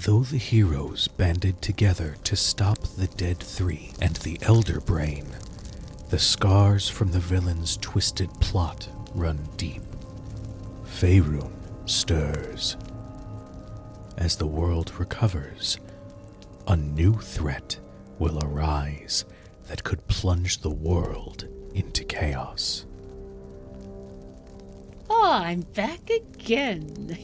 Though the heroes banded together to stop the Dead Three and the Elder Brain, the scars from the villain's twisted plot run deep. Faerun stirs. As the world recovers, a new threat will arise that could plunge the world into chaos. Oh, I'm back again.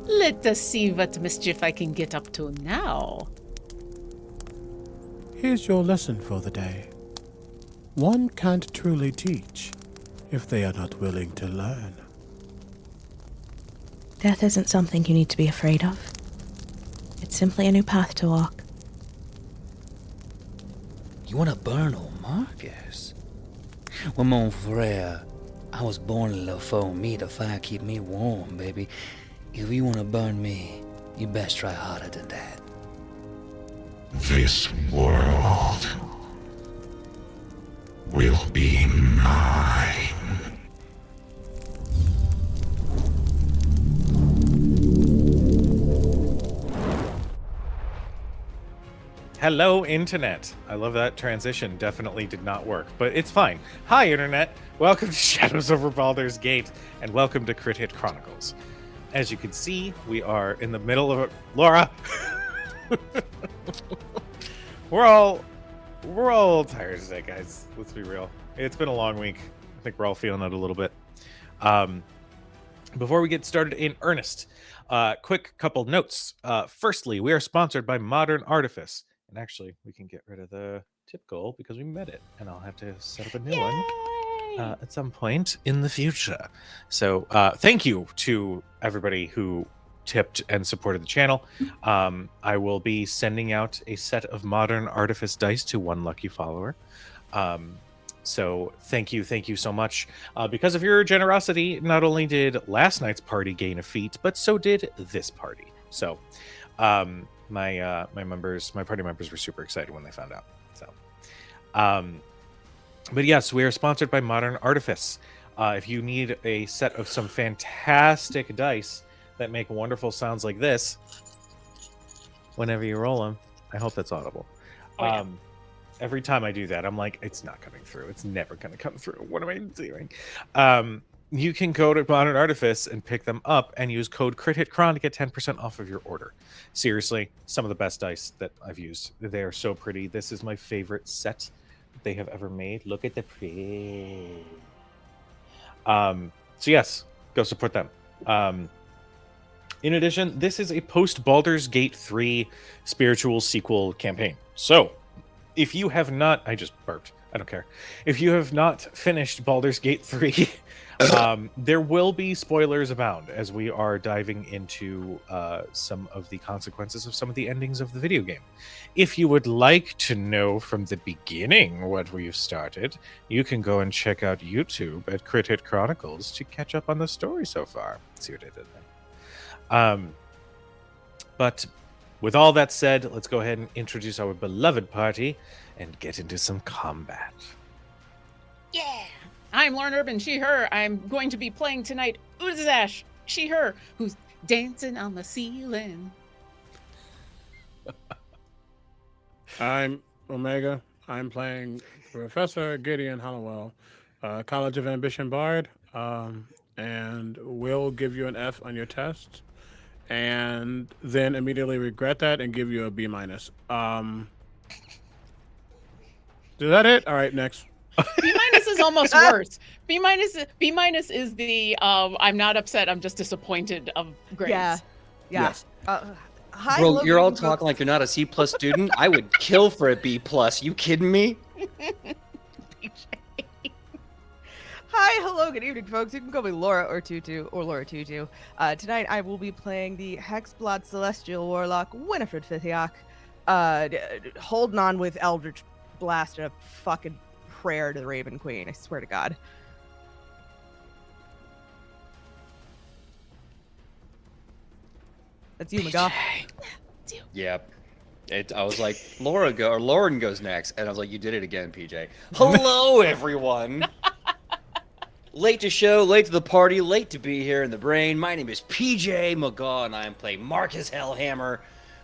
Let us see what mischief I can get up to now. Here's your lesson for the day. One can't truly teach if they are not willing to learn. Death isn't something you need to be afraid of. It's simply a new path to walk. You wanna burn old Marcus? Well, mon frere, I was born a little for me. The fire keep me warm, baby. If you wanna burn me, you best try harder than that. This world will be mine. Hello, Internet. I love that transition. Definitely did not work, but it's fine. Hi, Internet. Welcome to Shadows over Baldur's Gate, and welcome to Crit Hit Chronicles. As you can see, we are in the middle of a... Laura! We're all tired today, guys. Let's be real. It's been a long week. I think we're all feeling it a little bit. Before we get started in earnest, quick couple notes. Firstly, we are sponsored by Modern Artifice. And actually, we can get rid of the tip goal because we met it. And I'll have to set up a new one at some point in the future. So thank you to everybody who tipped and supported the channel. I will be sending out a set of Modern Artifice dice to one lucky follower. So thank you so much. Because of your generosity, not only did last night's party gain a feat, but so did this party. So my party members were super excited when they found out. So but yes, we are sponsored by Modern Artifice. If you need a set of some fantastic dice that make wonderful sounds like this whenever you roll them, I hope that's audible. Every time I do that, I'm like, it's not coming through. It's never going to come through. What am I doing? You can go to Modern Artifice and pick them up and use code CritHitChron to get 10% off of your order. Seriously, some of the best dice that I've used. They are so pretty. This is my favorite set they have ever made. Look at the pretty. So yes, go support them. In addition, this is a post Baldur's Gate 3 spiritual sequel campaign. So if you have not, I just burped. I don't care. If you have not finished Baldur's Gate 3, there will be spoilers abound as we are diving into some of the consequences of some of the endings of the video game. If you would like to know from the beginning what we've started, you can go and check out YouTube at Crit Hit Chronicles to catch up on the story so far. See what I did there. But with all that said, let's go ahead and introduce our beloved party and get into some combat. Yeah! I'm Lauren Urban, she, her. I'm going to be playing tonight Uzash, she, her, who's dancing on the ceiling. I'm Omega. I'm playing Professor Gideon Hollowell, College of Ambition Bard, and will give you an F on your test, and then immediately regret that and give you a B minus. Is that it? All right, next. B minus is almost worse. B minus is the I'm not upset, I'm just disappointed of grades. Yeah. Yes. Hi, Bro, Logan, you're all you can go- talking like you're not a C+ student. I would kill for a B+. You kidding me? Hi, hello, good evening, folks. You can call me Laura or Tutu or Laura Tutu. Tonight I will be playing the Hexblood Celestial Warlock Winifred Fithiak, holding on with Eldritch Blast and a fucking prayer to the Raven Queen. I swear to God. That's you, McGaw. Yep. I was like, Lauren goes next, and I was like, you did it again, PJ. Hello, everyone. Late to show, late to the party, late to be here in the brain. My name is PJ McGaw, and I am playing Marcus Hellhammer,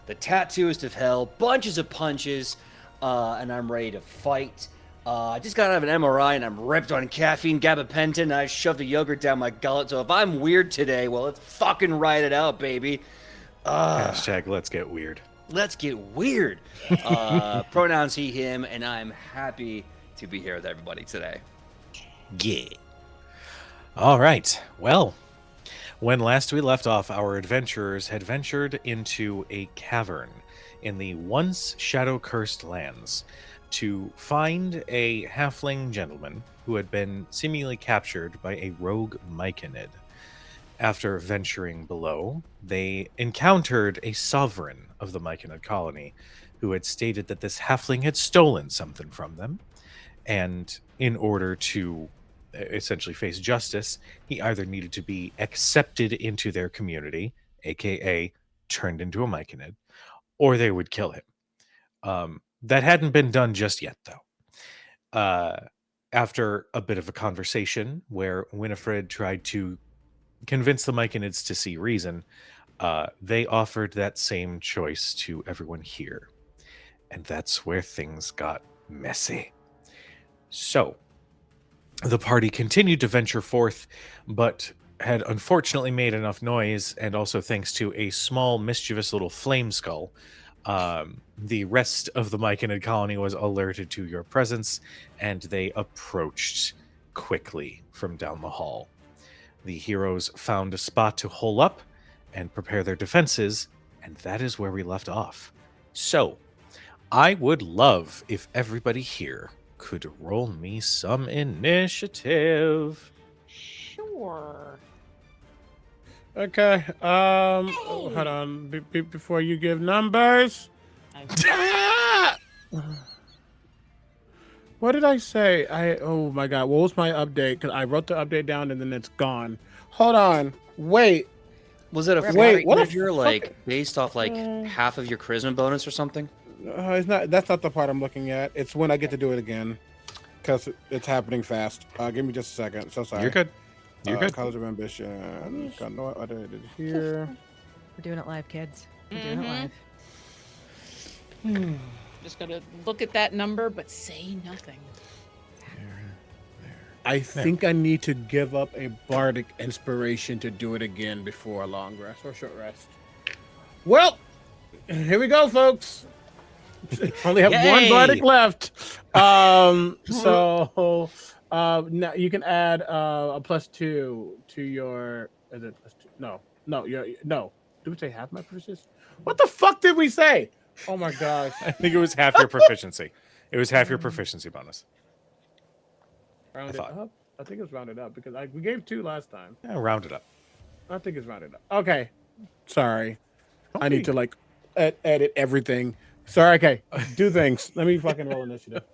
the tattooist of hell, bunches of punches, and I'm ready to fight. I just got out of an MRI, and I'm ripped on caffeine, gabapentin, and I shoved a yogurt down my gullet, so if I'm weird today, well, let's fucking ride it out, baby. Hashtag let's get weird. Let's get weird. Pronouns he, him, and I'm happy to be here with everybody today. Yeah. All right. Well, when last we left off, our adventurers had ventured into a cavern in the once shadow-cursed lands to find a halfling gentleman who had been seemingly captured by a rogue Myconid. After venturing below, they encountered a sovereign of the Myconid colony who had stated that this halfling had stolen something from them, and in order to essentially face justice, he either needed to be accepted into their community, aka turned into a Myconid, or they would kill him. That hadn't been done just yet, though. After a bit of a conversation where Winifred tried to convince the Myconids to see reason, they offered that same choice to everyone here. And that's where things got messy. So, the party continued to venture forth, but had unfortunately made enough noise, and also thanks to a small, mischievous little flame skull, the rest of the Myconid colony was alerted to your presence, and they approached quickly from down the hall. The heroes found a spot to hole up and prepare their defenses, and that is where we left off. So, I would love if everybody here could roll me some initiative. Sure. Okay. Hold on. Before you give numbers. What did I say? Oh my god. What was my update? Because I wrote the update down and then it's gone. Hold on. Wait. Was it a Wait, what figure, like based off like half of your charisma bonus or something? It's not. That's not the part I'm looking at. It's when I get to do it again, because it's happening fast. Give me just a second. So sorry. You're good. You're good. College of Ambition. Got no what I did here. We're doing it live, kids. We're doing it Mhm. live. Just gonna look at that number, but say nothing. I think I need to give up a bardic inspiration to do it again before a long rest or short rest. Well, here we go, folks. Only have one bardic left. So now you can add a +2 to your. Is it +2? No. Did we say half my proficiency? What the fuck did we say? Oh my gosh. I think it was half your proficiency. It was half your proficiency bonus. Rounded up? I think it's rounded up because we gave 2 last time. Yeah, round it up. I think it's rounded up. Okay. Sorry. I need to like edit everything. Sorry. Okay. Do things. Let me fucking roll initiative.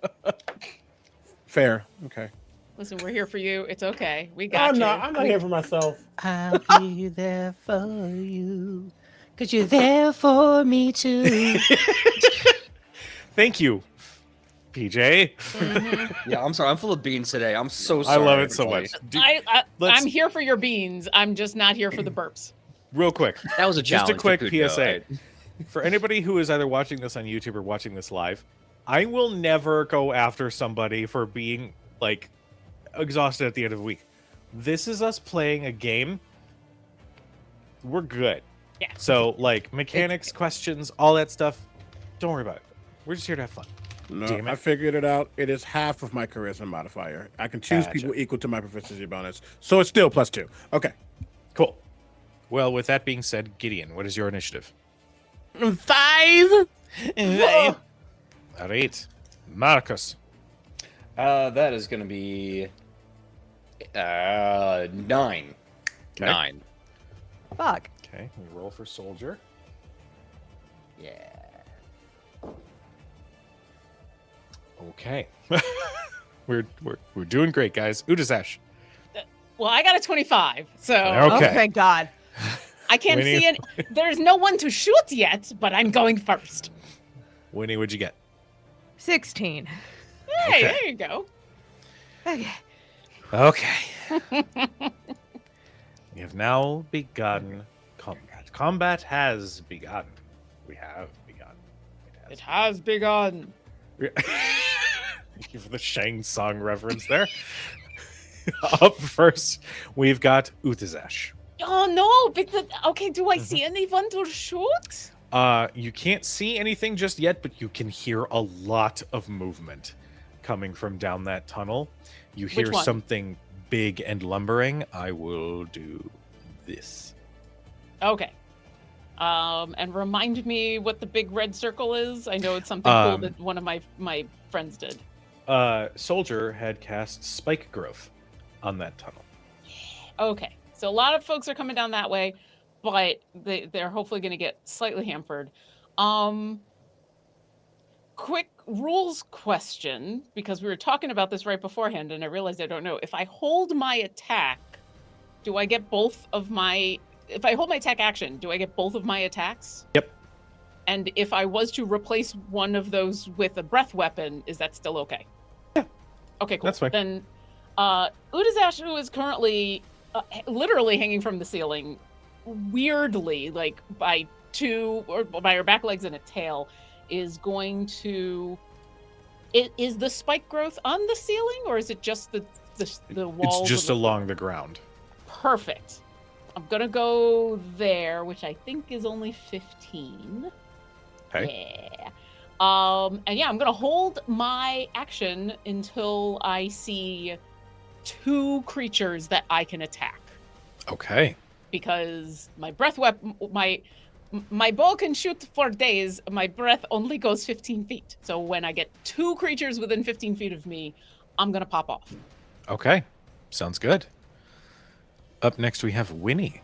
Fair. Okay. Listen, we're here for you. It's okay. We got you. I'm not here for myself. I'll be there for you, 'cause you're there for me too. Thank you, PJ. Yeah, I'm sorry. I'm full of beans today. I'm so sorry. I love it so much. I'm here for your beans. I'm just not here for the burps. Real quick. That was a challenge. Just a quick to Pujo, PSA. right? For anybody who is either watching this on YouTube or watching this live, I will never go after somebody for being like exhausted at the end of the week. This is us playing a game. We're good. Yeah. So like mechanics, questions, all that stuff, don't worry about it. We're just here to have fun. No, Damn it. I figured it out. It is half of my charisma modifier. I can choose Gotcha. people equal to my proficiency bonus. So it's still +2. Okay. Cool. Well, with that being said, Gideon, what is your initiative? 5. All right. Marcus. That is going to be 9. Okay. 9. Fuck. Okay, we roll for soldier. Yeah. Okay. we're doing great, guys. Udazash. Well, I got a 25, so Oh, Okay. thank God. I can't Winnie- see it. There's no one to shoot yet, but I'm going first. Winnie, what'd you get? 16. Hey, Okay. there you go. Okay. Okay. We have now begun combat. Combat has begun. We have begun. It has begun. Thank you for the Shang Tsung reference there. Up first, we've got Utazash. Oh no! Okay, do I Mhm. see anyone to shoot? You can't see anything just yet, but you can hear a lot of movement coming from down that tunnel. You hear one? something big and lumbering. I will do this. Okay. And remind me what the big red circle is. I know it's something cool that one of my friends did. Soldier had cast Spike Growth on that tunnel. Okay, so a lot of folks are coming down that way, but they're hopefully going to get slightly hampered. Quick rules question, because we were talking about this right beforehand, and I realized I don't know. If I hold my attack, do I get both of my... If I hold my attack action, do I get both of my attacks? Yep. And if I was to replace one of those with a breath weapon, is that still okay? Yeah. Okay, cool. That's fine. Then Utazash, who is currently literally hanging from the ceiling, weirdly, like by her back legs and a tail, is going to... Is the spike growth on the ceiling, or is it just the walls? It's just along the ground. Perfect. I'm gonna go there, which I think is only 15. Okay. Yeah. And yeah, I'm gonna hold my action until I see 2 creatures that I can attack. Okay. Because my breath weapon, my bow can shoot for days. My breath only goes 15 feet. So when I get 2 creatures within 15 feet of me, I'm gonna pop off. Okay. Sounds good. Up next, we have Winnie.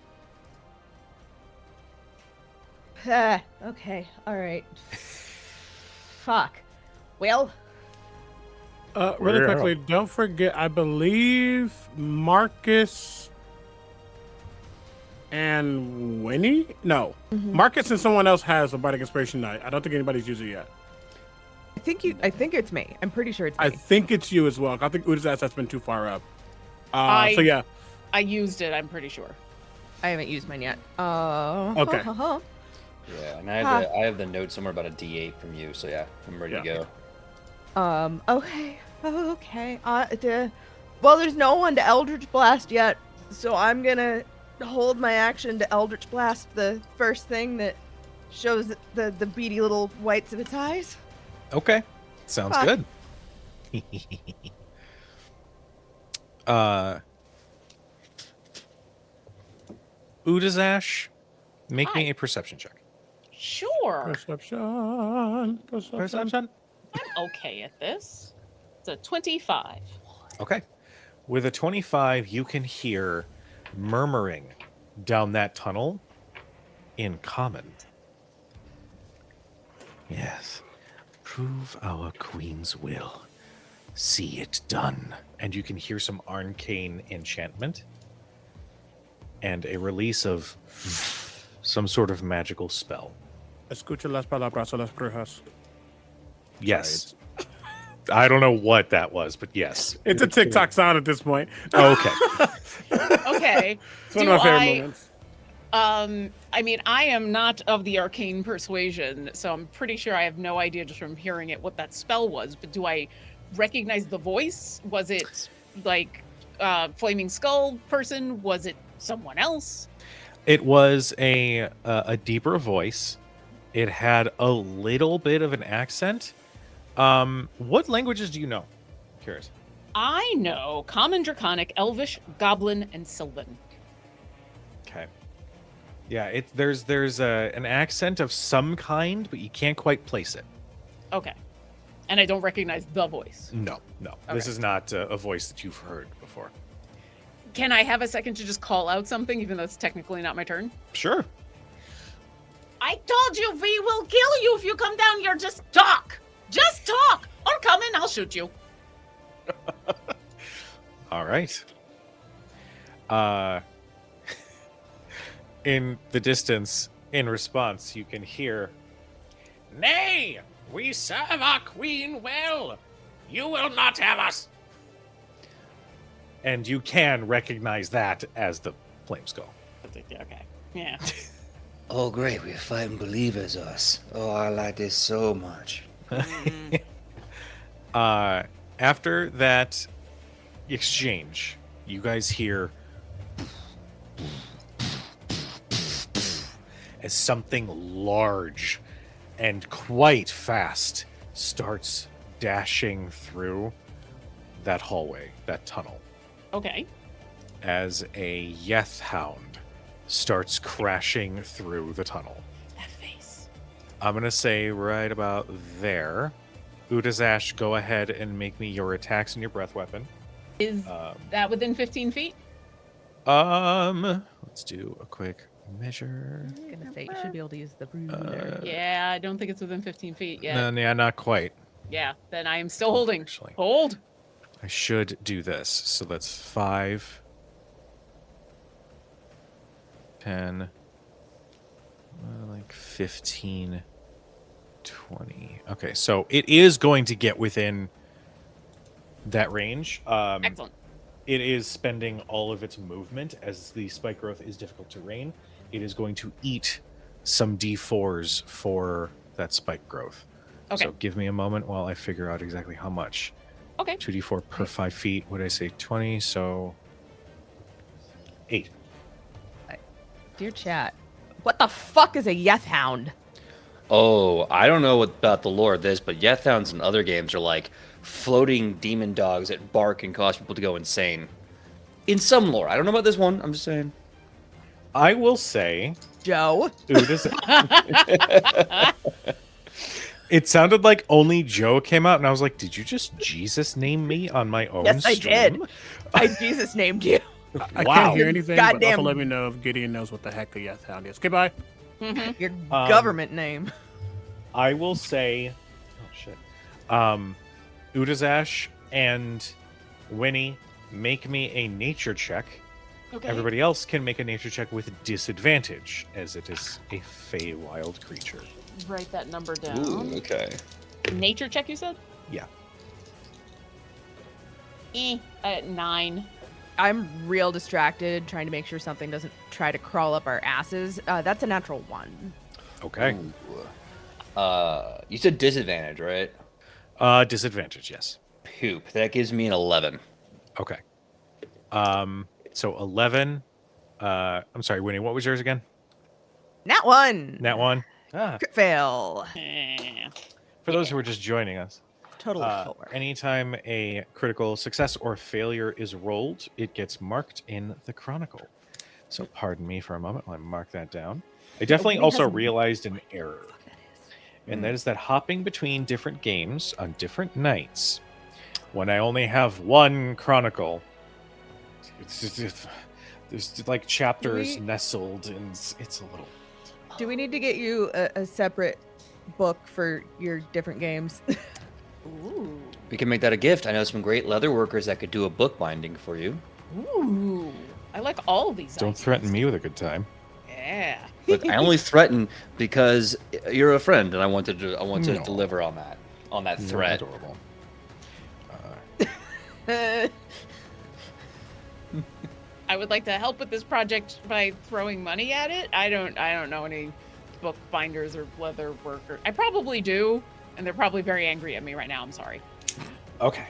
Okay, all right. Fuck. Well, Really Yeah. quickly, don't forget, I believe Marcus and Winnie? No. Marcus and someone else has a Bardic Inspiration Knight. I don't think anybody's used it yet. I think it's me. I'm pretty sure it's me. I think it's you as well. I think Udazas has been too far up. I- So yeah. I used it, I'm pretty sure. I haven't used mine yet. Okay. Yeah, and I have the note somewhere about a D8 from you, so yeah, I'm ready to go. Okay. Well, there's no one to Eldritch Blast yet, so I'm gonna hold my action to Eldritch Blast the first thing that shows the beady little whites of its eyes. Okay. Sounds Fuck. good. Udazash, make me Hi. a perception check. Sure. Perception. Perception? I'm okay at this. It's a 25. Okay. With a 25, you can hear murmuring down that tunnel in common. Yes. Prove our queen's will. See it done. And you can hear some arcane enchantment and a release of some sort of magical spell. Escucha las palabras o las brujas. Yes. I don't know what that was, but yes. It's a TikTok sound at this point. Okay. Okay. It's one of my favorite moments. I mean, I am not of the arcane persuasion, so I'm pretty sure I have no idea just from hearing it what that spell was. But do I recognize the voice? Was it like Flaming Skull person? Was it someone else? It was a deeper voice. It had a little bit of an accent. What languages do you know? Curious. I know Common, Draconic, Elvish, Goblin, and Sylvan. Okay. Yeah, there's an accent of some kind, but you can't quite place it. Okay. And I don't recognize the voice. No. This Okay. is not a voice that you've heard before. Can I have a second to just call out something, even though it's technically not my turn? Sure. I told you we will kill you if you come down here. Just talk. Just talk. Or come in, I'll shoot you. All right. In the distance, in response, you can hear, "Nay, we serve our queen well. You will not have us." and you can recognize that as the flame skull. Okay. Yeah. Oh, great, we're fighting believers, us. Oh, I like this so much. After that exchange, you guys hear as something large and quite fast starts dashing through that hallway, that tunnel, Okay. as a Yeth hound starts crashing through the tunnel. That face. I'm going to say right about there. Udazash, go ahead and make me your attacks and your breath weapon. Is that within 15 feet? Let's do a quick measure. I was gonna say you should be able to use the ruler. Yeah, I don't think it's within 15 feet yet. No, yeah, not quite. Yeah, then I am still holding. Actually. Hold. I should do this. So that's 5, 10, like 15, 20. Okay, so it is going to get within that range. Excellent. It is spending all of its movement as the spike growth is difficult terrain. It is going to eat some D4s for that spike growth. Okay. So give me a moment while I figure out exactly how much. Okay. 2d4 per 5 feet. What did I say? 20, so 8. Dear chat, what the fuck is a Yeth hound? Oh, I don't know about the lore of this, but Yethounds in other games are like floating demon dogs that bark and cause people to go insane. In some lore. I don't know about this one. I'm just saying. I will say, Joe? it sounded like only Joe came out, and I was like, did you just Jesus name me on my own Yes, I stream? did. I Jesus named you. I Wow. can't hear anything, but Goddamn- also let me know if Gideon knows what the heck the Yeth Hound is. Goodbye. Your government name. I will say, oh shit, Udazash and Winnie, make me a nature check. Okay. Everybody else can make a nature check with disadvantage, as it is a Feywild creature. Write that number down. Ooh, okay. Nature check, you said? Yeah. 9. I'm real distracted trying to make sure something doesn't try to crawl up our asses. That's a natural 1. Okay. You said disadvantage, right? Disadvantage, yes. Poop. That gives me an 11. Okay. So 11. I'm sorry, Winnie, what was yours again? Nat 1. Nat 1? Ah, Crit fail. for those who are just joining us. Total 4. Anytime a critical success or failure is rolled, it gets marked in the Chronicle. So pardon me for a moment while I mark that down. I definitely Winnie also has a- realized an error. And that is that hopping between different games on different nights, when I only have one Chronicle, there's like chapters nestled, and it's a little... Do we need to get you a separate book for your different games? Ooh. We can make that a gift. I know some great leather workers that could do a book binding for you. Ooh. I like all of these Don't items. threaten me with a good time. Yeah. But I only threaten because you're a friend, and I want to No. deliver on that You're threat. adorable. I would like to help with this project by throwing money at it. I don't know any book binders or leather workers. I probably do, and they're probably very angry at me right now. I'm sorry. Okay.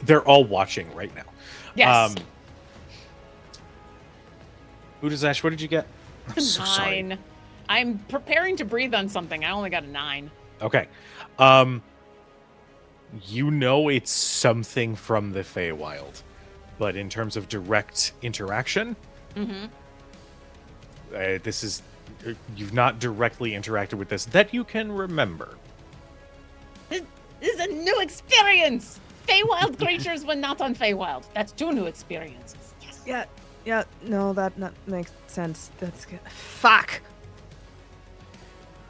They're all watching right now. Yes. Udazash, what did you get? I'm so sorry. 9. I'm preparing to breathe on something. I only got a 9. Okay. You know it's something from the Feywild, but in terms of direct interaction, Mm-hmm. this is you've not directly interacted with this that you can remember. This is a new experience. Feywild creatures when not on Feywild. That's 2 new experiences. Yes. Yeah, no, that makes sense. That's good. Fuck.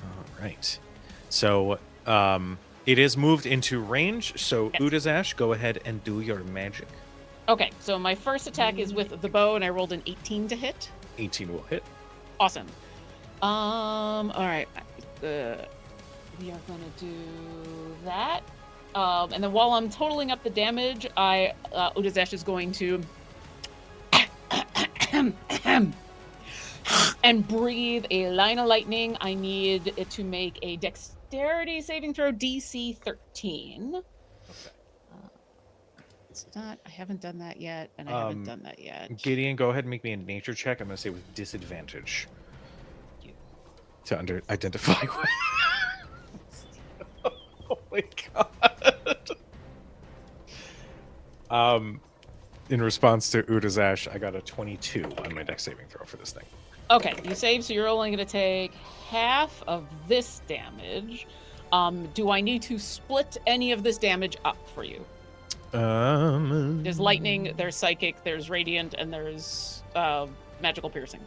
All right. So it is moved into range. So Yes. Udazash, go ahead and do your magic. Okay, so my first attack is with the bow, and I rolled an 18 to hit. 18 will hit. Awesome. All right. We are gonna do that. And then while I'm totaling up the damage, Udazesh is going to and breathe a line of lightning. I need it to make a dexterity saving throw DC 13. It's not. I haven't done that yet, and I haven't done that yet. Gideon, go ahead and make me a nature check. I'm going to say with disadvantage. To identify what. Oh my god. In response to Udazash, I got a 22 on my dex saving throw for this thing. Okay, you save, so you're only going to take half of this damage. Do I need to split any of this damage up for you? There's lightning, there's psychic, there's radiant, and there's magical piercing.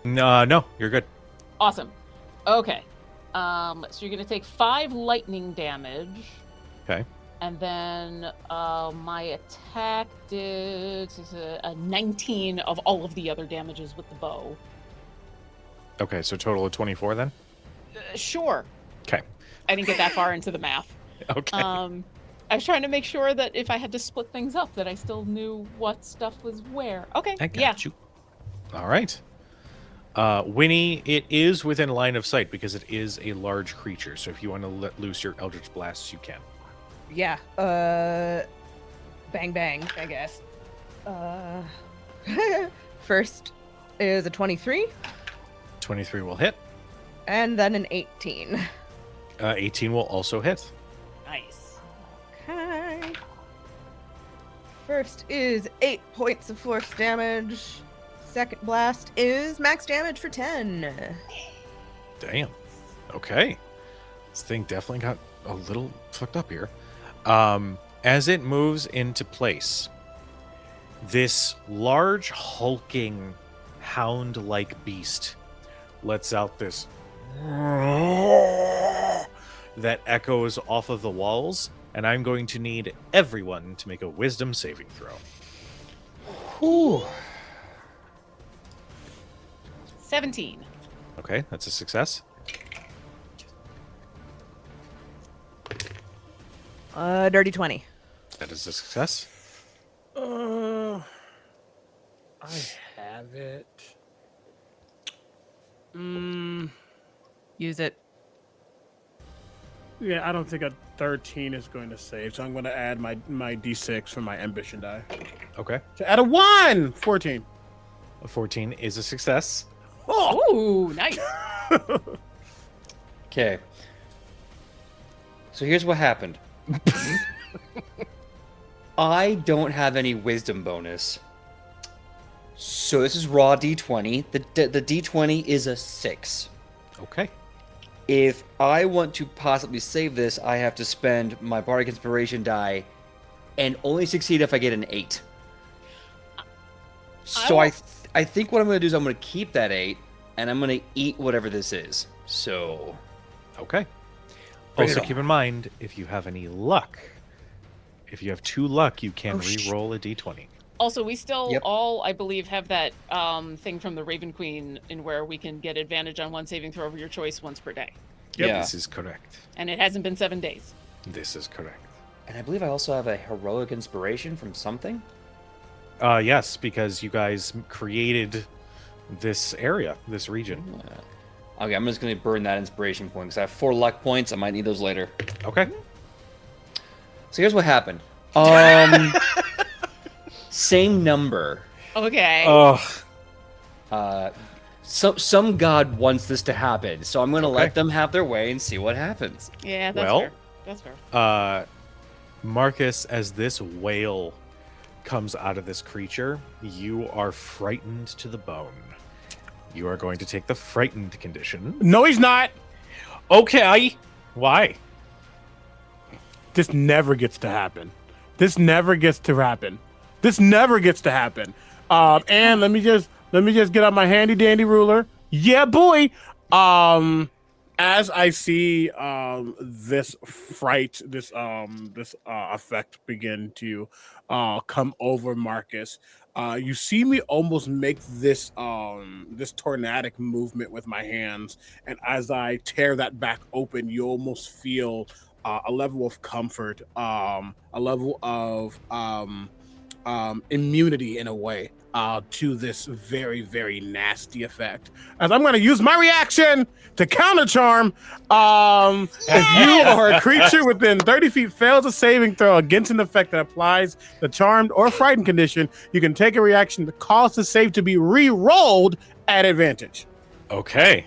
No, you're good. Awesome. Okay. So you're going to take 5 lightning damage. Okay. And then my attack did a 19 of all of the other damages with the bow. Okay, so total of 24 then? Sure. Okay. I didn't get that far into the math. Okay. I was trying to make sure that if I had to split things up, that I still knew what stuff was where. Okay. I got you. All right. Winnie, it is within line of sight because it is a large creature. So if you want to let loose your Eldritch Blasts, you can. Yeah. Bang bang, I guess. First is a 23. 23 will hit. And then an 18. 18 will also hit. Nice. Okay. First is 8 points of force damage. Second blast is max damage for 10. Damn. Okay. This thing definitely got a little fucked up here. As it moves into place, this large, hulking, hound-like beast lets out this that echoes off of the walls, and I'm going to need everyone to make a wisdom saving throw. Whew. 17. Okay, that's a success. Dirty 20. That is a success. I have it. Use it. Yeah, I don't think a 13 is going to save, so I'm going to add my d6 for my ambition die. Okay. To add a 1! 14. A 14 is a success. Oh, ooh, nice. Okay. So here's what happened. I don't have any wisdom bonus. So this is raw d20. The d20 is a 6. Okay. If I want to possibly save this, I have to spend my bardic inspiration die and only succeed if I get an 8. So I think what I'm going to do is I'm going to keep that 8 and I'm going to eat whatever this is. So Okay. Bring Also it on. keep in mind, if you have any luck, if you have 2 luck, you can re-roll a d20. Also, we still Yep. all, I believe, have that thing from the Raven Queen in where we can get advantage on one saving throw of your choice once per day. yeah. This is correct. And it hasn't been 7 days. This is correct. And I believe I also have a heroic inspiration from something. Yes, because you guys created this area, this region. Okay, I'm just going to burn that inspiration point because I have 4 luck points. I might need those later. Okay. So here's what happened. Same number. Okay. Oh, Some god wants this to happen, so I'm going to Okay. let them have their way and see what happens. Yeah, that's well, fair. That's fair. Marcus, as this wail comes out of this creature, you are frightened to the bone. You are going to take the frightened condition. No, he's not. Okay. Why? This never gets to happen. This never gets to happen. This never gets to happen. And let me just get out my handy dandy ruler. Yeah, boy. As I see this fright, this effect begin to come over Marcus, you see me almost make this this tornadic movement with my hands, and as I tear that back open, you almost feel a level of comfort, a level of immunity in a way to this very, very nasty effect. As I'm going to use my reaction to counter charm. If you are a creature within 30 feet fails a saving throw against an effect that applies the charmed or frightened condition, you can take a reaction to cause the save to be re-rolled at advantage. Okay.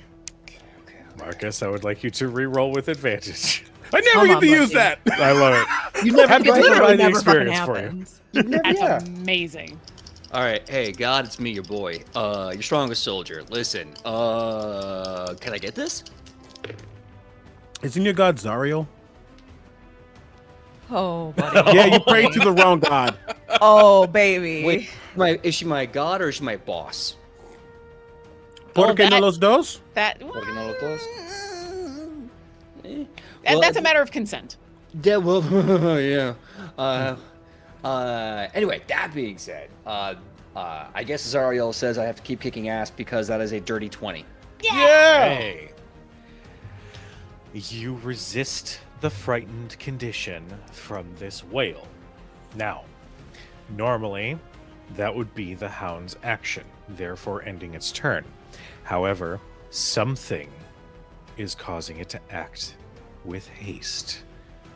Marcus, I would like you to re-roll with advantage. I never get to use that. I love it. You never Happy to get provide the never fucking experience for you. happens. That's amazing. All right, hey God, it's me, your boy, your strongest soldier. Listen, can I get this? Isn't your god Zariel? Oh, buddy. Yeah, you prayed to the wrong god. Oh, baby. Wait, is she my god or is she my boss? ¿Por qué no that- los dos? That, Por qué no los dos? that's a matter of consent. Yeah, well, yeah. Anyway, that being said, I guess Zariel says I have to keep kicking ass because that is a dirty 20. Hey. You resist the frightened condition from this whale. Now, normally, that would be the hound's action, therefore ending its turn. However, something is causing it to act with haste.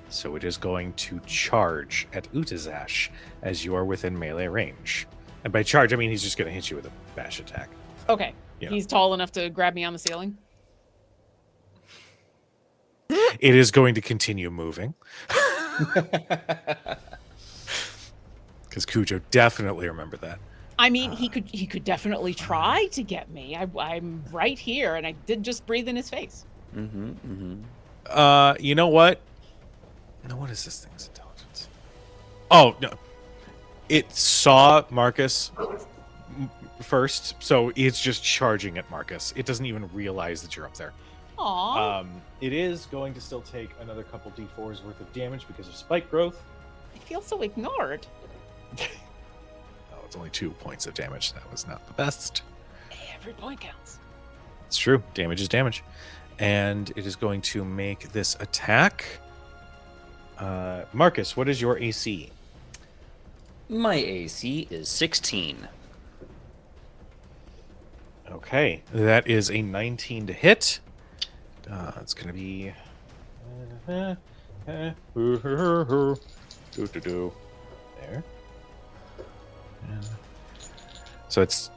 So it is going to charge at Utazash as you are within melee range. And by charge, I mean he's just going to hit you with a bash attack. Okay. Yeah. He's tall enough to grab me on the ceiling. It is going to continue moving. Because Cujo definitely remembered that. I mean, he could definitely try to get me. I'm right here, and I did just breathe in his face. You know what? No, what is this thing's intelligence? Oh, no. It saw Marcus first, so it's just charging at Marcus. It doesn't even realize that you're up there. Aww. It is going to still take another couple d4s worth of damage because of spike growth. I feel so ignored. Oh, it's only 2 points of damage. That was not the best. Every point counts. It's true. Damage is damage. And it is going to make this attack. Marcus, what is your AC? My AC is 16. Okay, that is a 19 to hit. It's going to be... There. And so it's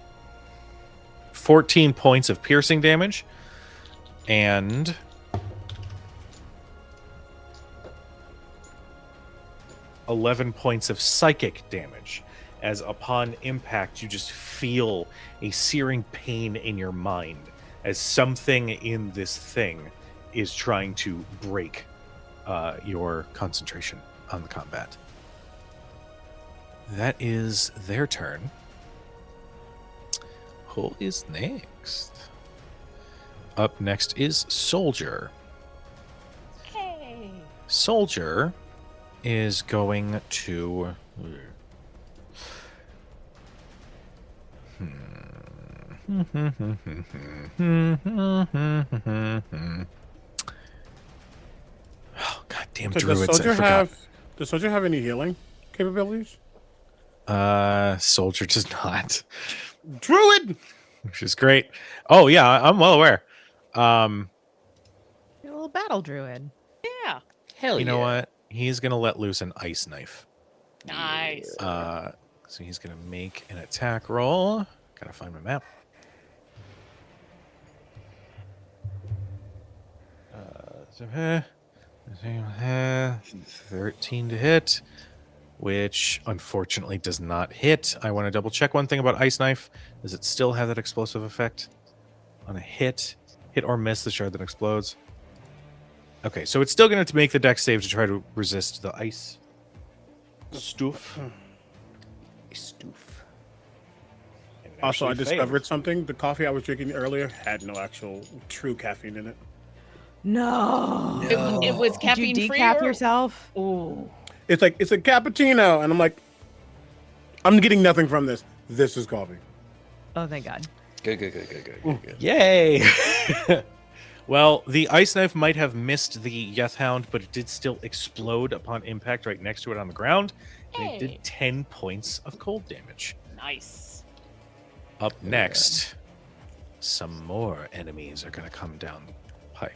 14 points of piercing damage. And... 11 points of psychic damage, as upon impact you just feel a searing pain in your mind as something in this thing is trying to break your concentration on the combat. That is their turn. Who is next? Up next is Soldier. Hey. Soldier is going to... Oh, goddamn So druids! does Soldier have any healing capabilities? Soldier does not, Druid! which is great. Oh yeah, I'm well aware. You're a little battle druid. Yeah. Hell You yeah. know what? He's gonna let loose an ice knife. Nice. So he's gonna make an attack roll. Gotta find my map. 13 to hit, which unfortunately does not hit. I want to double check one thing about ice knife. Does it still have that explosive effect on a hit or miss the shard that explodes? Okay, so it's still going to make the dex save to try to resist the ice stuff. And it Also, I actually discovered failed. something. The coffee I was drinking earlier had no actual true caffeine in it. No. It was Did caffeine you free. decaf yourself? Ooh. It's a cappuccino, and I'm like, I'm getting nothing from this. This is coffee. Oh, thank God. Good. Yay! Well, the ice knife might have missed the Yethhound, but it did still explode upon impact right next to it on the ground, and it Hey. did 10 points of cold damage. Nice. Up next, some more enemies are going to come down the pipe.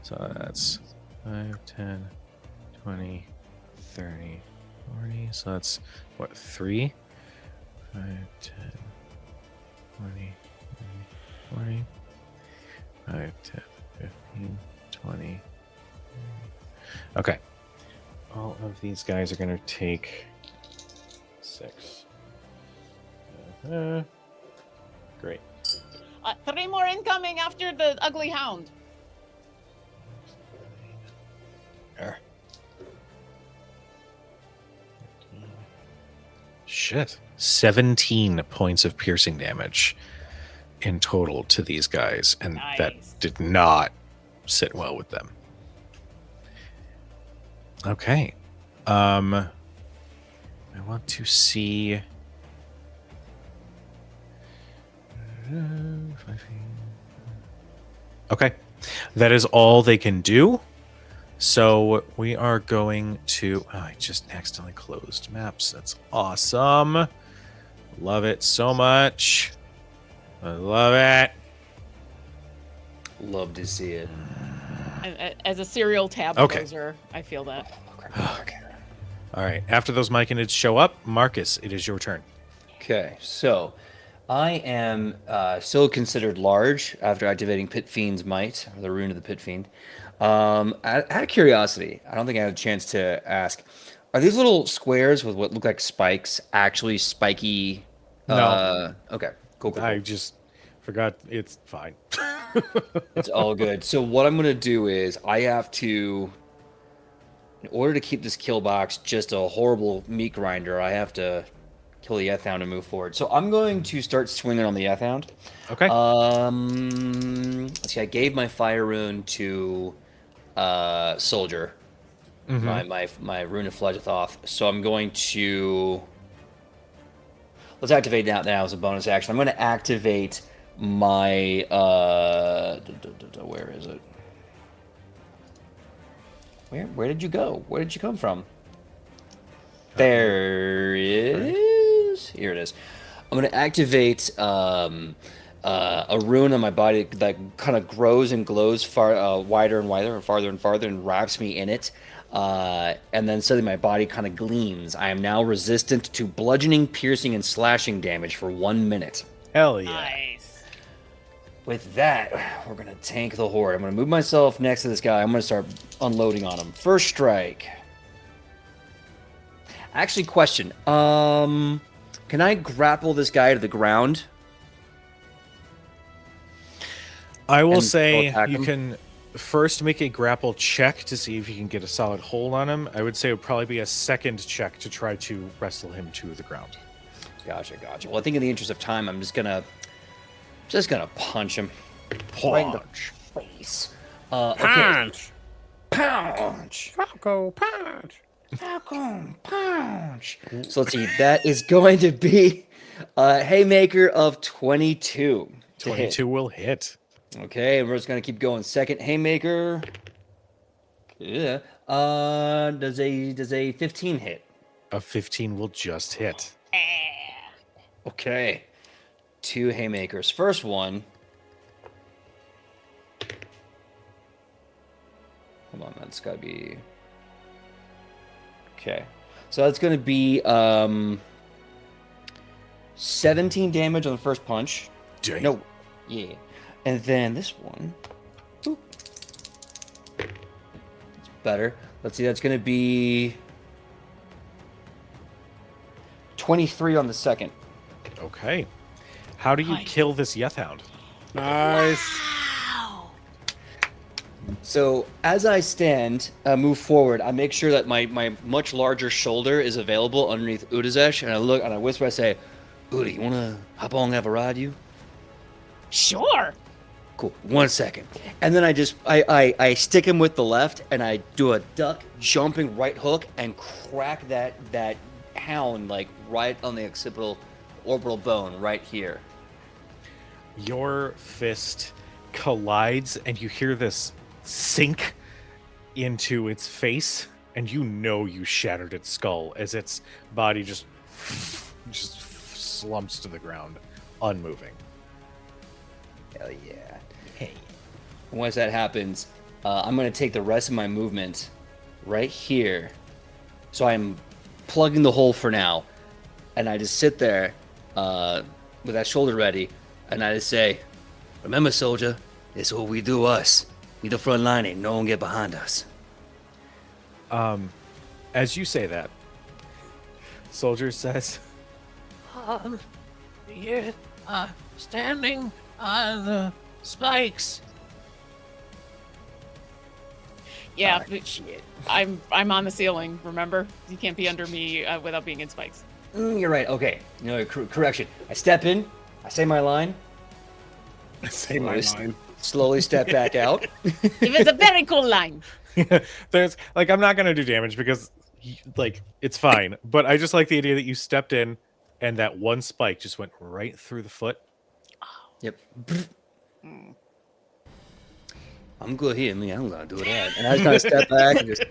So that's 5, 10, 20, 30, 40. So that's, what, 3? 5, 10, 20, 40. 5, 10, 15, 20. Okay. All of these guys are going to take 6. Great. 3 more incoming after the ugly hound. Shit. 17 points of piercing damage in total to these guys, and that Nice. did not sit well with them. Okay. I want to see. Okay. That is all they can do. So we are going to. Oh, I just accidentally closed maps. That's awesome. Love it so much. I love it. Love to see it. As a serial tab Okay. closer, I feel that. All right. After those Myconids show up, Marcus, it is your turn. Okay, so I am still considered large after activating Pit Fiend's Might, or the rune of the Pit Fiend. Out of curiosity, I don't think I had a chance to ask, are these little squares with what look like spikes actually spiky? No. Okay, cool. I just forgot. It's fine. It's all good. So what I'm going to do is I have to, in order to keep this kill box just a horrible meat grinder, I have to kill the Yethhound and move forward. So I'm going to start swinging on the Yethhound. Okay. Let's see. I gave my fire rune to Soldier, my rune of Fledgethoth. So I'm going to let's activate that now as a bonus action. I'm going to activate my where is it? Where did you go? Where did you come from? There it is. Here it is. I'm going to activate a rune on my body that kind of grows and glows wider and wider and farther and wraps me in it. And then suddenly my body kind of gleams. I am now resistant to bludgeoning, piercing, and slashing damage for 1 minute. Hell yeah. Nice. With that, we're going to tank the horde. I'm going to move myself next to this guy. I'm going to start unloading on him. First strike. Actually, question. Can I grapple this guy to the ground? I will And say attack you him? can first make a grapple check to see if you can get a solid hold on him. I would say it would probably be a second check to try to wrestle him to the ground. Gotcha. Well, I think in the interest of time, I'm just gonna punch him. Right in the face. Okay. Punch! Punch. Falco, punch! Falcon punch. So let's see. That is going to be a haymaker of 22. to hit. 22 will hit. Okay, and we're just gonna keep going. Second haymaker. Yeah. Does a 15 hit? A 15 will just hit. Okay. 2 haymakers. First one. Hold on, that's gotta be. Okay. So that's gonna be 17 damage on the first punch. Dang. No. Yeah. And then this one. Ooh. It's better. Let's see, that's gonna be 23 on the second. Okay. How do you kill this Yethhound? Nice. So as I stand, move forward, I make sure that my much larger shoulder is available underneath Udazesh, and I look and I whisper, I say, Uda, you wanna hop on and have a ride, you? Sure. Cool. 1 second. And then I stick him with the left, and I do a duck jumping right hook and crack that hound like right on the occipital orbital bone right here. Your fist collides, and you hear this sink into its face, and you know you shattered its skull as its body just slumps to the ground, unmoving. Hell yeah. Hey. Once that happens, I'm going to take the rest of my movement right here. So I'm plugging the hole for now. And I just sit there with that shoulder ready. And I just say, remember, soldier, this is what we do us. We the front line, ain't no one get behind us. As you say that, Soldier says, You're standing on the spikes. Yeah, Ah, shit. I'm on the ceiling. Remember, you can't be under me without being in spikes. You're right. Okay. No, correction. I step in. I say my line. Say my Slowly- line. Slowly step back out. It was a very cool line. there's like, I'm not gonna do damage because like it's fine, but I just like the idea that you stepped in and that one spike just went right through the foot. Yep. I'm good here, man. I'm gonna do that. And I just kind of step back and just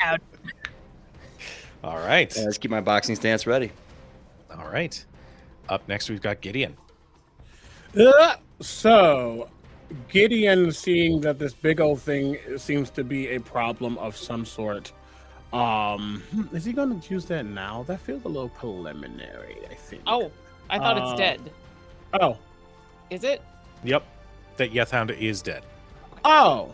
All right. let's keep my boxing stance ready. All right. Up next, we've got Gideon. So, Gideon, seeing that this big old thing seems to be a problem of some sort, is he going to use that now? That feels a little preliminary, I think. Oh, I thought it's dead. Oh. Is it? Yep. That Yethhound is dead. Oh.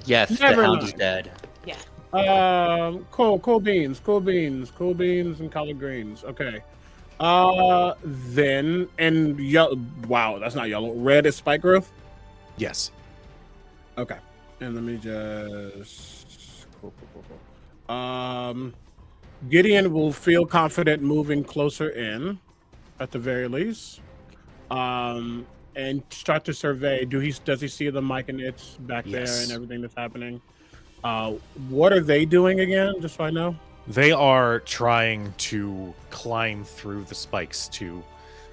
Yes, the Never hound is mind. dead. Yeah. Cool beans, and collard greens. Okay. Then and yellow. Wow, that's not yellow. Red is spike growth. Yes. Okay. And let me just. Cool. Gideon will feel confident moving closer in, at the very least. And start to survey. Does he see the Myconids back there Yes. and everything that's happening? What are they doing again? Just so I know. They are trying to climb through the spikes to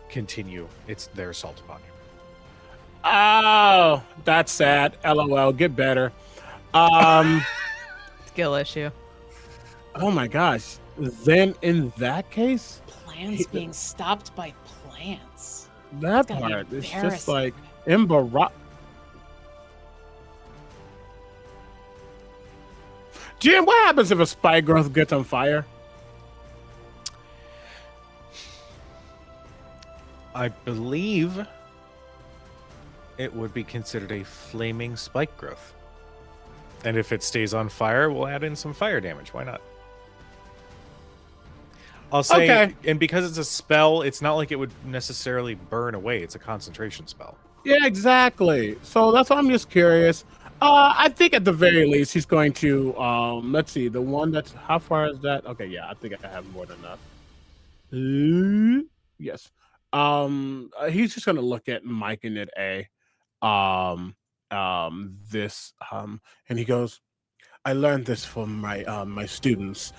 continue their assault upon you. Oh, that's sad. LOL. Get better. Skill issue. Oh my gosh. Then in that case, Plants being stopped by plants. that It's gotta part be is just like embarrassing. Jim, what happens if a spike growth gets on fire? I believe it would be considered a flaming spike growth. And if it stays on fire, we'll add in some fire damage. Why not? I'll say, Okay. and because it's a spell, it's not like it would necessarily burn away. It's a concentration spell. Yeah, exactly. So that's why I'm just curious. I think at the very least he's going to let's see, the one that's how far is that? Okay, yeah, I think I have more than enough. Yes. He's just gonna look at Myconid A. And he goes, I learned this from my students.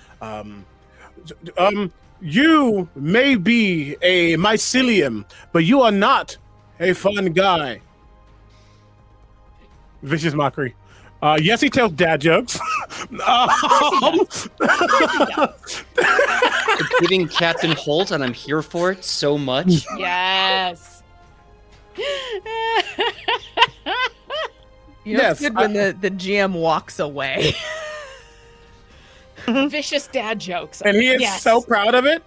You may be a mycelium, but you are not a fun guy. Vicious mockery. Yes, he tells dad jokes. It's giving Captain Holt, and I'm here for it so much. Yes. You know, Yes, it's good when the GM walks away. Vicious dad jokes. And he is Yes. so proud of it.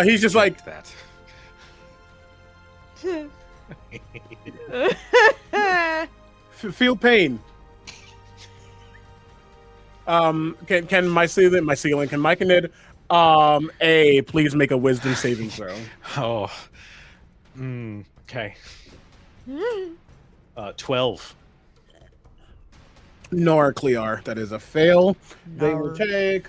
He's just like, that. feel pain. Can Myconid A please make a wisdom saving throw? Oh. Okay. 12. Nor Clear. That is a fail. They will take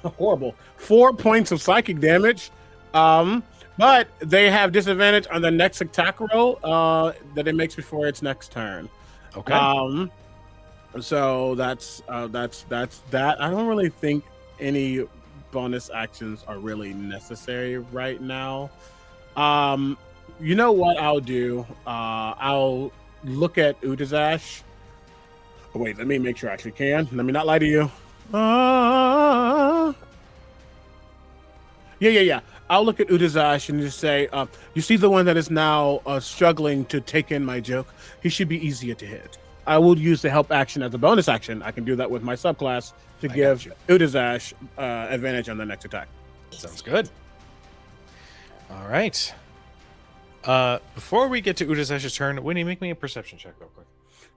horrible 4 points of psychic damage. But they have disadvantage on the next attack roll that it makes before its next turn. Okay. So that's that. I don't really think any bonus actions are really necessary right now. You know what I'll do? I'll look at Udazash. Oh, wait, let me make sure I actually can. Let me not lie to you. Yeah. I'll look at Udazash and just say, you see the one that is now struggling to take in my joke? He should be easier to hit. I will use the help action as a bonus action. I can do that with my subclass to give Udazash advantage on the next attack. Sounds good. All right. Before we get to Udazash's turn, Winnie, make me a perception check real quick.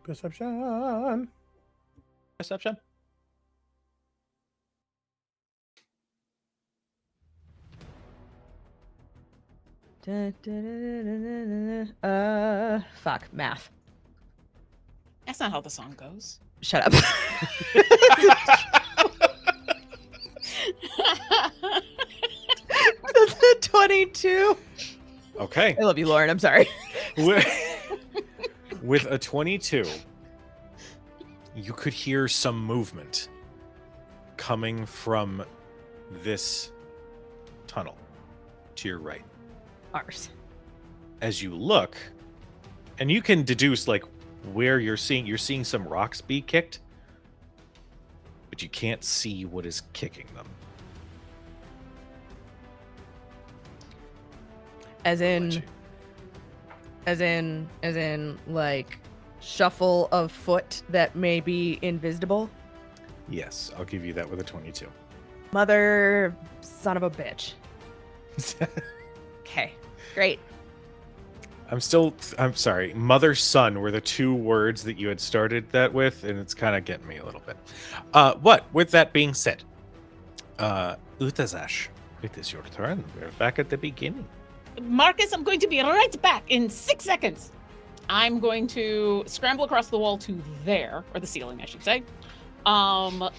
Perception. Perception. Fuck, math. That's not how the song goes. Shut up. That's a 22. Okay. I love you, Lauren. I'm sorry. With a 22, you could hear some movement coming from this tunnel to your right. Ours. As you look, and you can deduce like where you're seeing some rocks be kicked, but you can't see what is kicking them. As in like shuffle of foot that may be invisible. Yes, I'll give you that with a 22. Mother son of a bitch. Okay, great. I'm sorry. Mother, son were the two words that you had started that with, and it's kind of getting me a little bit. With that being said, Utazash, it is your turn. We're back at the beginning. Marcus, I'm going to be right back in 6 seconds. I'm going to scramble across the wall to there, or the ceiling, I should say. Now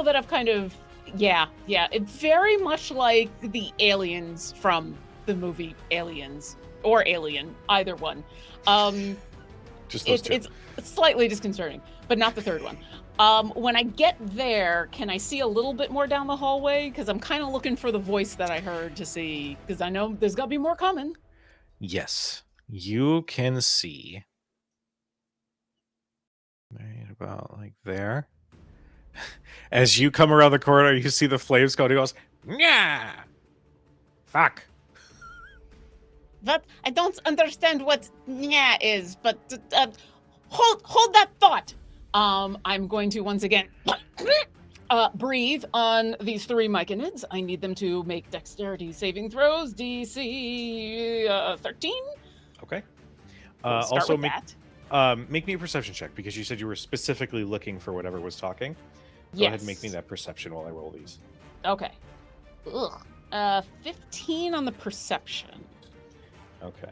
that I've kind of, it's very much like the aliens from the movie Aliens, or Alien, either one. Just those two. It's slightly disconcerting, but not the third one. When I get there, can I see a little bit more down the hallway? Because I'm kind of looking for the voice that I heard to see, because I know there's got to be more coming. Yes, you can see right about like there. As you come around the corner, you see the flames going. He goes, "Yeah, fuck." But I don't understand what "yeah" is, but hold that thought. I'm going to once again breathe on these 3 Myconids. I need them to make dexterity saving throws, DC 13. Okay. We'll start Also, with that. make me a perception check because you said you were specifically looking for whatever was talking. Go ahead and make me that perception while I roll these. Okay. 15 on the perception. Okay.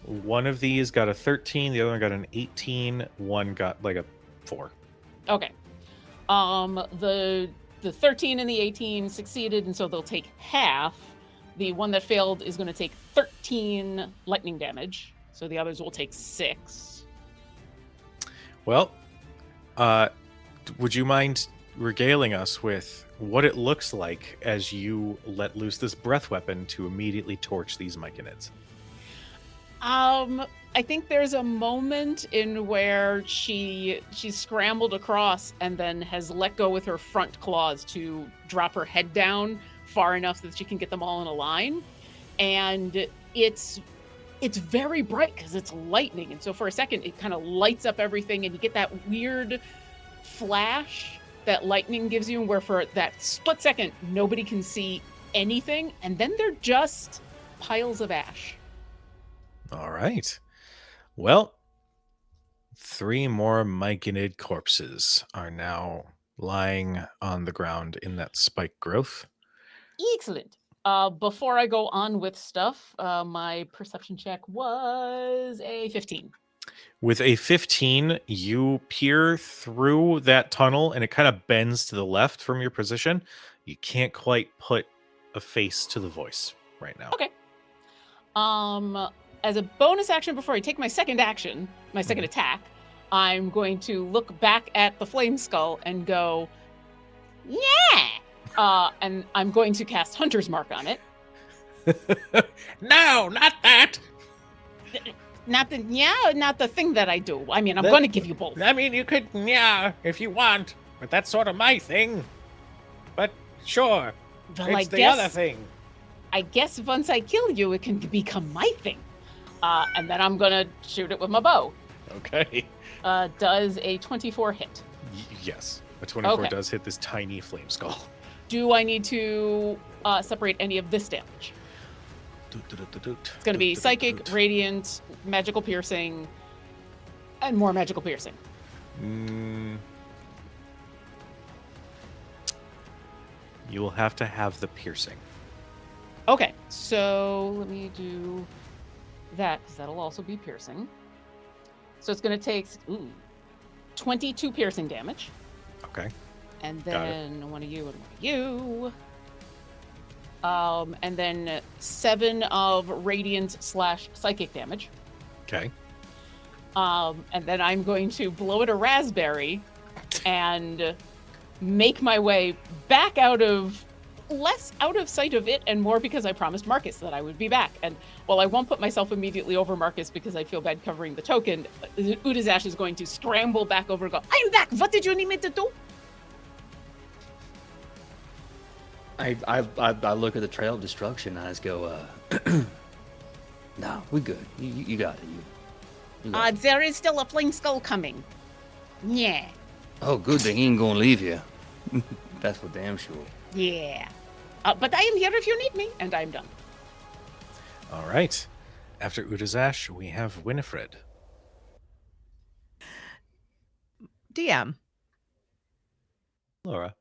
One of these got a 13, the other one got an 18, one got like a 4. Okay. The 13 and the 18 succeeded, and so they'll take half. The one that failed is going to take 13 lightning damage, so the others will take 6. Well, would you mind regaling us with what it looks like as you let loose this breath weapon to immediately torch these Myconids? I think there's a moment in where she's scrambled across and then has let go with her front claws to drop her head down far enough that she can get them all in a line. And it's very bright because it's lightning. And so for a second, it kind of lights up everything and you get that weird flash that lightning gives you, where for that split second, nobody can see anything. And then they're just piles of ash. All right. Well, 3 more Myconid corpses are now lying on the ground in that spike growth. Excellent. Before I go on with stuff, my perception check was a 15. With a 15, you peer through that tunnel and it kind of bends to the left from your position. You can't quite put a face to the voice right now. Okay. As a bonus action before I take my second action, my second attack, I'm going to look back at the flame skull and go, yeah! And I'm going to cast Hunter's Mark on it. No, not that. Not the thing that I do. I mean, I'm The- going to give you both. I mean, you could, yeah, if you want, but that's sort of my thing. But sure, Well, it's the other thing. I guess once I kill you, it can become my thing. And then I'm going to shoot it with my bow. Okay. Does a 24 hit? Yes. A 24 Okay. does hit this tiny flame skull. Do I need to separate any of this damage? It's going to be psychic, radiant, magical piercing, and more magical piercing. You will have to have the piercing. Okay, so let me do that because that'll also be piercing. So it's going to take 22 piercing damage. Okay. And Got it. then one of you and one of you. And then 7 of radiant / psychic damage. Okay. And then I'm going to blow it a raspberry and make my way back less out of sight of it and more because I promised Marcus that I would be back. And while I won't put myself immediately over Marcus because I feel bad covering the token, Udazash is going to scramble back over and go, I'm back! What did you need me to do? I look at the trail of destruction and I just go, no, we good. You got it. You got it. There is still a flame skull coming. Yeah. Oh, good thing he ain't gonna leave you. That's for damn sure. Yeah. But I am here if you need me, and I'm done. All right. After Udazash, we have Winifred. DM. Laura.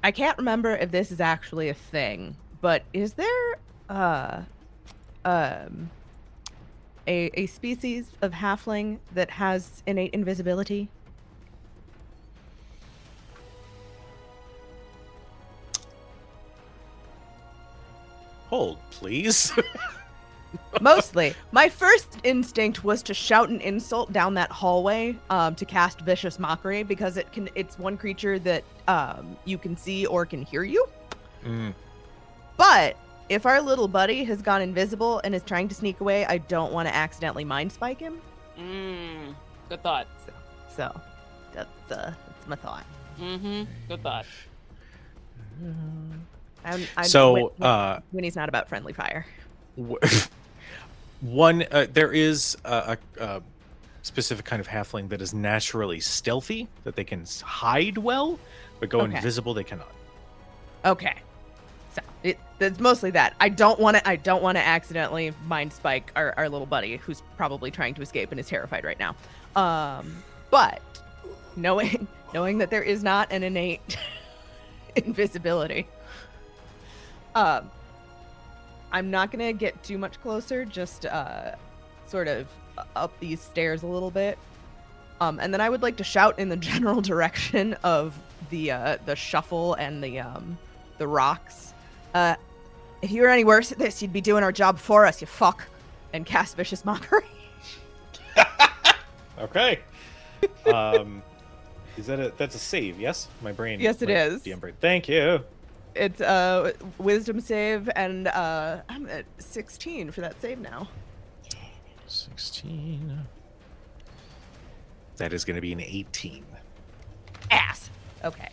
I can't remember if this is actually a thing, but is there a species of halfling that has innate invisibility? Hold, please. Mostly. My first instinct was to shout an insult down that hallway to cast Vicious Mockery because it's one creature that you can see or can hear you. But if our little buddy has gone invisible and is trying to sneak away, I don't want to accidentally mind spike him. Good thought. So that's my thought. Good thought. When he's not about friendly fire. There is a specific kind of halfling that is naturally stealthy, that they can hide well, but go invisible they cannot. Okay, so it's mostly that. I don't want to accidentally mind spike our little buddy who's probably trying to escape and is terrified right now. But knowing that there is not an innate invisibility, I'm not going to get too much closer, just sort of up these stairs a little bit. And then I would like to shout in the general direction of the shuffle and the rocks. If you were any worse at this, you'd be doing our job for us, you fuck. And cast Vicious Mockery. Okay. That's a save, yes? My brain. Yes, it is. DM brain. Thank you. It's wisdom save, and I'm at 16 for that save now. 16. That is going to be an 18. Ass. Okay.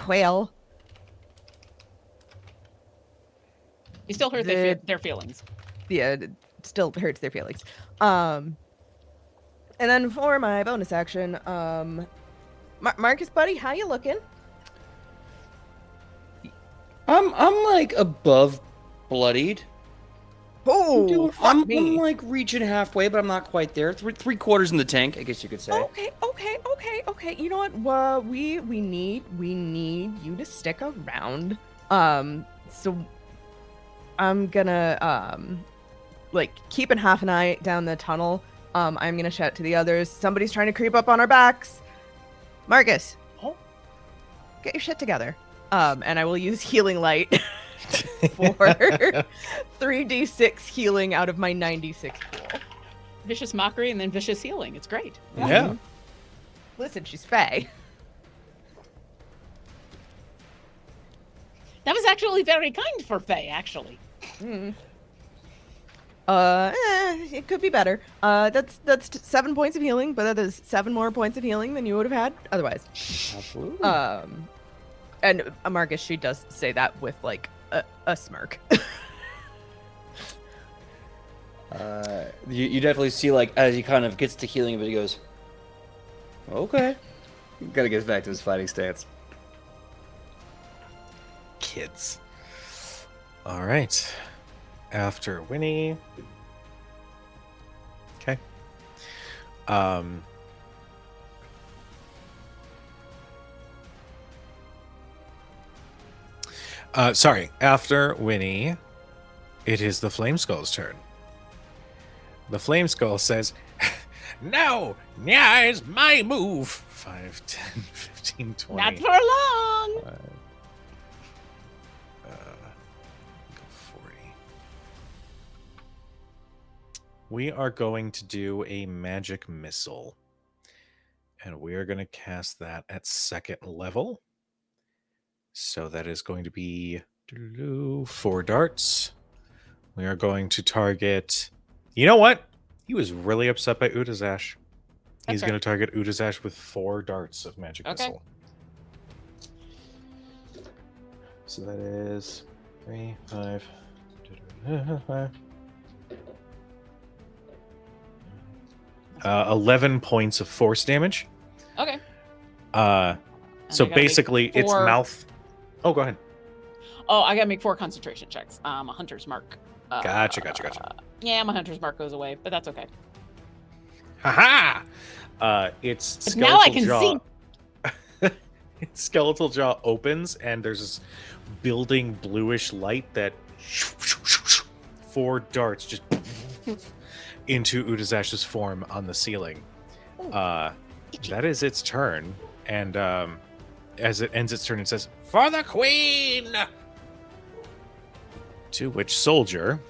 Well. You still hurt their feelings. Yeah, it still hurts their feelings. And then for my bonus action, Marcus, buddy, how you looking? I'm like above bloodied. Oh, I'm like reaching halfway, but I'm not quite there. Three quarters in the tank, I guess you could say. Okay. You know what? We need you to stick around. So I'm gonna like keeping half an eye down the tunnel. I'm gonna shout to the others. Somebody's trying to creep up on our backs. Marcus, get your shit together. And I will use Healing Light for 3d6 healing out of my 96 pool. Vicious Mockery and then Vicious Healing. It's great. Listen, she's Fae. That was actually very kind for Faye, actually. It could be better. That's 7 points of healing, but that is 7 more points of healing than you would have had otherwise. Absolutely. And Marcus, she does say that with like a smirk. You definitely see, like, as he kind of gets to healing a bit, he goes, okay. Gotta get back to his fighting stance. Kids. All right. After Winnie. Okay. Sorry. After Winnie, it is the Flame Skull's turn. The Flame Skull says, "No, Nya is my move." 5, 10, 15, 20. Not for long. 40. We are going to do a magic missile. And we are going to cast that at 2nd level. So that is going to be 4 darts. We are going to target... You know what? He was really upset by Udazash. He's going to target Udazash with 4 darts of magic missile. So that is 3, 5... 11 points of force damage. Okay. So basically, it's mouth. Oh, go ahead. Oh, I gotta make 4 concentration checks. A hunter's mark. Gotcha. Yeah, my hunter's mark goes away, but that's okay. Haha! Its But skeletal now I can jaw. Its skeletal jaw opens, and there's this building bluish light that 4 darts just into Udazash's form on the ceiling. That is its turn, and as it ends its turn, it says, "For the Queen!" To which soldier,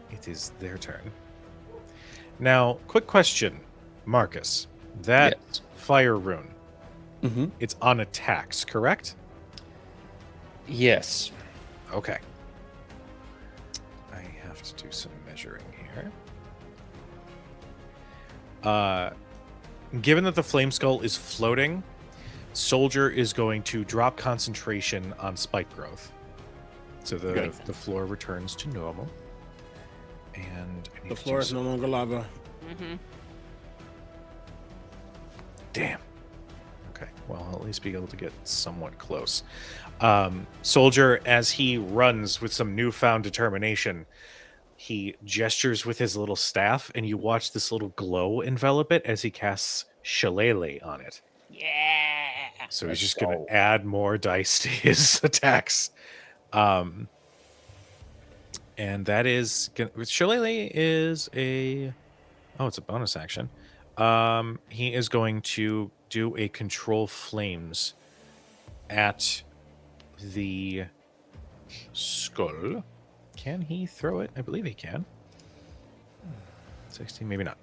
it is their turn. Now, quick question, Marcus. That fire rune, it's on attacks, correct? Yes. Okay. I have to do some measuring here. Given that the Flame Skull is floating, Soldier is going to drop concentration on spike growth. So the floor returns to normal. And I need the floor is no longer lava. Damn. Okay. Well, I'll at least be able to get somewhat close. Soldier, as he runs with some newfound determination, he gestures with his little staff, and you watch this little glow envelop it as he casts Shillelagh on it. Yeah. So he's just going to add more dice to his attacks. And that is... Shillelagh is a... Oh, it's a bonus action. He is going to do a Control Flames at the skull. Can he throw it? I believe he can. 16, maybe not.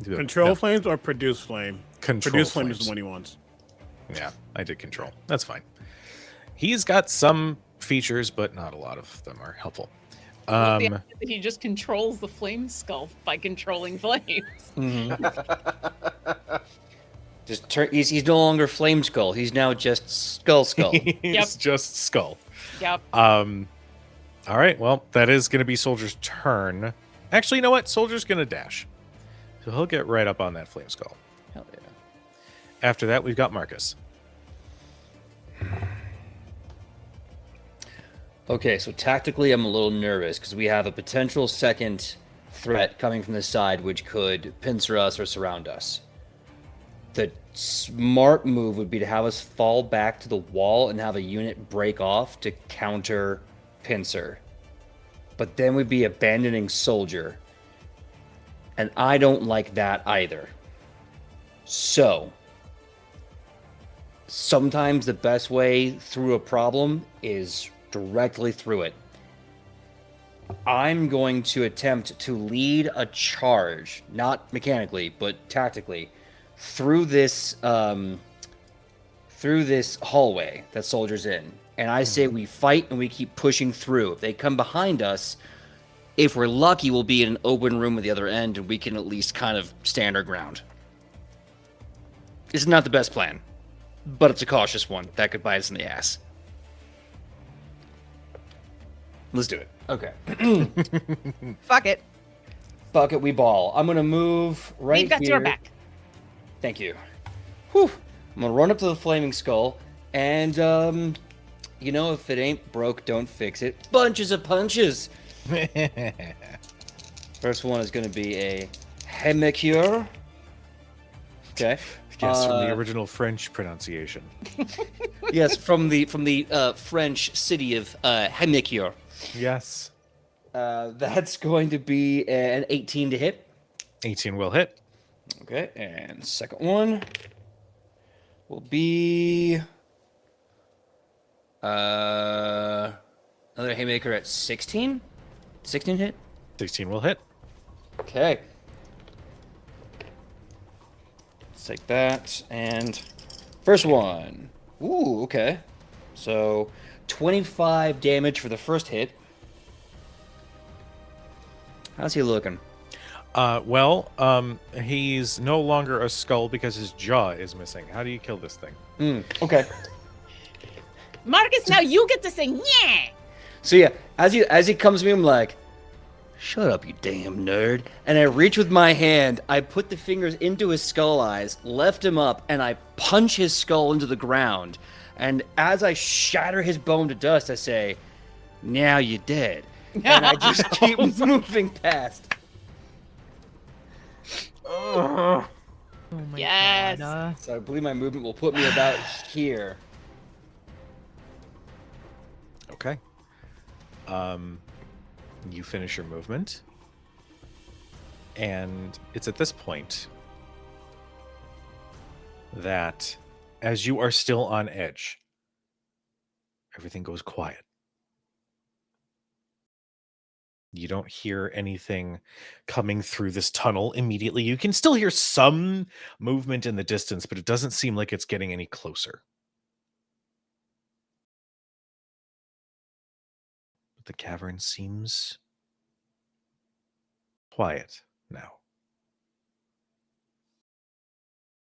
Control Flames or Produce Flame? Produce Flame is the one he wants. Yeah, I did Control. That's fine. He's got some features, but not a lot of them are helpful. He just controls the Flame Skull by controlling flames. He's no longer Flame Skull. He's now just Skull. He's just Skull. Yep. All right, well, that is going to be Soldier's turn. Actually, you know what? Soldier's going to dash. So he'll get right up on that Flame Skull. Hell yeah. After that, we've got Marcus. Okay, so tactically, I'm a little nervous because we have a potential second threat coming from the side which could pincer us or surround us. The smart move would be to have us fall back to the wall and have a unit break off to counter pincer. But then we'd be abandoning Soldier. And I don't like that either. So, sometimes the best way through a problem is directly through it. I'm going to attempt to lead a charge, not mechanically, but tactically, through this through this hallway that soldiers in, and I say we fight and we keep pushing through. If they come behind us, if we're lucky, we'll be in an open room at the other end, and we can at least kind of stand our ground. It's not the best plan, but it's a cautious one. That could bite us in the ass. Let's do it. Okay. Fuck it. Fuck it, we ball. I'm gonna move right here. We've got your back. Thank you. Whew. I'm gonna run up to the flaming skull, and you know, if it ain't broke, don't fix it. Bunches of punches. First one is gonna be a hemicure. Okay. Yes, from the original French pronunciation. Yes, from the French city of hemicure. Yes. That's going to be an 18 to hit. 18 will hit. Okay, and second one will be another haymaker at 16. 16 hit. 16 will hit. Okay. Let's take that and first one. Ooh, okay. So 25 damage for the first hit. How's he looking? He's no longer a skull because his jaw is missing. How do you kill this thing? Okay. Marcus, now you get to say yeah. So yeah, as he comes to me, I'm like, shut up, you damn nerd. And I reach with my hand, I put the fingers into his skull eyes, lift him up, and I punch his skull into the ground. And as I shatter his bone to dust, I say, now you're dead. And I just keep moving past. Oh my Yes. god. So I believe my movement will put me about here. Okay. You finish your movement. And it's at this point that as you are still on edge, everything goes quiet. You don't hear anything coming through this tunnel immediately. You can still hear some movement in the distance, but it doesn't seem like it's getting any closer. But the cavern seems quiet now.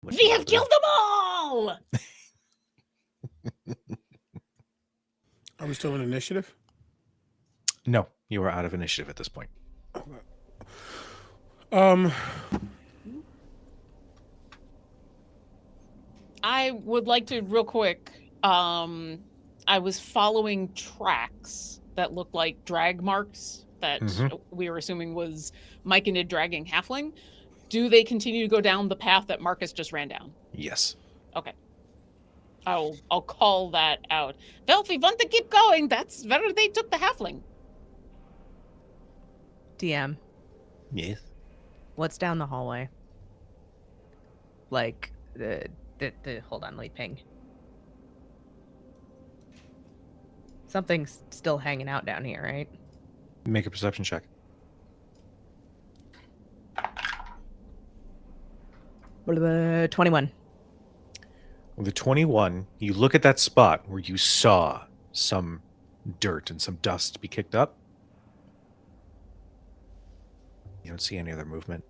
We have killed them all. Are we still in initiative? No, you are out of initiative at this point. I would like to real quick. I was following tracks that looked like drag marks that we were assuming was Myconid dragging halfling. Do they continue to go down the path that Marcus just ran down? Yes. Okay. I'll call that out. Well, if we want to keep going, that's where they took the halfling. DM, Yes. what's down the hallway? Like, the hold on, let me ping. Something's still hanging out down here, right? Make a perception check. 21. With a 21, you look at that spot where you saw some dirt and some dust be kicked up. You don't see any other movement.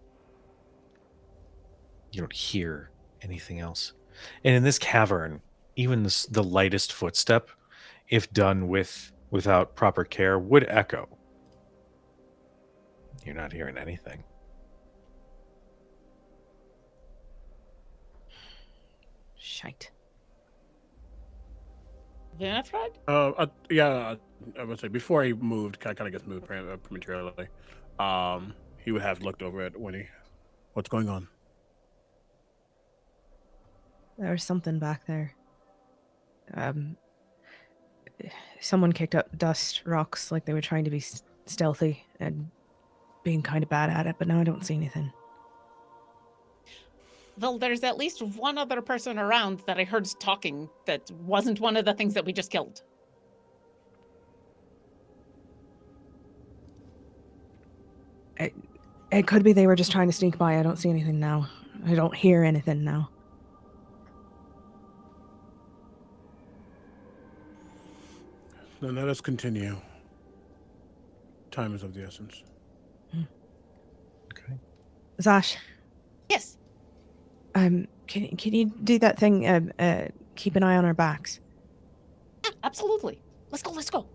You don't hear anything else. And in this cavern, even the lightest footstep, if done without proper care, would echo. You're not hearing anything. Shite. Winifred? Yeah, I would say before he moved, kind of gets moved prematurely. He would have looked over at Winnie. What's going on? There was something back there. Someone kicked up dust, rocks, like they were trying to be stealthy and being kind of bad at it, but now I don't see anything. Well, there's at least one other person around that I heard talking that wasn't one of the things that we just killed. It could be they were just trying to sneak by. I don't see anything now. I don't hear anything now. then let us continue. Time is of the essence. Okay. Zash, Yes. can you do that thing? Keep an eye on our backs. Yeah, absolutely. Let's go. Let's go.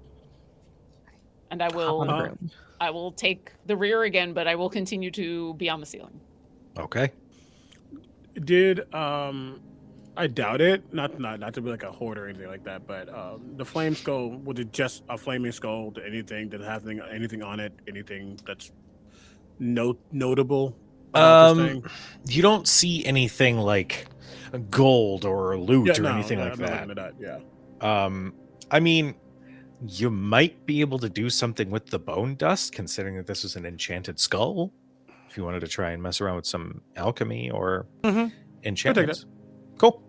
And I Hop on will. the broom. I will take the rear again, but I will continue to be on the ceiling. Okay. Did I doubt it. Not to be like a hoarder or anything like that, but the flame skull, was it just a flaming skull? Did anything that have anything on it? Anything that's notable about this thing? You don't see anything like gold or loot or anything like I'm not that. looking at that. Yeah. I mean, you might be able to do something with the bone dust, considering that this is an enchanted skull. If you wanted to try and mess around with some alchemy or enchantments. Cool.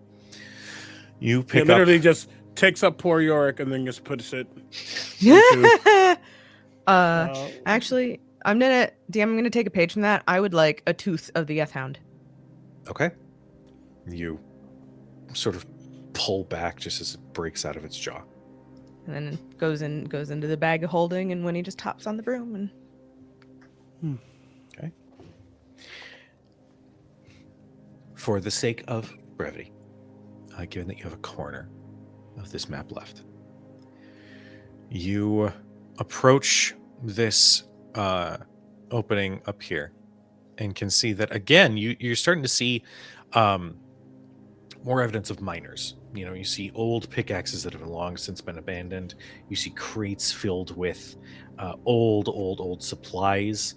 You pick It literally up. just takes up poor Yorick and then just puts it into. Actually, I'm gonna take a page from that. I would like a tooth of the Hound. Okay. You sort of pull back just as it breaks out of its jaw. And then goes into the bag of holding, and when he just hops on the broom and Okay. For the sake of brevity, given that you have a corner of this map left, you approach this opening up here and can see that again you're starting to see more evidence of miners. You see old pickaxes that have long since been abandoned. You see crates filled with old supplies,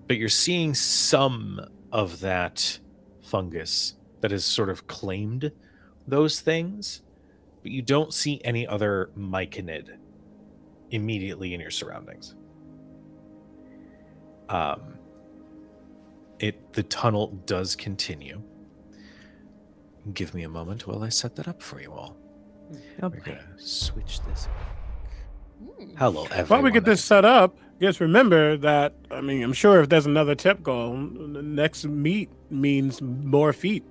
but you're seeing some of that fungus that has sort of claimed those things, but you don't see any other Myconid immediately in your surroundings. The tunnel does continue. Give me a moment while I set that up for you all. We're gonna switch this. Hello, everyone. While we get this set up, just remember that, I'm sure if there's another tip goal, the next meet means more feet.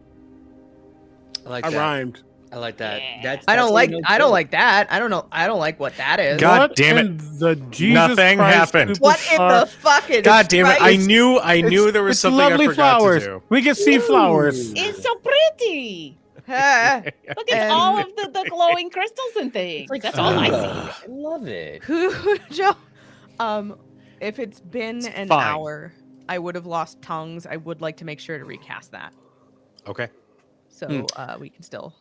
I rhymed. I like that. Yeah. I don't like that. I don't like what that is. God What damn it. in the Jesus Nothing Christ happened. What in superstar- the fucking God damn it! I Christ? knew there was It's something lovely I forgot flowers. to do. We can see flowers. It's so pretty. Ah, Look at all of the glowing crystals and things. That's all I see. I love it. Joe, if it's been an fine. hour, I would have lost tongues. I would like to make sure to recast that, Okay. so we can still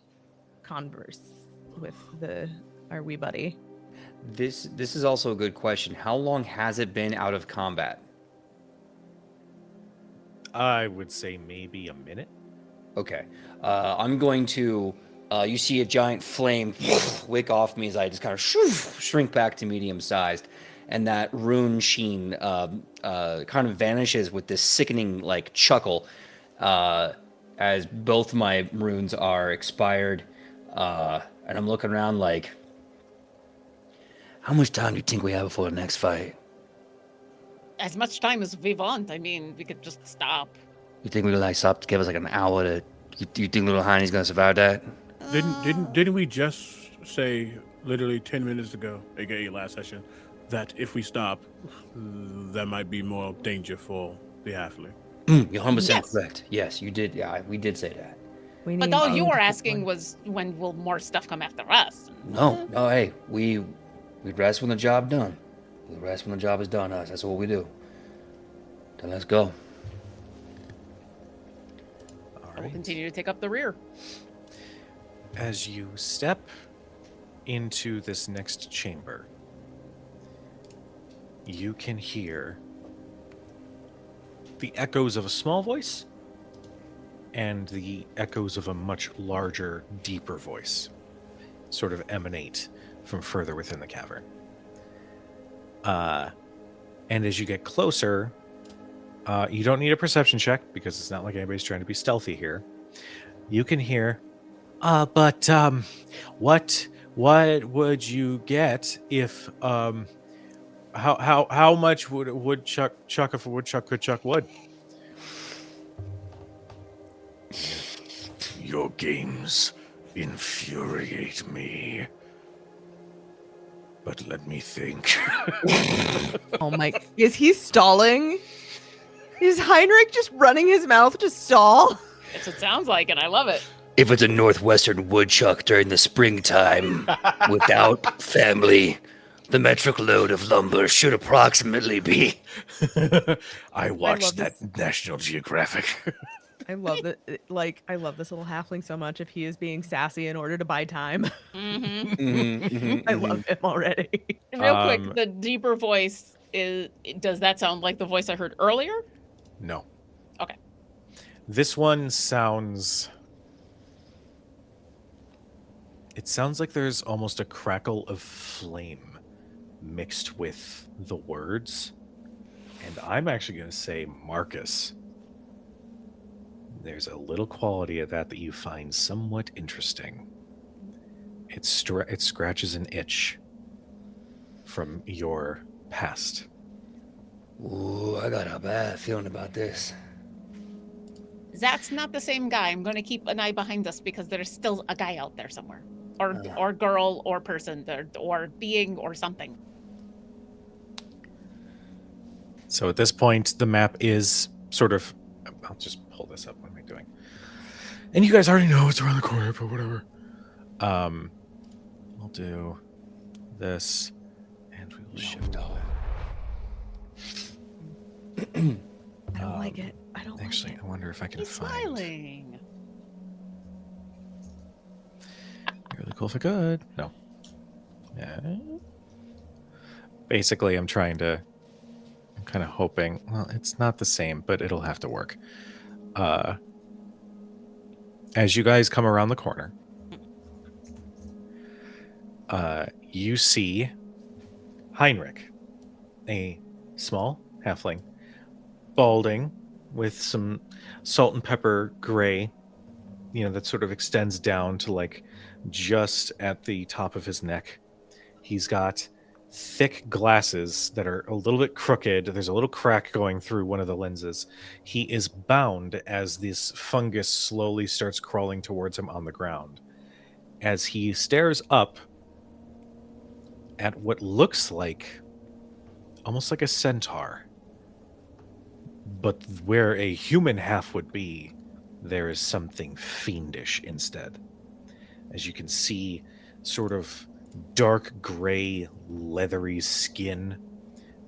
converse with our wee buddy. This is also a good question. How long has it been out of combat? I would say maybe a minute. Okay. I'm going to. You see a giant flame wick off me as I just kind of shrink back to medium sized, and that rune sheen kind of vanishes with this sickening like chuckle as both my runes are expired, and I'm looking around like, how much time do you think we have before the next fight? As much time as we want. We could just stop. You think we could like stop to give us like an hour to? You think little Heine's gonna survive that? Didn't we just say literally 10 minutes ago, aka last session, that if we stop, there might be more danger for the halfling? You're 100% Yes. correct. Yes, you did. Yeah, we did say that. We But need all to you keep were going. asking was when will more stuff come after us? No, hey, we rest when the job done. We rest when the job is done. Us. That's what we do. Then let's go. All We'll right. continue to take up the rear. As you step into this next chamber, you can hear the echoes of a small voice and the echoes of a much larger, deeper voice sort of emanate from further within the cavern. And as you get closer, you don't need a perception check because it's not like anybody's trying to be stealthy here. You can hear, what would you get if, how much would a woodchuck chuck if a woodchuck could chuck wood? Your games infuriate me. But let me think. Oh my! Is he stalling? Is Heinrich just running his mouth to stall? That's what it sounds like, and I love it. If it's a northwestern woodchuck during the springtime without family, the metric load of lumber should approximately be. I watched love that National Geographic. I love that. I love this little halfling so much. If he is being sassy in order to buy time, Mm-hmm. I love him already. Real quick, the deeper voice does that sound like the voice I heard earlier? No. Okay. This one sounds... It sounds like there's almost a crackle of flame mixed with the words. And I'm actually going to say Marcus. There's a little quality of that you find somewhat interesting. It scratches an itch from your past. Ooh, I got a bad feeling about this. That's not the same guy. I'm going to keep an eye behind us because there's still a guy out there somewhere. Or girl or person or being or something. So at this point, the map is sort of... I'll just pull this up. What am I doing? And you guys already know it's around the corner, but whatever. We'll do this, and we will shift all that. I don't like it. I don't Actually, like it. I wonder if I can He's find... smiling. Be really cool if I could. No. Yeah. Basically, I'm kind of hoping... Well, it's not the same, but it'll have to work. As you guys come around the corner, you see Heinrich, a small halfling, balding with some salt and pepper gray, that sort of extends down to like just at the top of his neck. He's got thick glasses that are a little bit crooked. There's a little crack going through one of the lenses. He is bound as this fungus slowly starts crawling towards him on the ground. As he stares up at what looks like almost like a centaur, but where a human half would be, there is something fiendish instead. As you can see, sort of dark gray leathery skin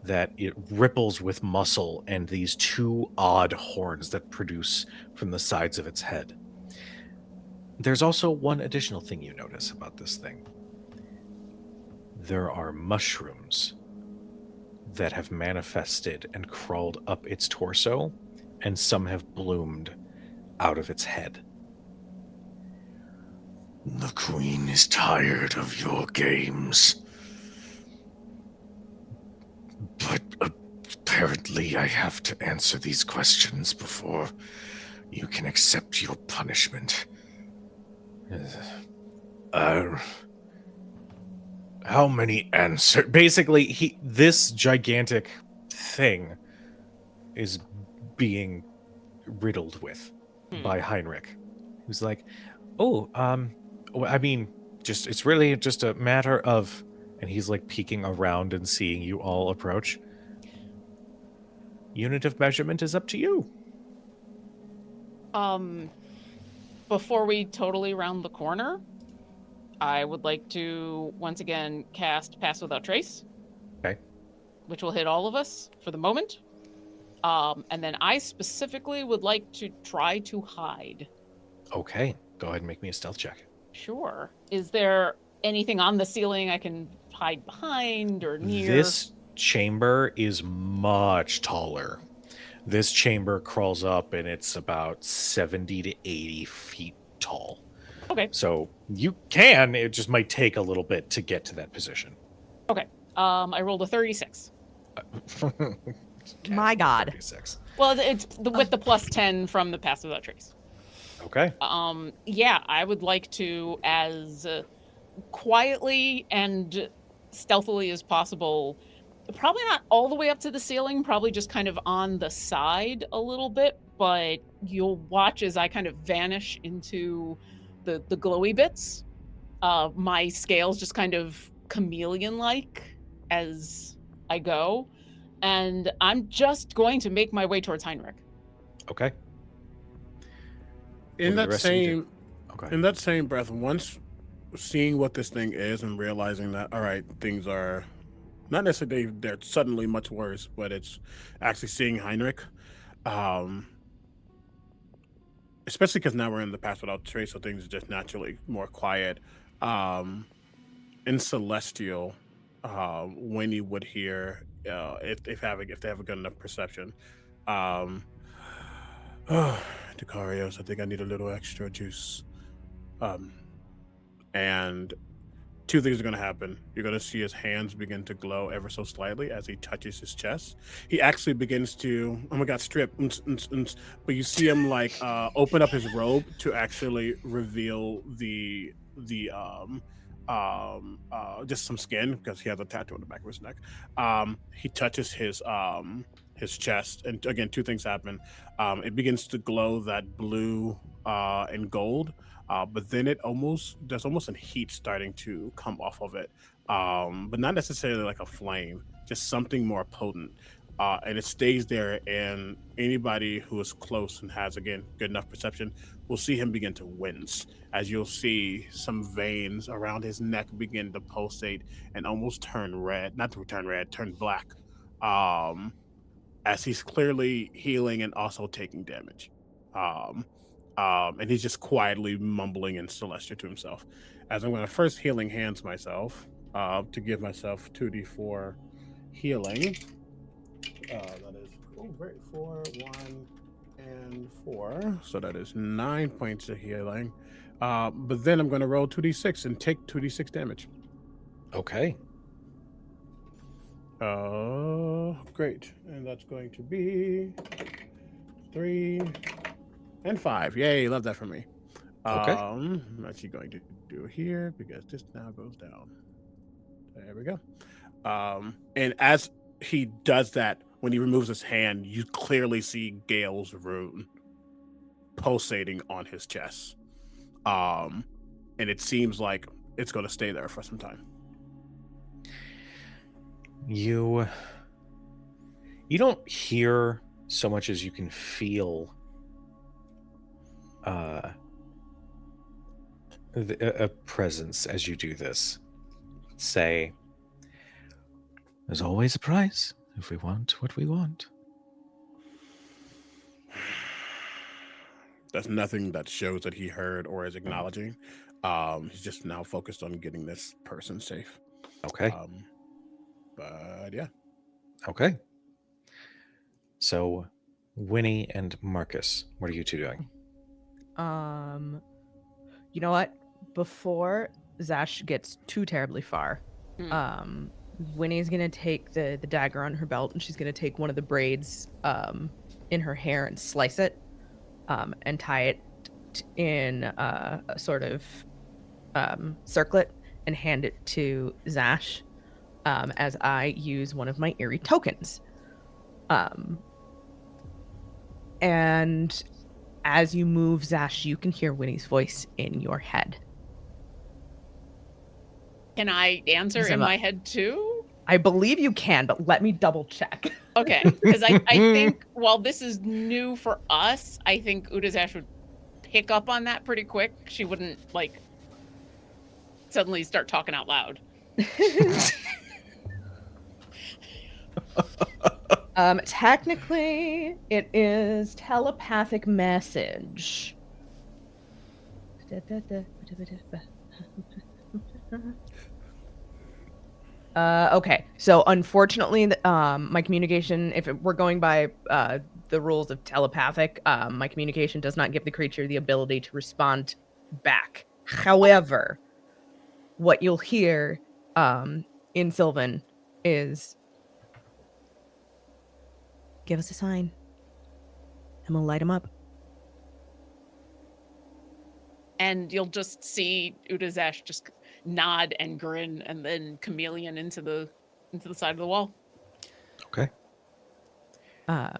that it ripples with muscle and these two odd horns that produce from the sides of its head. There's also one additional thing you notice about this thing. There are mushrooms that have manifested and crawled up its torso, and some have bloomed out of its head. The Queen is tired of your games. But apparently I have to answer these questions before you can accept your punishment. How many answers? Basically, this gigantic thing is being riddled with by Heinrich. Who's like, it's really just a matter of... And he's like peeking around and seeing you all approach. Unit of measurement is up to you. Before we totally round the corner, I would like to once again cast Pass Without Trace. Okay. Which will hit all of us for the moment. And then I specifically would like to try to hide. Okay. Go ahead and make me a stealth check. Sure. Is there anything on the ceiling I can hide behind or near? This chamber is much taller. This chamber crawls up and it's about 70 to 80 feet tall. Okay. So you can, it just might take a little bit to get to that position. Okay. I rolled a 36. My God. 36. Well, it's with the plus 10 from the Pass Without Trace. Okay. Yeah, I would like to, as quietly and stealthily as possible, probably not all the way up to the ceiling, probably just kind of on the side a little bit, but you'll watch as I kind of vanish into the glowy bits. My scales just kind of chameleon-like as I go, and I'm just going to make my way towards Heinrich. Okay. In What do the that rest of you do? same Okay. in that same breath, once seeing what this thing is and realizing that, all right, things are not necessarily they're suddenly much worse, but it's actually seeing Heinrich, um, especially because now we're in the past without trace, so things are just naturally more quiet. Um, in Celestial, when you would hear, if they have a good enough perception, um, Decarios, I think I need a little extra juice. Um, and two things are going to happen. You're going to see his hands begin to glow ever so slightly as he touches his chest. He actually begins to, oh my god, strip. But you see him like open up his robe to actually reveal just some skin because he has a tattoo on the back of his neck. He touches his chest, and again, two things happen. It begins to glow that blue and gold, but then there's almost a heat starting to come off of it, but not necessarily like a flame, just something more potent. And it stays there, and anybody who is close and has, again, good enough perception will see him begin to wince, as you'll see some veins around his neck begin to pulsate and almost turn red, not to turn red, turn black, um, as he's clearly healing and also taking damage. Um, and he's just quietly mumbling in Celestia to himself. As I'm going to first healing hands myself to give myself 2d4 healing. That is great. 4, 1, and 4. So that is 9 points of healing. But then I'm going to roll 2d6 and take 2d6 damage. Okay. Great. And that's going to be 3 and 5. Yay, love that for me. Okay. I'm actually going to do here because this now goes down. There we go. And as he does that, when he removes his hand, you clearly see Gale's rune pulsating on his chest. And it seems like it's going to stay there for some time. You don't hear so much as you can feel a presence as you do this. Say, there's always a price if we want what we want. There's nothing that shows that he heard or is acknowledging. He's just now focused on getting this person safe. Okay. But yeah. Okay. So, Winnie and Marcus, what are you two doing? You know what? Before Zash gets too terribly far, Winnie's gonna take the dagger on her belt, and she's gonna take one of the braids in her hair and slice it, and tie it in a sort of circlet and hand it to Zash as I use one of my eerie tokens. And as you move, Zash, you can hear Winnie's voice in your head. Can I answer in my head too? I believe you can, but let me double check. Okay, because I think while this is new for us, I think Udazash would pick up on that pretty quick. She wouldn't like suddenly start talking out loud. Technically, it is telepathic message. Okay, so unfortunately, my communication, if we're going by the rules of telepathic, my communication does not give the creature the ability to respond back. However, what you'll hear in Sylvan is, give us a sign, and we'll light him up. And you'll just see Udazash just nod and grin, and then chameleon into the side of the wall. Okay. And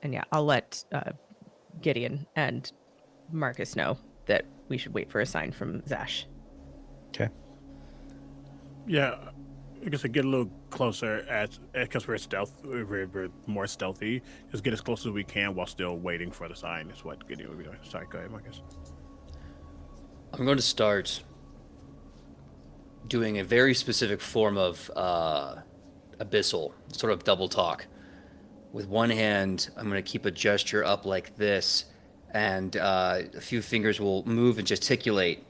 yeah, I'll let Gideon and Marcus know that we should wait for a sign from Zash. Okay. Yeah, I guess I get a little closer because we're we're more stealthy. Just get as close as we can while still waiting for the sign. Is what Gideon would be doing. Sorry, go ahead, Marcus. I'm going to start doing a very specific form of abyssal, sort of double talk. With one hand, I'm going to keep a gesture up like this, and a few fingers will move and gesticulate.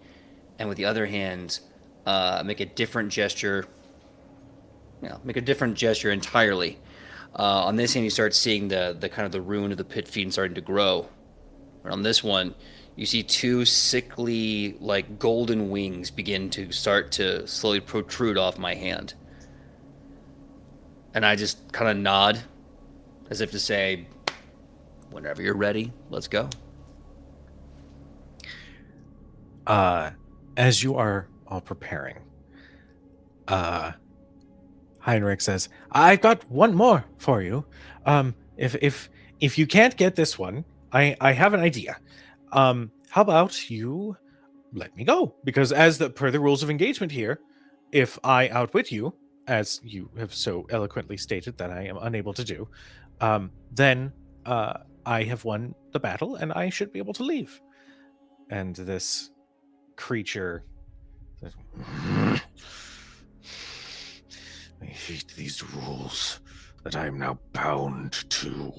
And with the other hand, make a different gesture. Make a different gesture entirely. On this hand, you start seeing the kind of the rune of the pit fiend starting to grow. And on this one, you see two sickly, like golden wings begin to start to slowly protrude off my hand. And I just kind of nod, as if to say, whenever you're ready, let's go. As you are all preparing, Heinrich says, "I've got one more for you. If you can't get this one, I have an idea. How about you let me go? Because per the rules of engagement here, if I outwit you, as you have so eloquently stated that I am unable to do, then I have won the battle and I should be able to leave." And this creature says, I hate these rules that I am now bound to.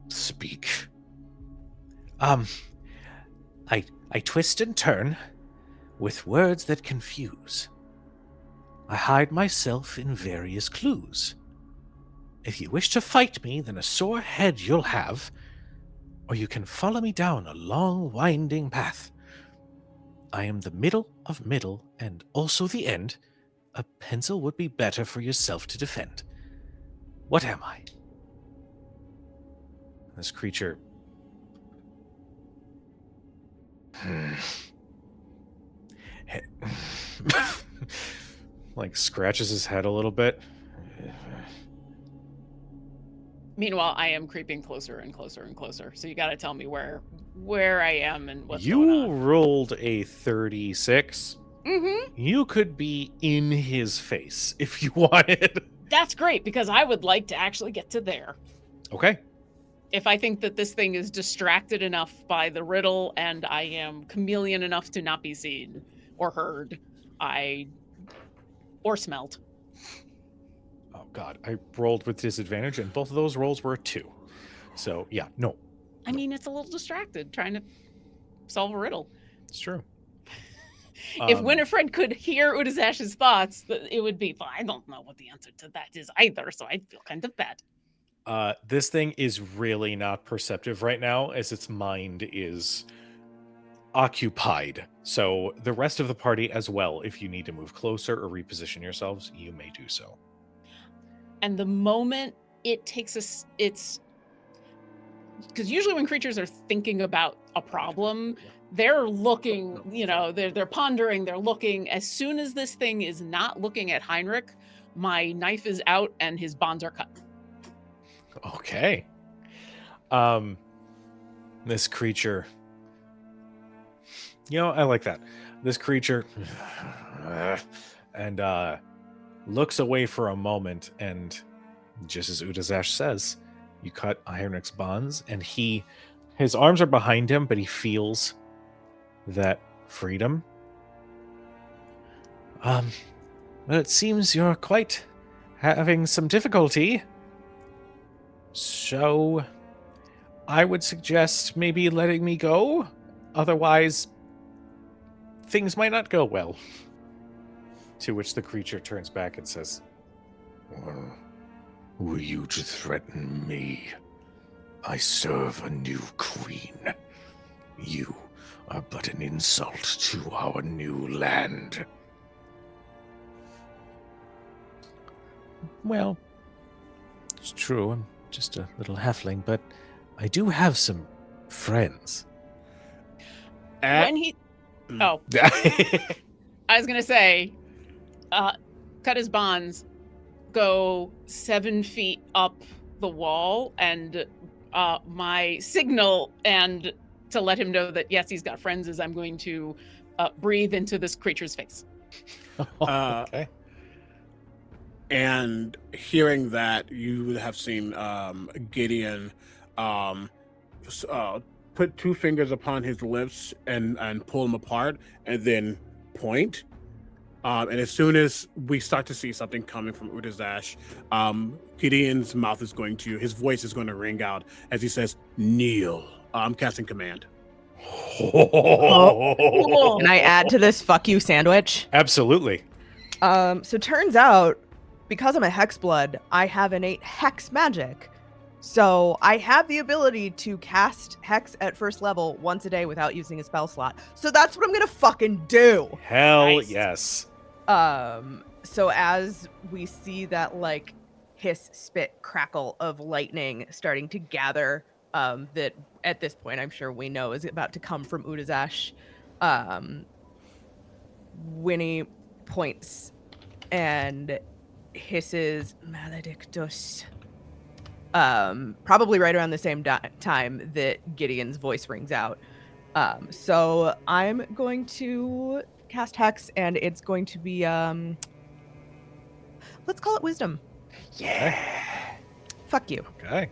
Speak. I twist and turn with words that confuse. I hide myself in various clues. If you wish to fight me, then a sore head you'll have, or you can follow me down a long, winding path. I am the middle of middle and also the end. A pencil would be better for yourself to defend. What am I? this creature like scratches his head a little bit. Meanwhile, I am creeping closer and closer and closer. So you got to tell me where I am and what's going You on. rolled a 36. Mm-hmm. You could be in his face if you wanted. That's great, because I would like to actually get to there. Okay. If I think that this thing is distracted enough by the riddle and I am chameleon enough to not be seen or heard, or smelt. Oh god, I rolled with disadvantage and both of those rolls were a 2. So yeah, no. I mean, it's a little distracted trying to solve a riddle. It's true. If Winifred could hear Udazash's thoughts, it would be, well, I don't know what the answer to that is either, so I'd feel kind of bad. This thing is really not perceptive right now, as its mind is occupied. So the rest of the party as well, if you need to move closer or reposition yourselves, you may do so. And the moment it takes us, it's because usually when creatures are thinking about a problem, they're looking, they're pondering, they're looking. As soon as this thing is not looking at Heinrich, my knife is out and his bonds are cut. Okay. This creature, I like that. This creature and looks away for a moment, and just as Udazash says, you cut Heinrich's bonds, and his arms are behind him, but he feels that freedom. Well, it seems you're quite having some difficulty. So I would suggest maybe letting me go. Otherwise, things might not go well. To which the creature turns back and says, Well, were you to threaten me? I serve a new queen. You are but an insult to our new land. Well, it's true. I'm just a little halfling, but I do have some friends. When he... Oh. I was going to say, cut his bonds, go 7 feet up the wall, and my signal and to let him know that, yes, he's got friends, is I'm going to breathe into this creature's face. Okay. And hearing that, you would have seen Gideon put 2 fingers upon his lips and pull them apart, and then point. And as soon as we start to see something coming from Udazash, Gideon's mouth is going to, his voice is going to ring out as he says, "Kneel." I'm casting command. Can I add to this fuck you sandwich? Absolutely. So turns out, because I'm a Hexblood, I have innate Hex magic. So I have the ability to cast Hex at first level once a day without using a spell slot. So that's what I'm gonna fucking do. Hell Nice. yes. So as we see that like hiss, spit, crackle of lightning starting to gather, that at this point I'm sure we know is about to come from Udazash, Winnie points and hisses Maledictus. Probably right around the same time that Gideon's voice rings out. So I'm going to cast Hex, and it's going to be let's call it Wisdom. Yeah. Fuck you. Okay.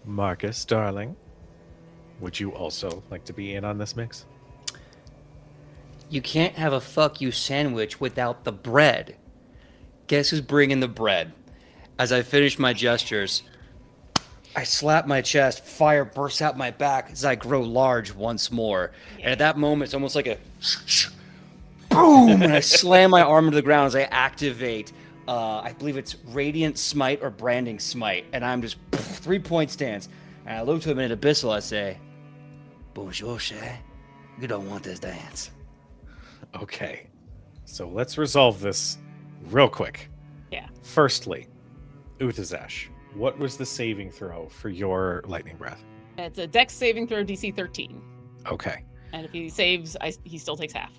Marcus, darling, would you also like to be in on this mix? You can't have a fuck you sandwich without the bread. Guess who's bringing the bread? As I finish my gestures, I slap my chest, fire bursts out my back as I grow large once more. And at that moment, it's almost like a boom, and I slam my arm into the ground as I activate, I believe it's Radiant Smite or Branding Smite, and I'm just 3-point stance. And I look to him in Abyssal, I say, "Bonjour, cher. You don't want this dance." Okay. So let's resolve this real quick. Yeah. Firstly, Udazash, what was the saving throw for your lightning breath? It's a Dex saving throw, DC 13, Okay. and if he saves, he still takes half.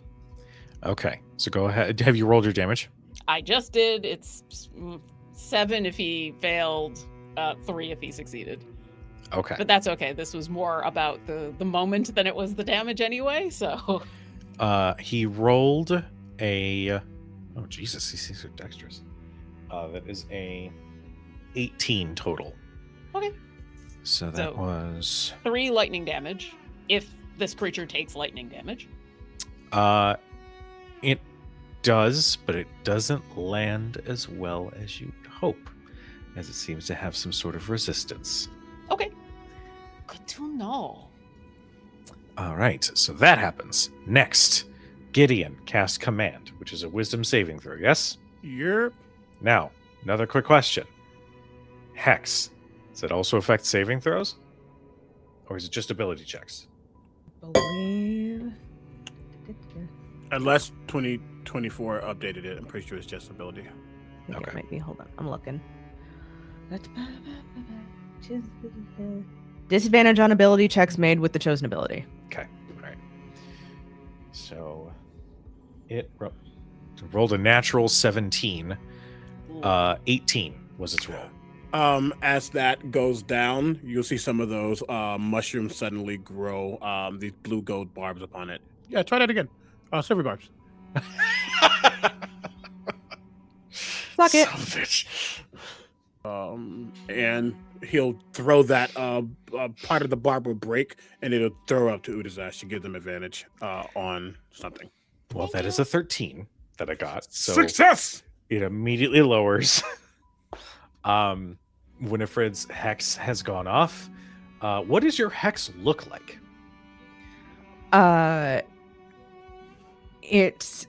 Okay. So go ahead. Have you rolled your damage? I just did. It's 7 if he failed, 3 if he succeeded. Okay. But that's okay. This was more about the moment than it was the damage anyway. So He rolled a. Oh Jesus, he's so dexterous. That is a 18 total. Okay. So that So- was 3 lightning damage if this creature takes lightning damage. it does, but it doesn't land as well as you'd hope, as it seems to have some sort of resistance. Okay. Good to know. All right, so that happens. Next, Gideon cast command, which is a wisdom saving throw, yes? Yep. Now, another quick question. Hex, does it also affect saving throws? Or is it just ability checks? Believe. Unless 2024 updated it, I'm pretty sure it's just ability. I think Okay. it might be. Hold on, I'm looking. Disadvantage on ability checks made with the chosen ability. Okay, all right. So it rolled a natural 17. 18 was its roll. As that goes down, you'll see some of those mushrooms suddenly grow. These blue gold barbs upon it. Yeah, try that again. Silver barbs. Suck it. Son of a bitch. And he'll throw that part of the barb will break, and it'll throw up to Udazash to give them advantage on something. Well, that is a 13 that I got. So Success! it immediately lowers. Winifred's hex has gone off. What does your hex look like? It's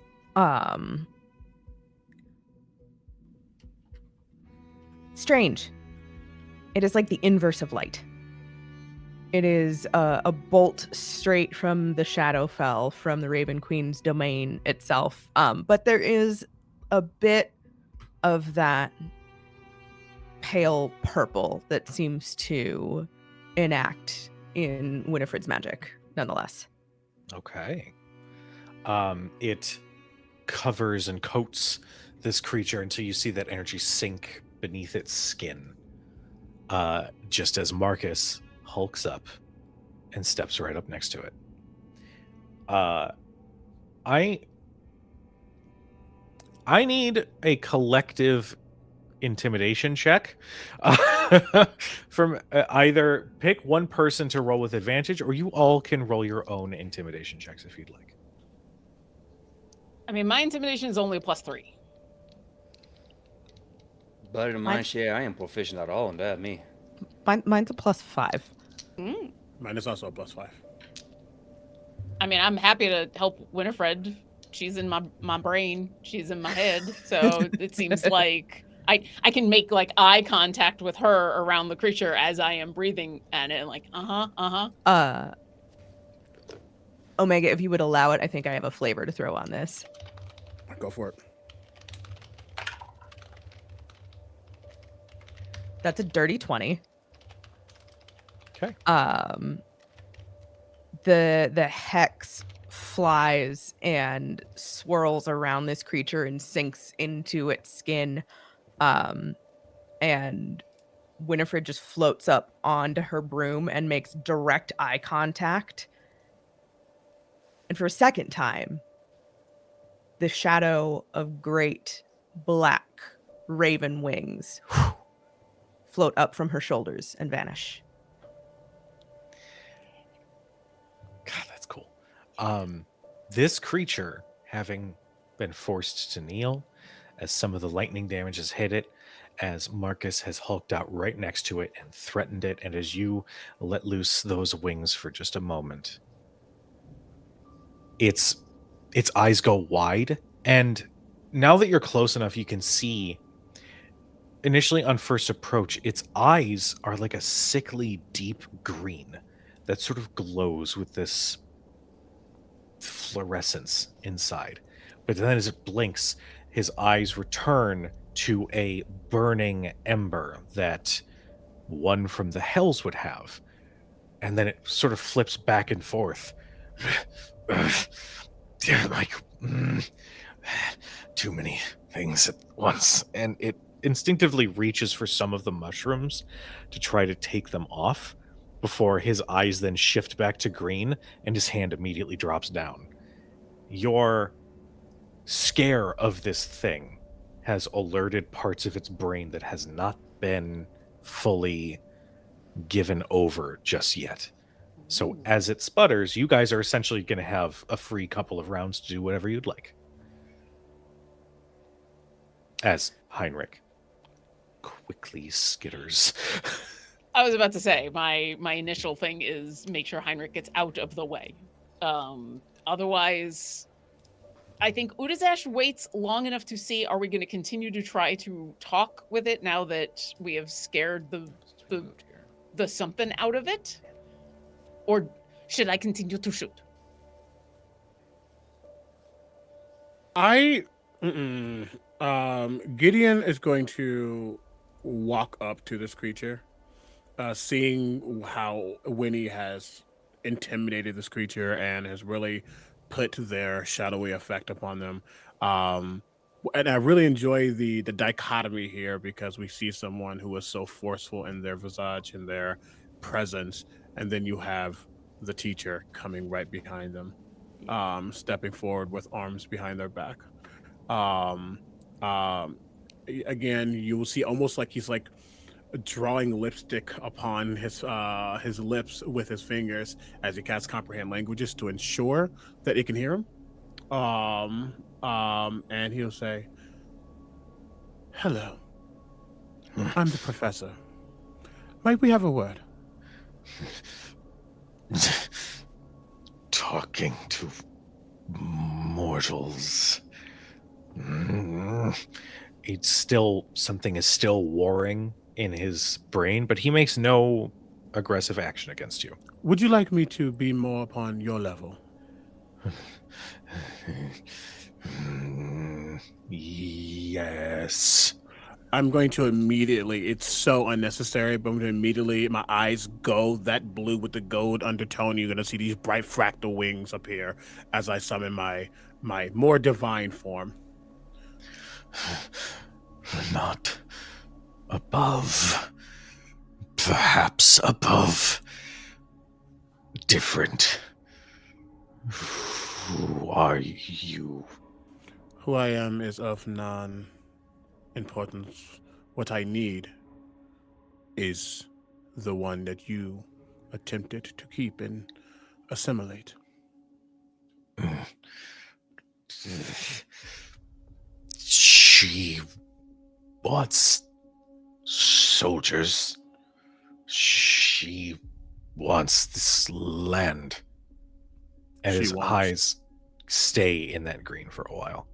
strange. It is like the inverse of light. It is a bolt straight from the Shadowfell, from the Raven Queen's domain itself. But there is a bit of that pale purple that seems to enact in Winifred's magic, nonetheless. Okay. It covers and coats this creature until you see that energy sink beneath its skin. Just as Marcus hulks up and steps right up next to it. I need a collective intimidation check from either pick one person to roll with advantage, or you all can roll your own intimidation checks if you'd like. I mean, my intimidation is only a +3. But in mine, share, I am proficient at all in that, me. Mine's a +5. Mm. Mine is also a +5. I mean, I'm happy to help Winifred. She's in my brain. She's in my head. So it seems like I can make like eye contact with her around the creature as I am breathing at it. Like, Omega, if you would allow it, I think I have a flavor to throw on this. Go for it. That's a dirty 20. Okay. The hex flies and swirls around this creature and sinks into its skin. And Winifred just floats up onto her broom and makes direct eye contact. And for a second time, the shadow of great black raven wings float up from her shoulders and vanish. God, that's cool. This creature, having been forced to kneel, as some of the lightning damage has hit it, as Marcus has hulked out right next to it and threatened it, and as you let loose those wings for just a moment, its eyes go wide, and now that you're close enough, you can see. Initially, on first approach, its eyes are like a sickly deep green that sort of glows with this fluorescence inside. But then as it blinks, his eyes return to a burning ember that one from the hells would have. And then it sort of flips back and forth. Like, too many things at once. And it instinctively reaches for some of the mushrooms to try to take them off before his eyes then shift back to green and his hand immediately drops down. Your scare of this thing has alerted parts of its brain that has not been fully given over just yet. So as it sputters, you guys are essentially going to have a free couple of rounds to do whatever you'd like. As Heinrich quickly skitters. I was about to say, my initial thing is make sure Heinrich gets out of the way. Otherwise, I think Udazash waits long enough to see, are we going to continue to try to talk with it now that we have scared the something out of it? Or should I continue to shoot? Gideon is going to walk up to this creature, seeing how Winnie has intimidated this creature and has really put their shadowy effect upon them. And I really enjoy the dichotomy here, because we see someone who is so forceful in their visage and their presence, and then you have the teacher coming right behind them, stepping forward with arms behind their back. Again, you will see almost like he's like drawing lipstick upon his lips with his fingers as he casts comprehend languages to ensure that it can hear him. And he'll say, "Hello, I'm the professor. Might we have a word?" Talking to mortals. It's still, something is still warring in his brain, but he makes no aggressive action against you. Would you like me to be more upon your level? Yes. I'm going to immediately, it's so unnecessary, but I'm going to immediately, my eyes go that blue with the gold undertone. You're going to see these bright fractal wings appear as I summon my more divine form. Not above. Perhaps above. Different. Who are you? Who I am is of non-importance. What I need is the one that you attempted to keep and assimilate. She wants soldiers. She wants this land. And She his wants- eyes stay in that green for a while.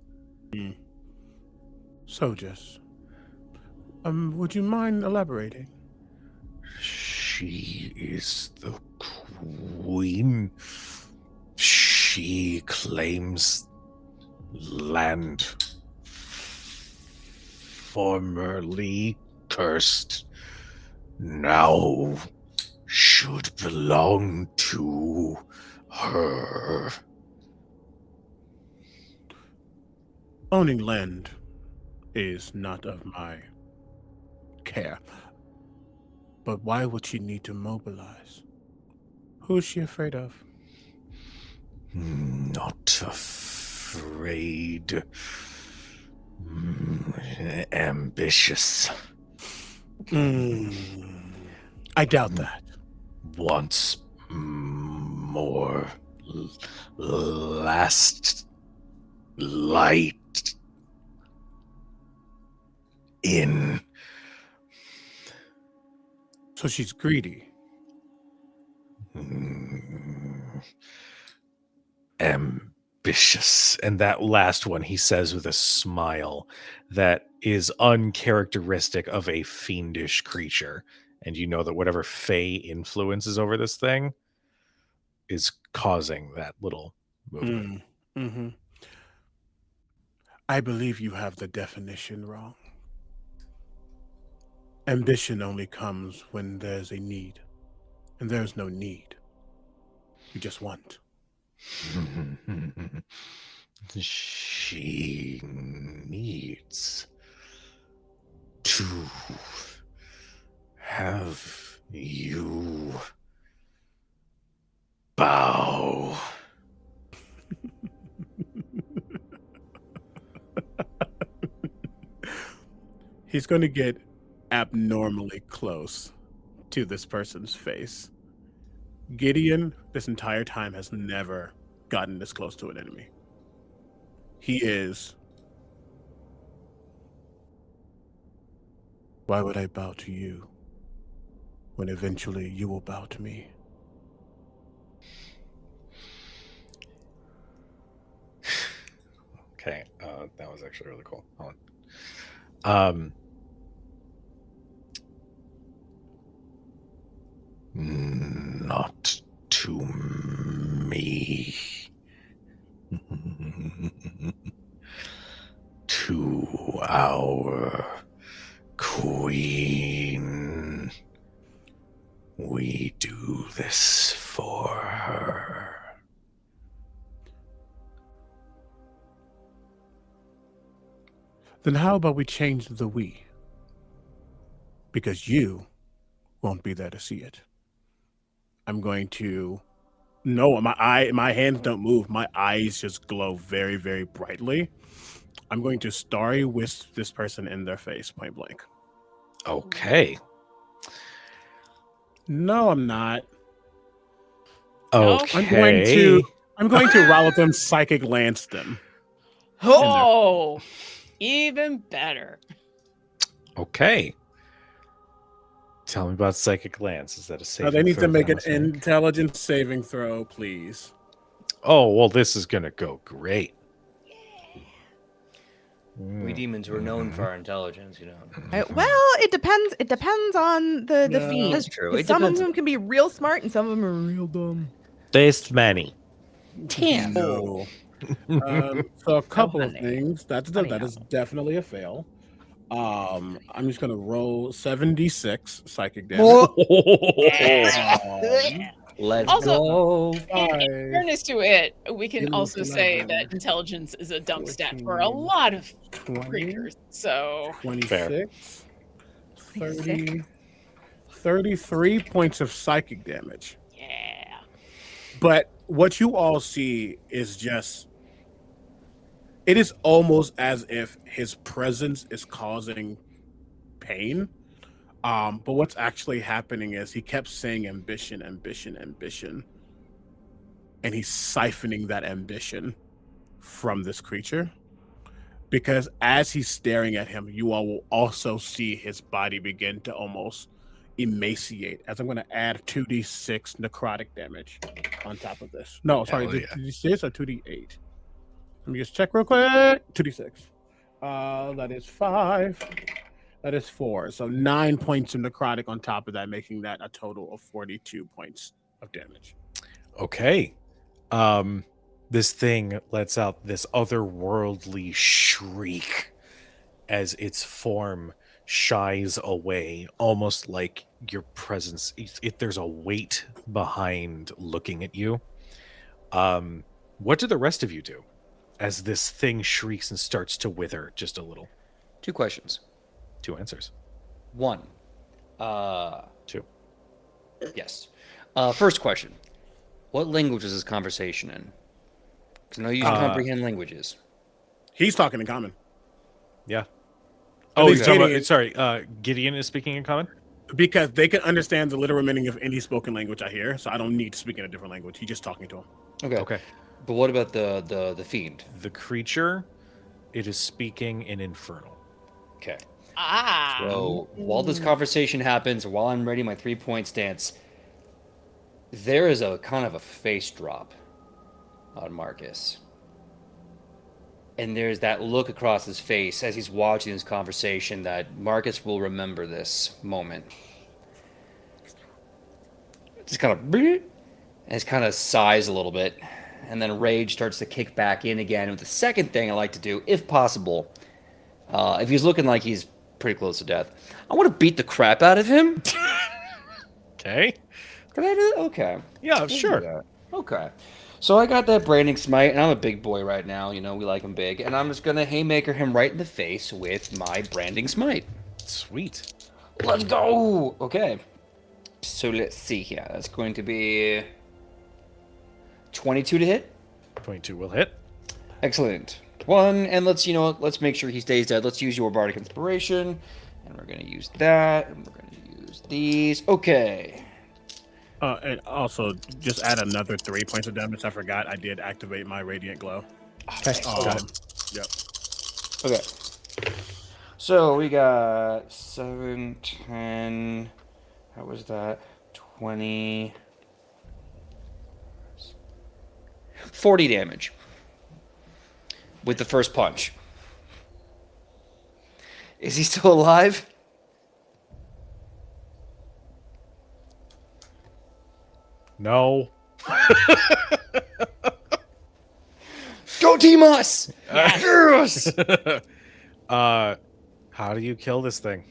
Soldiers. Would you mind elaborating? She is the queen. She claims land formerly cursed, now should belong to her. Owning land is not of my care. But why would she need to mobilize? Who is she afraid of? Not afraid. Ambitious. I doubt that. Wants more last light in. So she's greedy. Ambitious. And that last one he says with a smile that is uncharacteristic of a fiendish creature. And you know that whatever Fey influences over this thing is causing that little movement. I believe you have the definition wrong. Ambition only comes when there's a need. And there's no need. You just want. She needs to have you bow. He's going to get abnormally close to this person's face. Gideon, this entire time, has never gotten this close to an enemy. He is. Why would I bow to you when eventually you will bow to me? Okay, that was actually really cool. Hold on. Not to me. To our queen. We do this for her. Then how about we change the we? Because you won't be there to see it. I'm going to. No, my hands don't move. My eyes just glow very, very brightly. I'm going to starry wisp this person in their face, point blank. Okay. No, I'm not. Okay. I'm going to Ralatham psychic lance them. Oh, even better. Okay. Tell me about Psychic Lance. Is that a saving They need to throw make an that I'm assuming? intelligence saving throw, please. Oh, well, this is going to go great. We demons were known for our intelligence, you know. Well, it depends. It depends on the No. fiend. That's true. 'Cause It some of depends. them can be real smart and some of them are real dumb. This many. Damn. No. So a couple of honey. things. That Honey, is definitely a fail. I'm just gonna roll 76 psychic damage. Let's Also, go. In Five, fairness to it, we can 11, also say that intelligence is a dump stat for a 14, lot of 20, creatures. So 26, 30, 33 points of psychic damage. yeah. But what you all see is just, it is almost as if his presence is causing pain. But what's actually happening is he kept saying ambition, ambition, ambition. And he's siphoning that ambition from this creature. Because as he's staring at him, you all will also see his body begin to almost emaciate. As I'm going to add 2d6 necrotic damage on top of this. No, sorry, Hell yeah. 2d6 or 2d8? Let me just check real quick. 2d6. That is 5. That is 4. So 9 points of necrotic on top of that, making that a total of 42 points of damage. Okay. This thing lets out this otherworldly shriek as its form shies away, almost like your presence. There's a weight behind looking at you. What do the rest of you do as this thing shrieks and starts to wither just a little? 2 questions. 2 answers. 1. 2. Yes. First question. What language is this conversation in? Because I know you can comprehend languages. He's talking in common. Yeah. At Oh, least Gideon is speaking in common? Because they can understand the literal meaning of any spoken language I hear, so I don't need to speak in a different language. He's just talking to him. Okay. But what about the fiend? The creature, it is speaking in Infernal. Okay. So while this conversation happens, while I'm ready my 3-point stance, there is a kind of a face drop on Marcus. And there's that look across his face as he's watching this conversation that Marcus will remember this moment. Just kind of, and it's kind of sighs a little bit. And then rage starts to kick back in again. And the second thing I like to do, if possible, if he's looking like he's pretty close to death, I want to beat the crap out of him. Okay. Can I do that? Okay. Yeah, We'll do sure. that. Okay. So I got that branding smite, and I'm a big boy right now. You know, we like him big. And I'm just going to haymaker him right in the face with my branding smite. Sweet. Let's go! Okay. So let's see here. That's going to be 22 to hit. 22 will hit. Excellent. 1, and let's make sure he stays dead. Let's use your bardic inspiration. And we're going to use that. And we're going to use these. Okay. And also, just add another 3 points of damage. I forgot I did activate my Radiant Glow. Okay. Got it. Yep. Okay. So we got 7, 10. How was that? 20. 40 damage with the first punch. Is he still alive? No. Go Team Us! Yes! How do you kill this thing?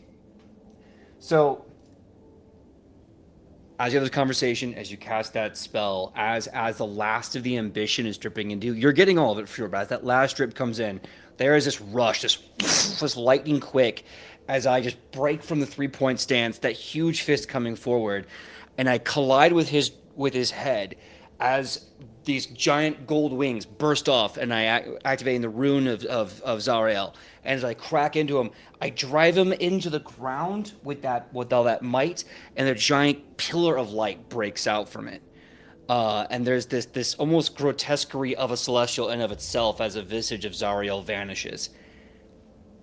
So, as you have this conversation, as you cast that spell, as the last of the ambition is dripping into you, you're getting all of it for sure, but as that last drip comes in, there is this rush, this lightning quick, as I just break from the 3-point stance, that huge fist coming forward, and I collide with his head as these giant gold wings burst off, and I activating the rune of Zariel. And as I crack into him, I drive him into the ground with all that might, and a giant pillar of light breaks out from it. And there's this almost grotesquerie of a celestial in of itself as a visage of Zariel vanishes.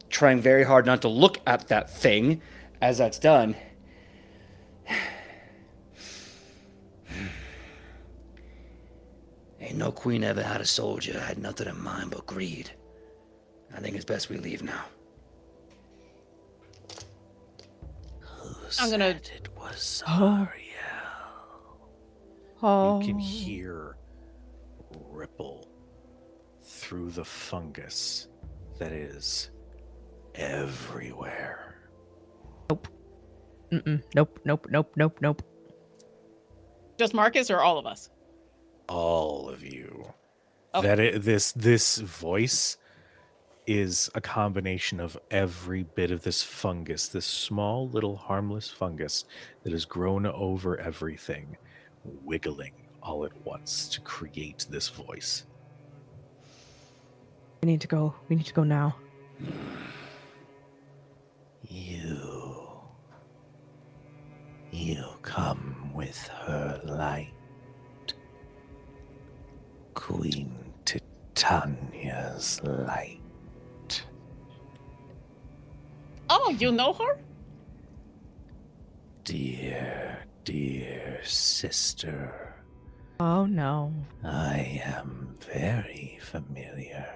Trying very hard not to look at that thing as that's done. Ain't no queen ever had a soldier had nothing in mind but greed. I think it's best we leave now. I'm gonna. It was Zariel. Oh. You can hear ripple through the fungus that is everywhere. Nope. Nope. Just Marcus or all of us? All of you. Okay. This voice is a combination of every bit of this fungus, this small little harmless fungus that has grown over everything, wiggling all at once to create this voice. We need to go. We need to go now. You come with her light, Queen Titania's light. Oh, you know her? Dear sister, Oh no. I am very familiar.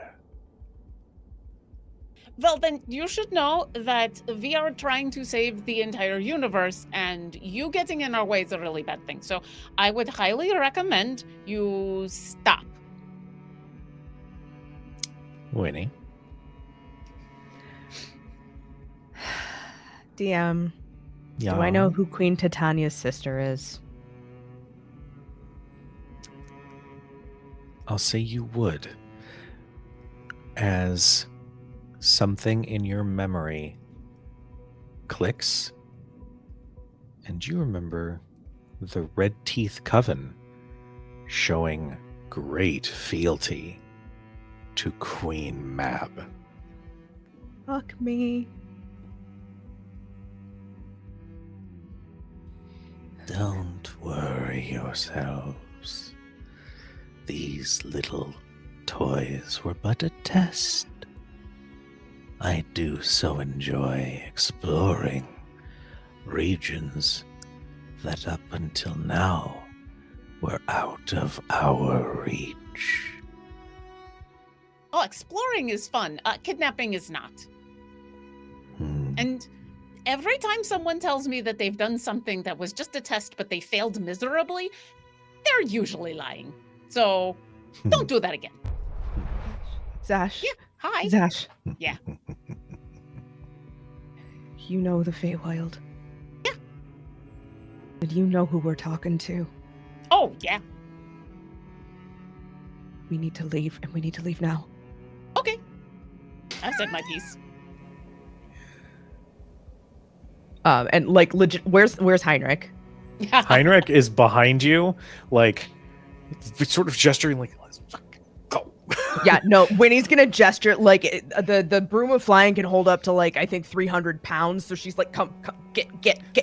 Well, then you should know that we are trying to save the entire universe, and you getting in our way is a really bad thing. So I would highly recommend you stop. Winnie. DM, Yeah. do I know who Queen Titania's sister is? I'll say you would. As something in your memory clicks, and you remember the Red Teeth Coven showing great fealty to Queen Mab. Fuck me. Don't worry yourselves. These little toys were but a test. I do so enjoy exploring regions that up until now were out of our reach. Oh, exploring is fun. Kidnapping is not. And every time someone tells me that they've done something that was just a test, but they failed miserably, they're usually lying. So don't do that again. Zash. Yeah. Hi. Zash. Yeah. You know the Feywild. Yeah. Did you know who we're talking to? Oh, yeah. We need to leave, and we need to leave now. Okay. I've said my piece. And like legit, where's Heinrich? Heinrich is behind you, like sort of gesturing like, let's fucking go. Yeah, no, Winnie's gonna gesture like the broom of flying can hold up to like I think 300 pounds. So she's like, come, get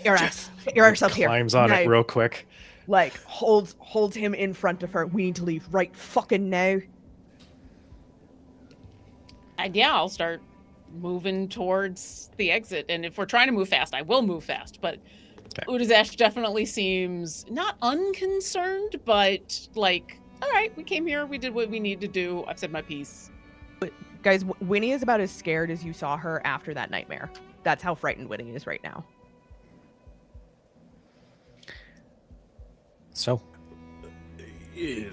your ass, get your ass up here. Climbs on Now. it real quick. Like holds him in front of her. We need to leave right fucking now. And yeah, I'll start moving towards the exit. And if we're trying to move fast, I will move fast. But Udazash definitely seems not unconcerned, but like, all right, we came here, we did what we need to do. I've said my piece. But guys, Winnie is about as scared as you saw her after that nightmare. That's how frightened Winnie is right now. So, we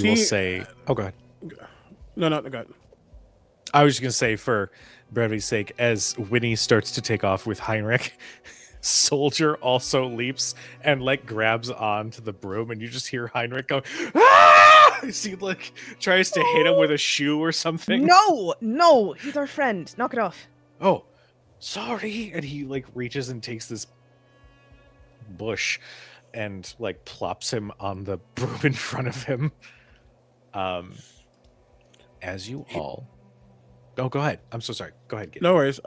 will say, oh, go ahead. No, go ahead. I was just gonna say, for brevity's sake, as Winnie starts to take off with Heinrich, Soldier also leaps and like grabs onto the broom, and you just hear Heinrich go, "Ah!" As he like tries to hit him with a shoe or something. No, he's our friend. Knock it off. Oh, sorry. And he like reaches and takes this bush and like plops him on the broom in front of him. As you all, oh, go ahead. I'm so sorry. Go ahead. No worries.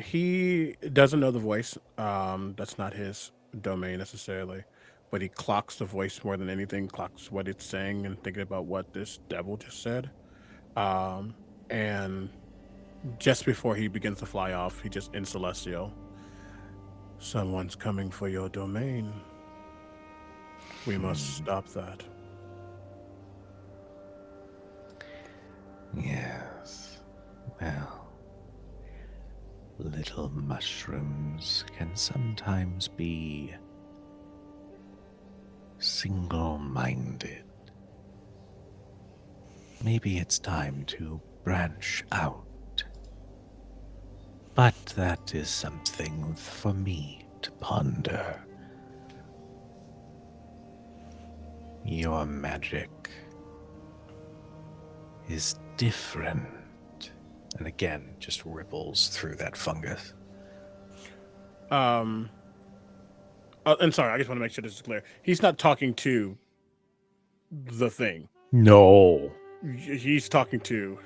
He doesn't know the voice. That's not his domain necessarily, but he clocks the voice more than anything. Clocks what it's saying and thinking about what this devil just said. And just before he begins to fly off, he just in Celestial. Someone's coming for your domain. We must stop that. Yes. Well, little mushrooms can sometimes be single-minded. Maybe it's time to branch out. But that is something for me to ponder. Your magic is different. And again, just ripples through that fungus. And sorry, I just want to make sure this is clear. He's not talking to the thing. No. He's talking to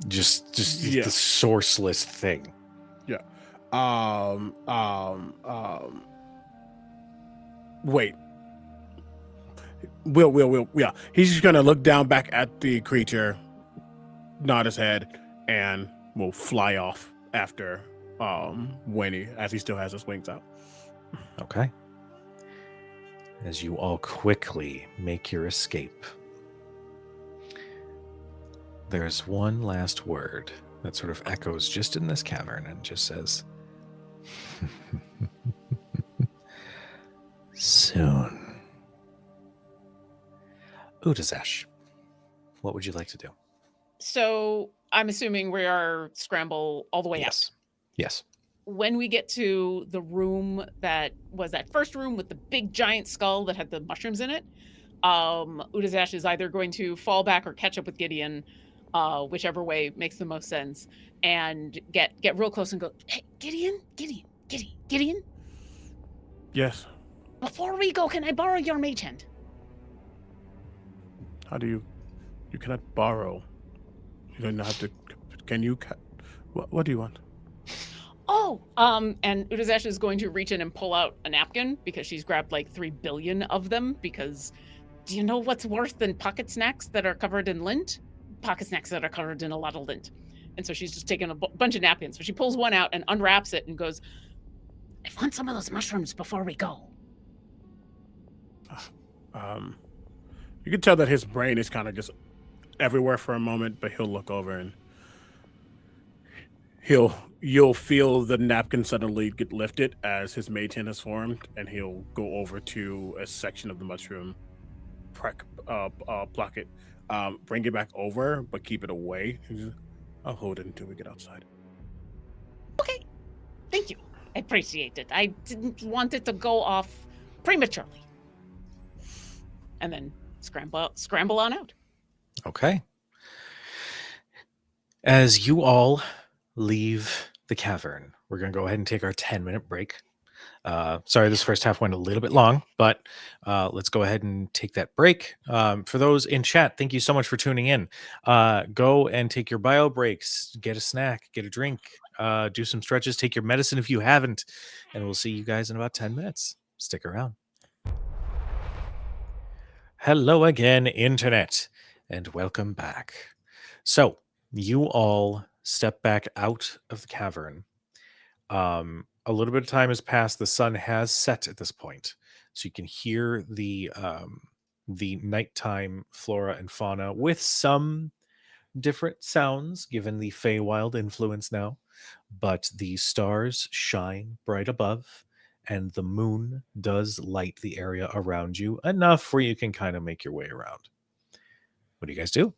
Just Yeah. the sourceless thing. Yeah. Wait. Will. Yeah. He's just gonna look down back at the creature, nod his head, and will fly off after Winnie, as he still has his wings out. Okay. As you all quickly make your escape, there's one last word that sort of echoes just in this cavern and just says, soon. Utazash, what would you like to do? So I'm assuming we are scramble all the way out. Yes. When we get to the room that was that first room with the big giant skull that had the mushrooms in it, Utazash is either going to fall back or catch up with Gideon, whichever way makes the most sense, and get real close and go, hey, Gideon? Yes. Before we go, can I borrow your mage hand? How do you cannot borrow. You don't have to. Can you? What do you want? Oh, and Utazash is going to reach in and pull out a napkin because she's grabbed like 3 billion of them. Because do you know what's worse than pocket snacks that are covered in lint? Pocket snacks that are covered in a lot of lint. And so she's just taking a bunch of napkins. So she pulls one out and unwraps it and goes, I want some of those mushrooms before we go. You can tell that his brain is kind of just everywhere for a moment, but he'll look over and you'll feel the napkin suddenly get lifted as his mage hand has formed, and he'll go over to a section of the mushroom, pluck it, bring it back over, but keep it away. I'll hold it until we get outside. Okay, thank you. I appreciate it. I didn't want it to go off prematurely. And then scramble on out. Okay. As you all leave the cavern, we're going to go ahead and take our 10-minute break. Sorry, this first half went a little bit long, but let's go ahead and take that break. For those in chat, thank you so much for tuning in. Go and take your bio breaks, get a snack, get a drink, do some stretches, take your medicine if you haven't, and we'll see you guys in about 10 minutes. Stick around. Hello again, Internet, and welcome back. So, you all step back out of the cavern. A little bit of time has passed. The sun has set at this point, so you can hear the nighttime flora and fauna with some different sounds, given the Feywild influence now. But the stars shine bright above, and the moon does light the area around you enough where you can kind of make your way around. What do you guys do?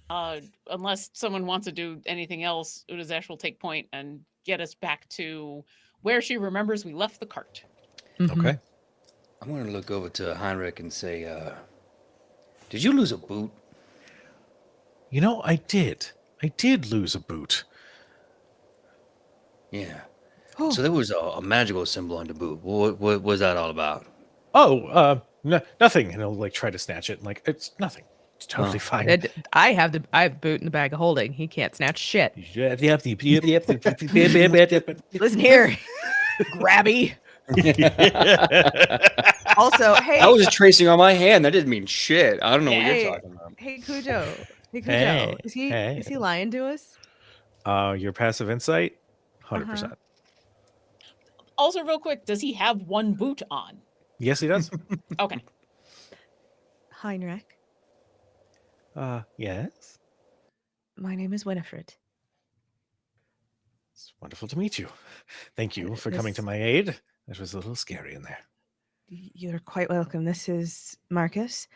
Unless someone wants to do anything else, Utazash will take point and get us back to where she remembers we left the cart. Mhm. Okay. I'm going to look over to Heinrich and say, did you lose a boot? You know, I did. I did lose a boot. Yeah. Oh. So there was a magical symbol on the boot. What was that all about? Oh, nothing. And he'll like try to snatch it. And like, it's nothing. It's totally fine. I have the boot in the bag of holding. He can't snatch shit. Yep. Listen here, grabby. Also, hey, I was just tracing on my hand. That didn't mean shit. I don't know what Hey. you're talking about. hey Cujo. Hey Cujo. Hey, Is he hey. is he lying to us? Your passive insight, 100%. Also, real quick, does he have one boot on? Yes, he does. Okay. Heinrich, Yes. my name is Winifred. It's wonderful to meet you. Thank you for This- coming to my aid. It was a little scary in there. You're quite welcome. This is Marcus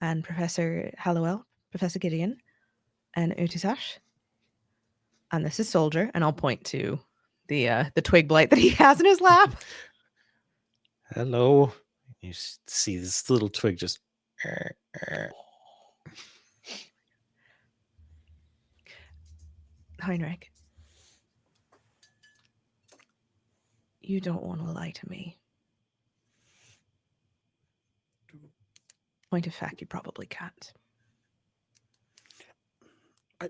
and Professor Hallowell, Professor Gideon, and Utazash. And this is Soldier, and I'll point to the twig blight that he has in his lap. Hello. You see this little twig just. Heinrich, You don't want to lie to me. Point of fact, you probably can't. I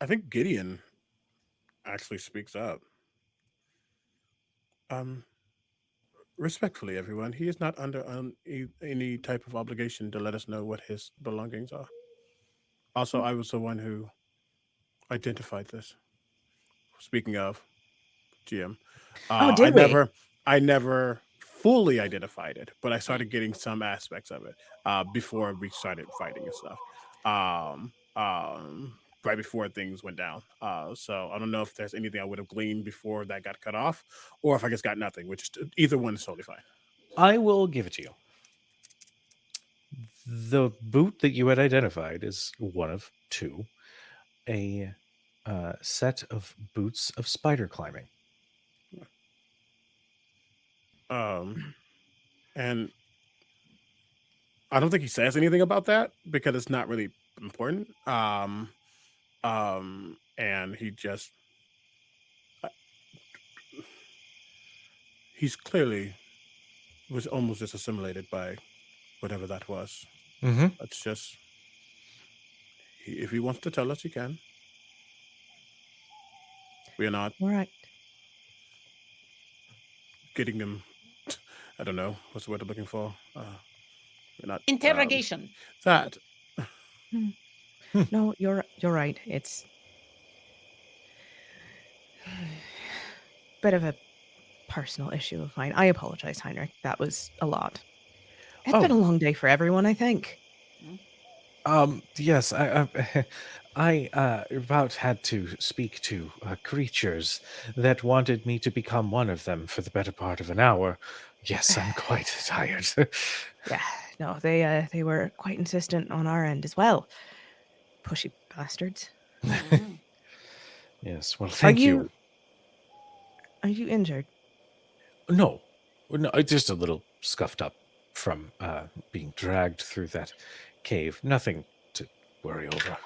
think Gideon actually speaks up. Respectfully, everyone, he is not under any type of obligation to let us know what his belongings are. Also, I was the one who identified this. Speaking of GM, Oh, I did we? never fully identified it, but I started getting some aspects of it before we started fighting and stuff. Um, right before things went down. So I don't know if there's anything I would have gleaned before that got cut off, or if I just got nothing, which is either one is totally fine. I will give it to you. The boot that you had identified is one of two. A set of boots of spider climbing. And I don't think he says anything about that because it's not really important. And he just he's clearly was almost just assimilated by whatever that was. Mm-hmm. That's just if he wants to tell us, he can. We are not All right. getting him. I don't know what's the word I'm looking for. We're not Interrogation. that. No, you're right. It's bit of a personal issue of mine. I apologize, Heinrich. That was a lot. It's been a long day for everyone, I think. Yes, I about had to speak to creatures that wanted me to become one of them for the better part of an hour. Yes, I'm quite tired. Yeah, no, they were quite insistent on our end as well. Pushy bastards. Yes, well, thank you. Are you injured? No, no, just a little scuffed up from being dragged through that cave. Nothing to worry over.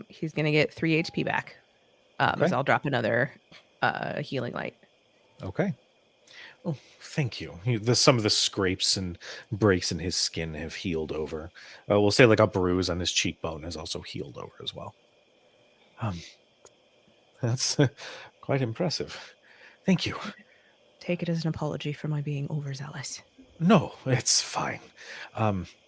He's gonna get 3 HP back. Okay. So I'll drop another healing light. Okay. Oh, thank you. Some of the scrapes and breaks in his skin have healed over. We'll say like a bruise on his cheekbone has also healed over as well. That's quite impressive. Thank you. Take it as an apology for my being overzealous. No, it's fine.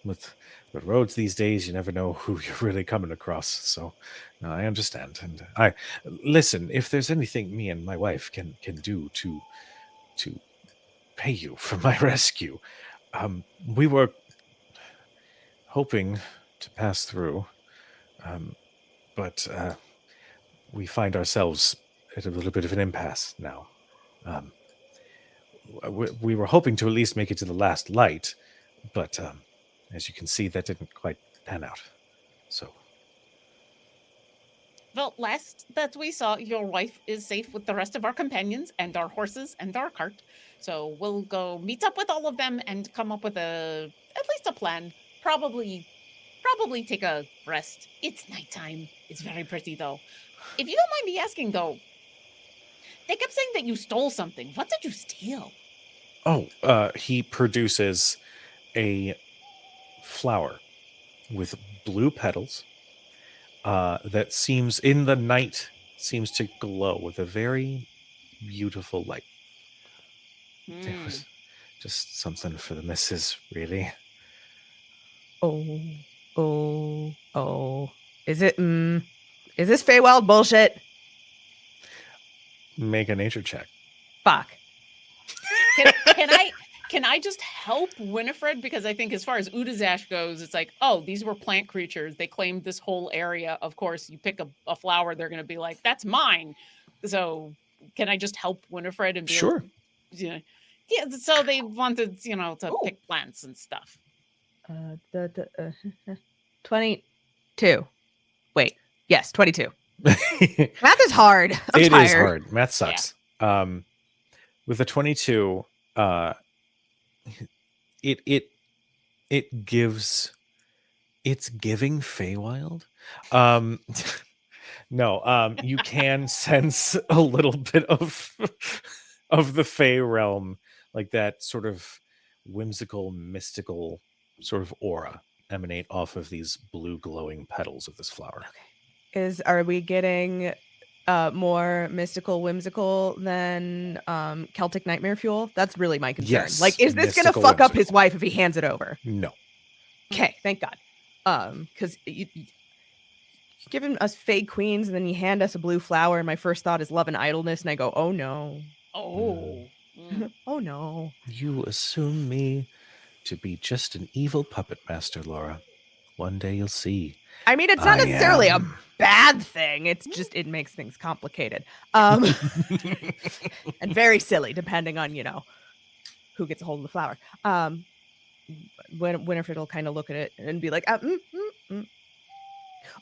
With the roads these days, you never know who you're really coming across. So, no, I understand. And I listen. If there's anything me and my wife can do to pay you for my rescue, we were hoping to pass through, but we find ourselves at a little bit of an impasse now. We were hoping to at least make it to the last light, but as you can see, that didn't quite pan out. So, Well, last that we saw, your wife is safe with the rest of our companions and our horses and our cart. So we'll go meet up with all of them and come up with at least a plan. Probably take a rest. It's nighttime. It's very pretty though. If you don't mind me asking though, they kept saying that you stole something. What did you steal? he produces a flower with blue petals that seems in the night seems to glow with a very beautiful light. It was just something for the missus, really. Oh. Is it is this Feywild bullshit? Make a nature check. Fuck. Can I just help Winifred? Because I think as far as Udazash goes, it's like, oh, these were plant creatures. They claimed this whole area. Of course, you pick a flower, they're going to be like, that's mine. So can I just help Winifred and be Sure. Like, yeah, so they wanted, to pick plants and stuff. 22. Wait. Yes, 22. Math is hard. I'm It tired. is hard. Math sucks. Yeah. With a 22, it's giving Feywild. No, you can sense a little bit of of the Fey realm, like that sort of whimsical, mystical sort of aura emanate off of these blue glowing petals of this flower. Are we getting more mystical, whimsical than Celtic nightmare fuel? That's really my concern. Yes, Like, is this gonna mystical, fuck up his whimsical. wife if he hands it over? No. Okay, thank God. Because you giving us fake queens and then you hand us a blue flower, and my first thought is love and idleness, and I go, oh no, Oh. oh no. You assume me to be just an evil puppet master, Laura. One day you'll see. I mean, it's not I necessarily a am. bad thing. It's just it makes things complicated, and very silly, depending on who gets a hold of the flower. Winifred will kind of look at it and be like, "Oh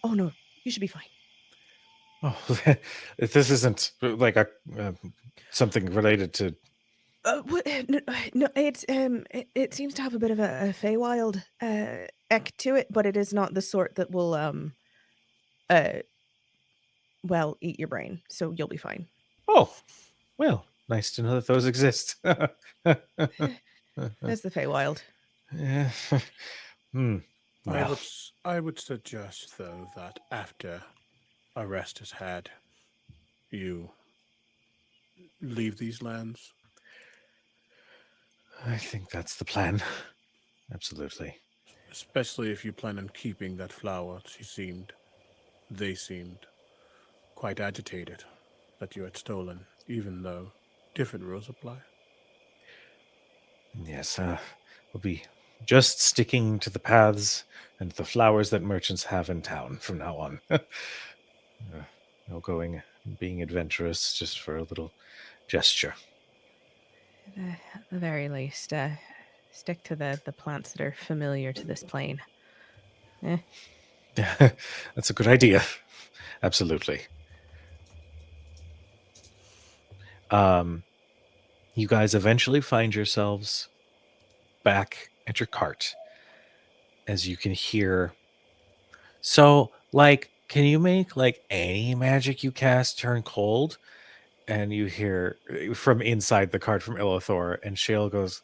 no, you should be fine." Oh, this isn't like a something related to. No, it seems to have a bit of a Feywild eck to it, but it is not the sort that will eat your brain. So you'll be fine. Oh, well, nice to know that those exist. That's the Feywild. Yeah. Well, I would suggest, though, that after a rest is had, you leave these lands. I think that's the plan. Absolutely. Especially if you plan on keeping that flower. They seemed quite agitated that you had stolen, even though different rules apply. Yes, we'll be just sticking to the paths and the flowers that merchants have in town from now on. No going, being adventurous just for a little gesture. At the very least, stick to the plants that are familiar to this plane. That's a good idea. Absolutely. You guys eventually find yourselves back at your cart as you can hear. So, like, can you make like any magic you cast turn cold? And you hear from inside the cart from Ilithor, and Shale goes,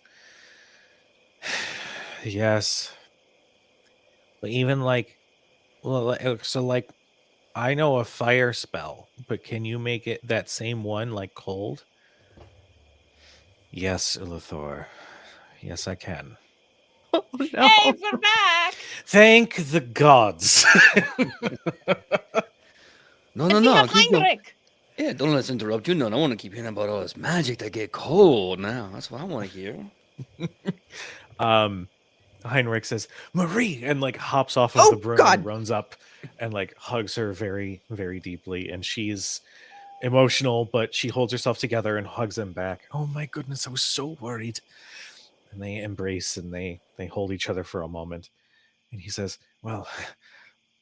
yes. But even like, well, so like, I know a fire spell, but can you make it that same one like cold? Yes, Ilithor. Yes, I can. Oh no! Hey, we're back. Thank the gods. No. Keep going. Heinrich. Yeah, don't let's interrupt you. No, I want to keep hearing about all this magic that get cold now. That's what I want to hear. Heinrich says, Marie, and like hops off of Oh, the broom God. and runs up and like hugs her very, very deeply. And she's emotional, but she holds herself together and hugs him back. Oh my goodness, I was so worried. And they embrace and they hold each other for a moment. And he says, well,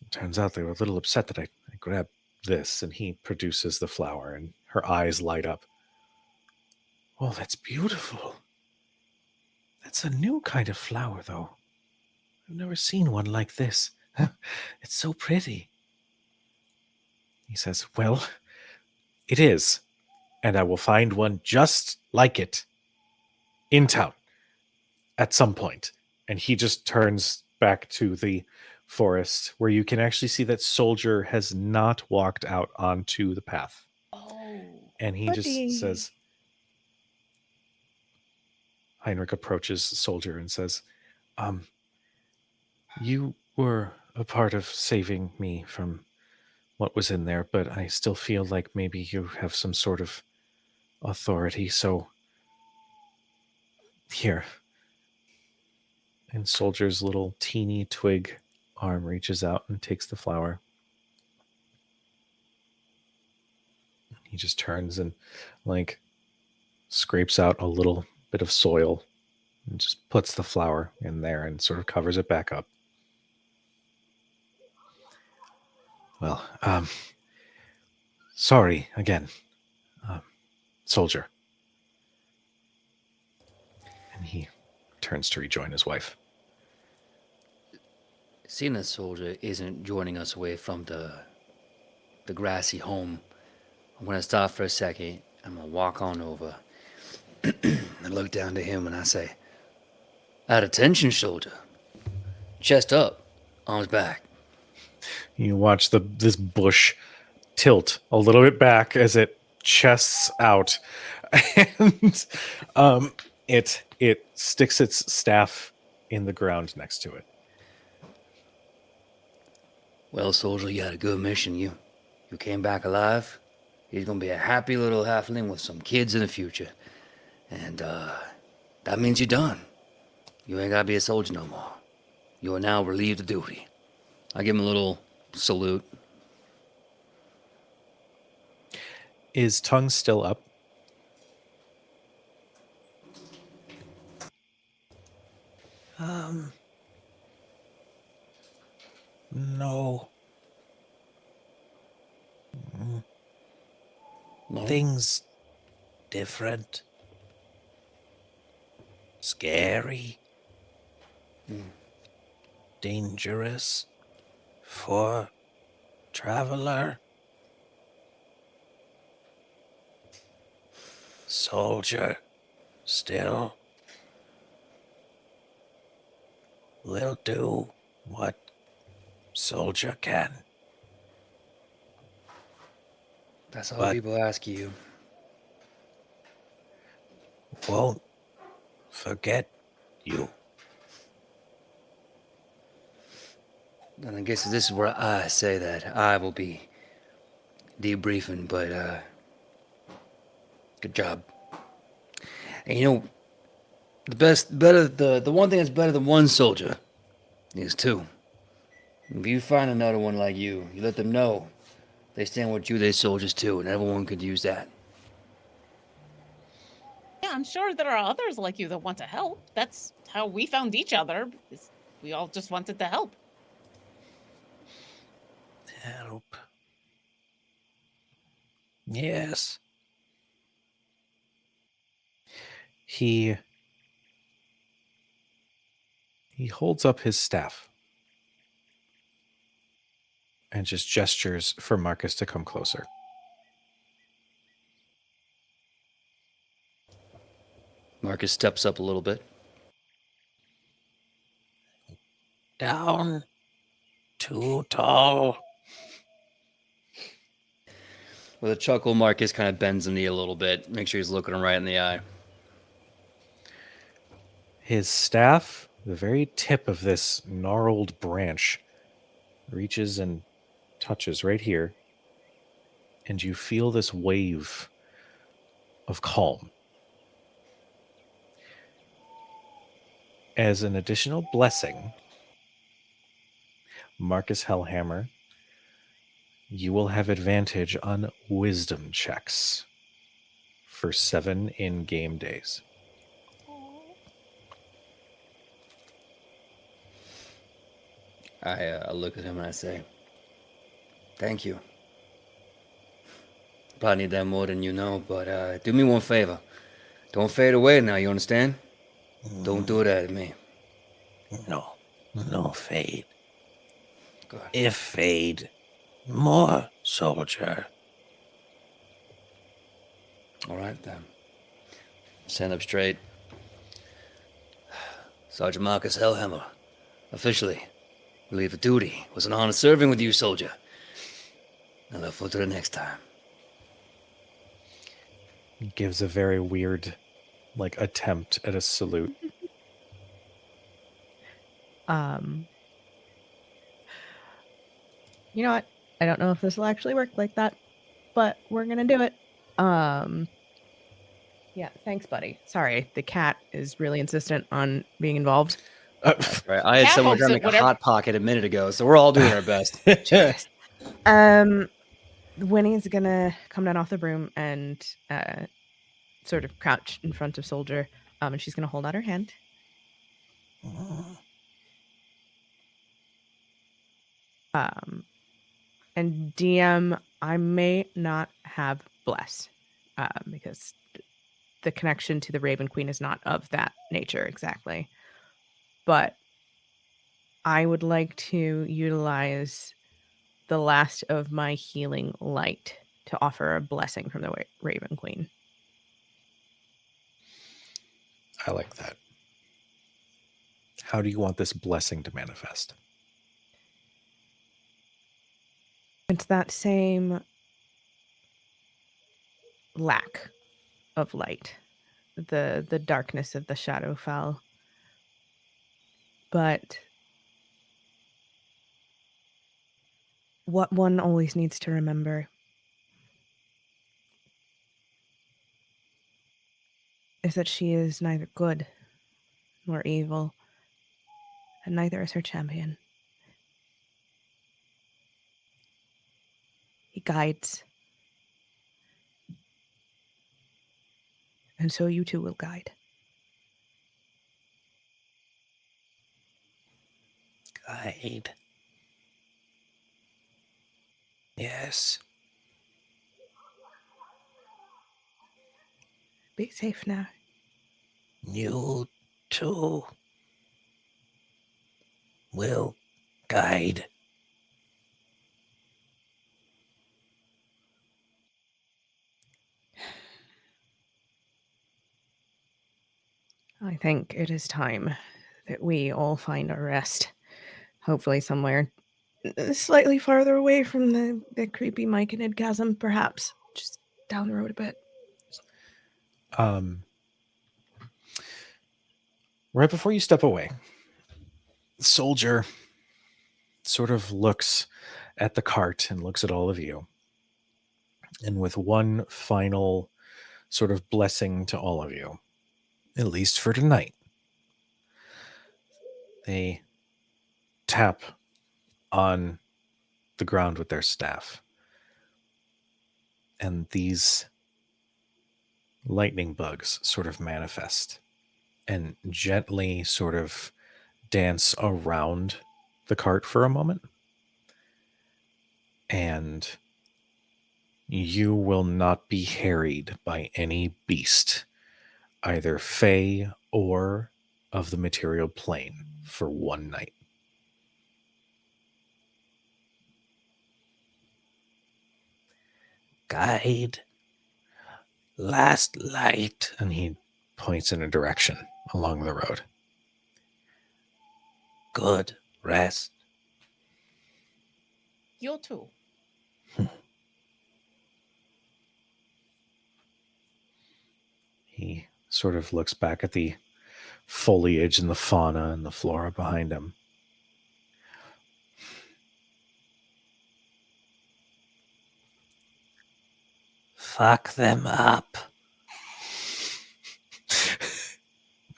it turns out they were a little upset that I grabbed this. And he produces the flower and her eyes light up. Oh, that's beautiful. That's a new kind of flower, though. I've never seen one like this. It's so pretty. He says, well, it is. And I will find one just like it in town at some point. And he just turns back to the forest where you can actually see that Soldier has not walked out onto the path. Oh. And he Buddy. just says, Heinrich approaches Soldier and says, you were a part of saving me from what was in there, but I still feel like maybe you have some sort of authority, so here. And Soldier's little teeny twig arm reaches out and takes the flower. He just turns and like scrapes out a little bit of soil and just puts the flower in there and sort of covers it back up. Well, sorry again, Soldier. And he turns to rejoin his wife. Seeing as Soldier isn't joining us away from the the grassy home. I'm gonna stop for a second. I'm gonna walk on over and look down to him and I say, "At attention, soldier. Chest up, arms back." You watch this bush tilt a little bit back as it chests out, and it sticks its staff in the ground next to it. Well, soldier, you had a good mission. You came back alive. He's gonna be a happy little halfling with some kids in the future. And that means you're done. You ain't gotta be a soldier no more. You are now relieved of duty. I give him a little salute. Is tongue still up? No. No? Things different. Scary. Dangerous. For traveler. Soldier. Still. Will do what soldier can. That's all But- people ask you. Won't forget you. And I guess this is where I say that I will be debriefing, but good job. And you know, the one thing that's better than one soldier is two. If you find another one like you let them know they stand with you, they soldiers too, and everyone could use that. Yeah, I'm sure there are others like you that want to help. That's how we found each other. We all just wanted to help. Help. Yes. He holds up his staff and just gestures for Marcus to come closer. Marcus steps up a little bit. Down. Too tall. With a chuckle, Marcus kind of bends the knee a little bit, make sure he's looking him right in the eye. His staff, the very tip of this gnarled branch, reaches and touches right here, and you feel this wave of calm. As an additional blessing, Marcus Hellhammer, you will have advantage on wisdom checks for 7 in-game days. I look at him and I say, "Thank you. Probably need that more than you know, but do me one favor. Don't fade away now, you understand? Don't do that to me." No. No fade. Good. If fade, more soldier. All right, then. Stand up straight. Sergeant Marcus Hellhammer, officially relieved of duty. It was an honor serving with you, soldier. I look forward to the next time. Gives a very weird, attempt at a salute. You know what? I don't know if this will actually work like that, but we're gonna do it. Yeah, thanks, buddy. Sorry, the cat is really insistent on being involved. Right, I had Cat someone hopes trying to that make a whatever- hot pocket a minute ago, so we're all doing our best. Winnie's gonna come down off the broom and sort of crouch in front of Soldier, and she's gonna hold out her hand. And DM, I may not have bless, because the connection to the Raven Queen is not of that nature exactly. But I would like to utilize the last of my healing light to offer a blessing from the Raven Queen. I like that. How do you want this blessing to manifest? It's that same lack of light, the darkness of the Shadowfell. But what one always needs to remember is that she is neither good nor evil, and neither is her champion. He guides. And so you too will guide. Guide. Yes. Be safe now. You too will guide. I think it is time that we all find our rest. Hopefully somewhere slightly farther away from the creepy Myconid chasm, perhaps. Just down the road a bit. Right before you step away, the soldier sort of looks at the cart and looks at all of you. And with one final sort of blessing to all of you, at least for tonight, they tap on the ground with their staff. And these lightning bugs sort of manifest and gently sort of dance around the cart for a moment. And you will not be harried by any beast, either fey or of the material plane, for one night. Guide. Last light. And he points in a direction along the road. Good rest. You too. He sort of looks back at the foliage and the fauna and the flora behind him. Fuck them up.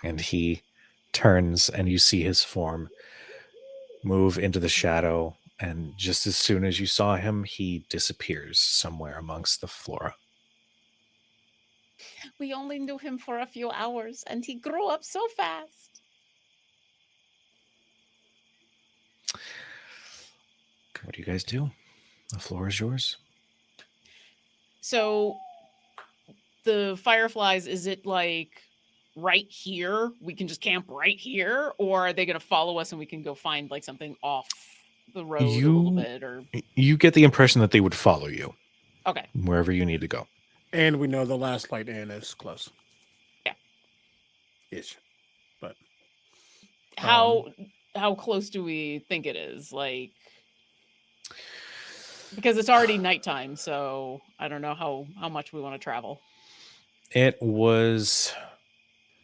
And he turns and you see his form move into the shadow. And just as soon as you saw him, he disappears somewhere amongst the flora. We only knew him for a few hours, and he grew up so fast. What do you guys do? The floor is yours. So, the fireflies, is it like right here? We can just camp right here? Or are they going to follow us and we can go find like something off the road a little bit? Or You get the impression that they would follow you. Okay. Wherever you need to go. And we know the last light inn is close. Yeah. Ish. But how close do we think it is? Like, because it's already nighttime, so I don't know how much we want to travel. It was,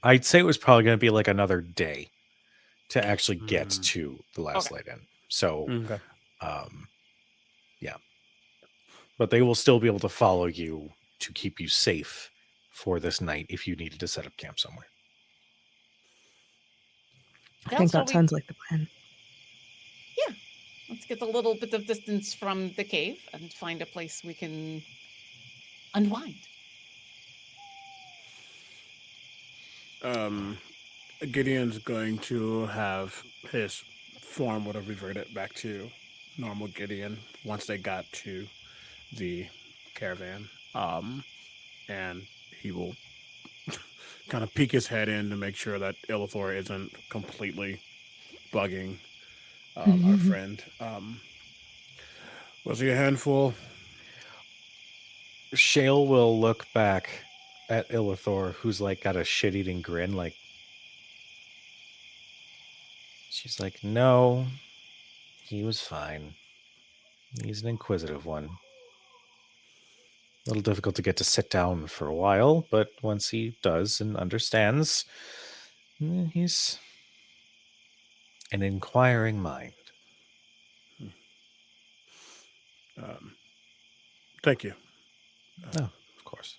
I'd say it was probably going to be like another day to actually get to the last light inn. So, yeah. But they will still be able to follow you to keep you safe for this night if you needed to set up camp somewhere. I think that sounds like the plan. Yeah. Let's get a little bit of distance from the cave and find a place we can unwind. Gideon's going to have his form would have reverted back to normal Gideon once they got to the caravan. And he will kind of peek his head in to make sure that Illithor isn't completely bugging our friend. Was he a handful? Shale will look back at Illithor, who's like got a shit-eating grin. Like, she's like, no, he was fine. He's an inquisitive one. A little difficult to get to sit down for a while, but once he does and understands, he's an inquiring mind. Thank you. Oh, of course.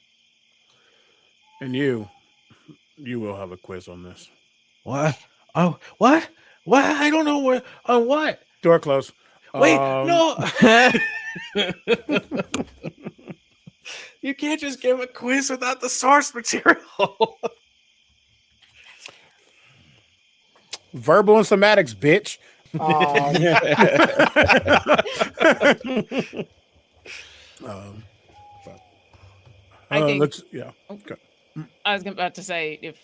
And you will have a quiz on this. What? Oh, what? What? I don't know where. On what? Door closed. Wait, no. You can't just give a quiz without the source material. Verbal and somatics, bitch. I think- let's, yeah. Okay. I was about to say, if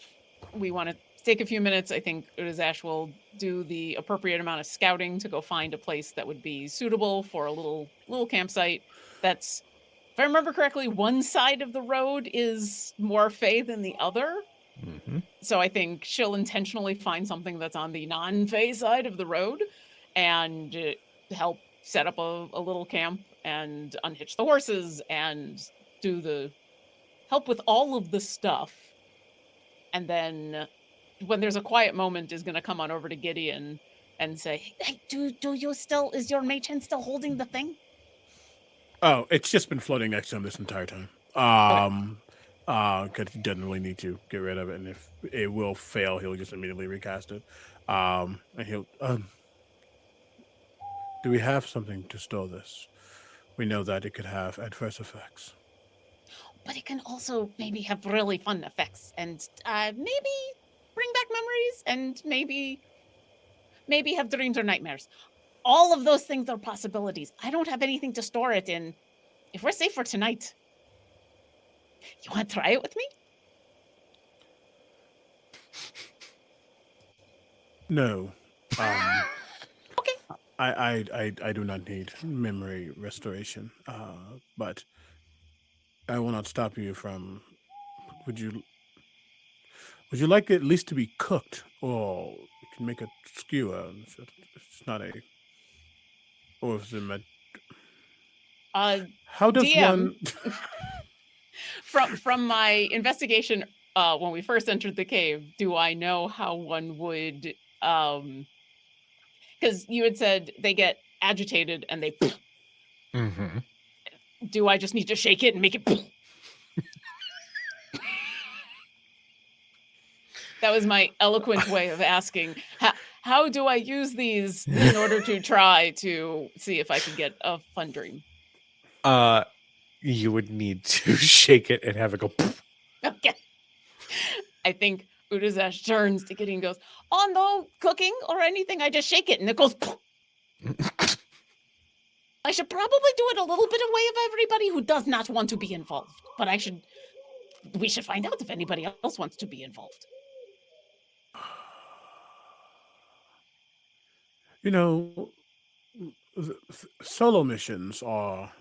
we want to take a few minutes, I think Urizash will do the appropriate amount of scouting to go find a place that would be suitable for a little campsite. That's, if I remember correctly, one side of the road is more Fey than the other. Mm-hmm. So I think she'll intentionally find something that's on the non-Fey side of the road and help set up a little camp and unhitch the horses and do the help with all of the stuff. And then when there's a quiet moment is going to come on over to Gideon and say, hey, do you still, is your mage hand still holding the thing? Oh, it's just been floating next to him this entire time. Because he doesn't really need to get rid of it, and if it will fail, he'll just immediately recast it. And he'll. Do we have something to store this? We know that it could have adverse effects. But it can also maybe have really fun effects and maybe bring back memories and maybe have dreams or nightmares. All of those things are possibilities. I don't have anything to store it in. If we're safe for tonight, you want to try it with me? No. Okay. I do not need memory restoration. But I will not stop you from. Would you like it at least to be cooked, or you can make a skewer? It's not a. Or is it meant? How does DM, one? from my investigation when we first entered the cave, do I know how one would because you had said they get agitated and they Mm-hmm. do I just need to shake it and make it That was my eloquent way of asking how do I use these in order to try to see if I can get a fun dream? You would need to shake it and have it go. Okay. I think Urizash turns to Gideon and goes, oh, no cooking or anything. I just shake it and it goes. I should probably do it a little bit away of everybody who does not want to be involved. But we should find out if anybody else wants to be involved. You know, solo missions are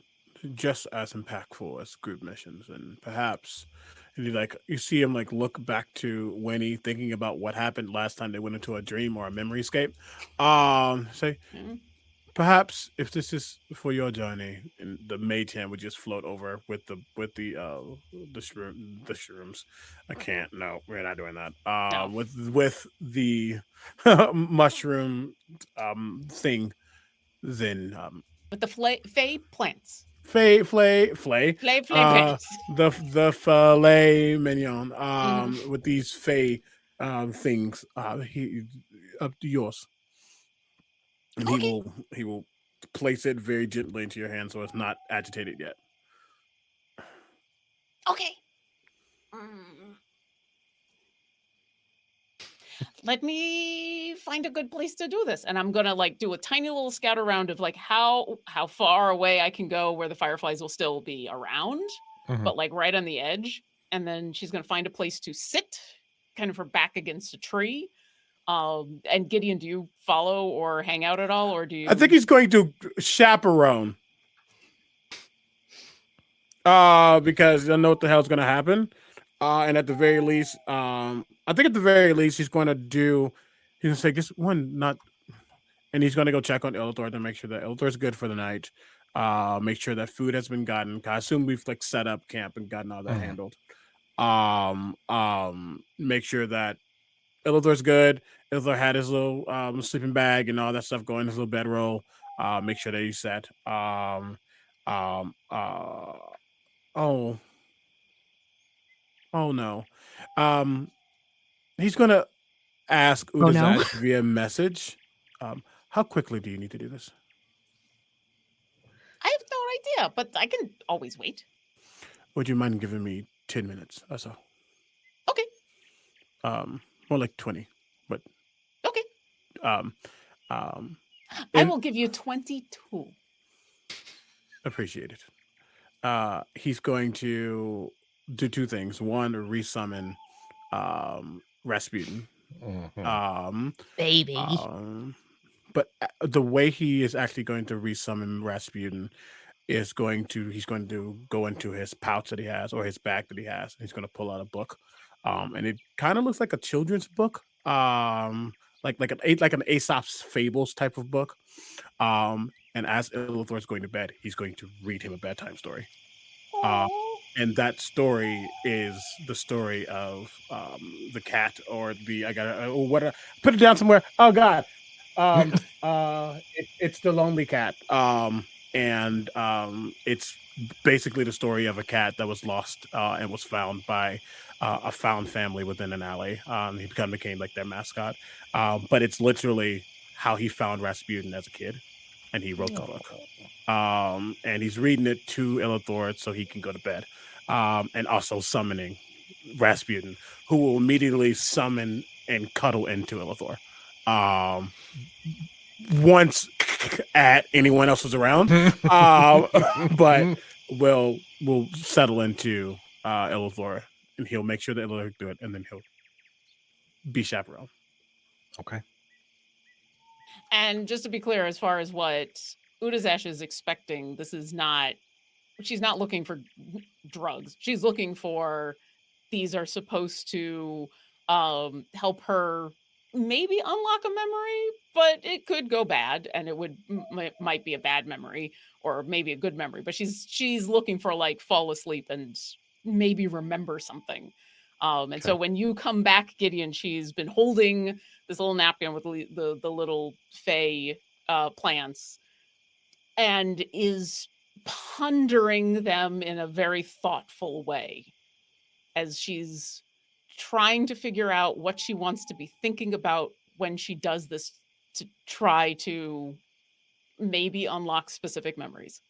just as impactful as group missions, and perhaps you see him like look back to Winnie thinking about what happened last time they went into a dream or a memory escape. Say perhaps if this is for your journey, and the mage hand would just float over with the shrooms. I can't. No, we're not doing that. No. With the mushroom thing, then With the Fey plants. Flay plants. the filet mignon Mhm. with these fey things he up to yours, and Okay. he will place it very gently into your hand so it's not agitated yet. Okay. Let me find a good place to do this. And I'm gonna like do a tiny little scout around of like how far away I can go where the fireflies will still be around, Mhm. but like right on the edge. And then she's gonna find a place to sit, kind of her back against a tree. And Gideon, do you follow or hang out at all, or do you? I think he's going to chaperone. Because you'll know what the hell's gonna happen. And at the very least, I think at the very least he's gonna do. He's gonna say just one, not, and he's gonna go check on Ilithor to make sure that Ilithor's good for the night. Make sure that food has been gotten. I assume we've like set up camp and gotten all that handled. Make sure that Ilithor's good. Ilithor had his little sleeping bag and all that stuff going, his little bedroll. Make sure that he's set. Um, uh, oh, oh no. Um, he's gonna ask Oh, no. Udazash via message. How quickly do you need to do this? I have no idea, but I can always wait. Would you mind giving me 10 minutes or so? Okay. More like 20, but Okay. I I will give you 22. appreciate it. He's going to do two things. One, resummon Rasputin. Baby. But the way he is actually going to resummon Rasputin is he's going to go into his pouch that he has or his bag that he has. He's going to pull out a book, and it kind of looks like a children's book, like an Aesop's Fables type of book. And as Ilithor is going to bed, he's going to read him a bedtime story. And that story is the story of the cat or the put it down somewhere. Oh God, it's the lonely cat. And it's basically the story of a cat that was lost and was found by a found family within an alley. He kind of became like their mascot. But it's literally how he found Rasputin as a kid, and he wrote the book. And he's reading it to Ilithor so he can go to bed. And also summoning Rasputin, who will immediately summon and cuddle into Ilithor. Once at anyone else was around, but we'll settle into Ilithor, and he'll make sure that Ilithor do it, and then he'll be chaperone. Okay. And just to be clear, as far as what Udazash is expecting, she's not looking for drugs. She's looking for these are supposed to help her maybe unlock a memory, but it could go bad, and it might be a bad memory or maybe a good memory. But she's looking for like fall asleep and maybe remember something. And so when you come back, Gideon, she's been holding this little napkin with the little fey plants and is pondering them in a very thoughtful way as she's trying to figure out what she wants to be thinking about when she does this to try to maybe unlock specific memories.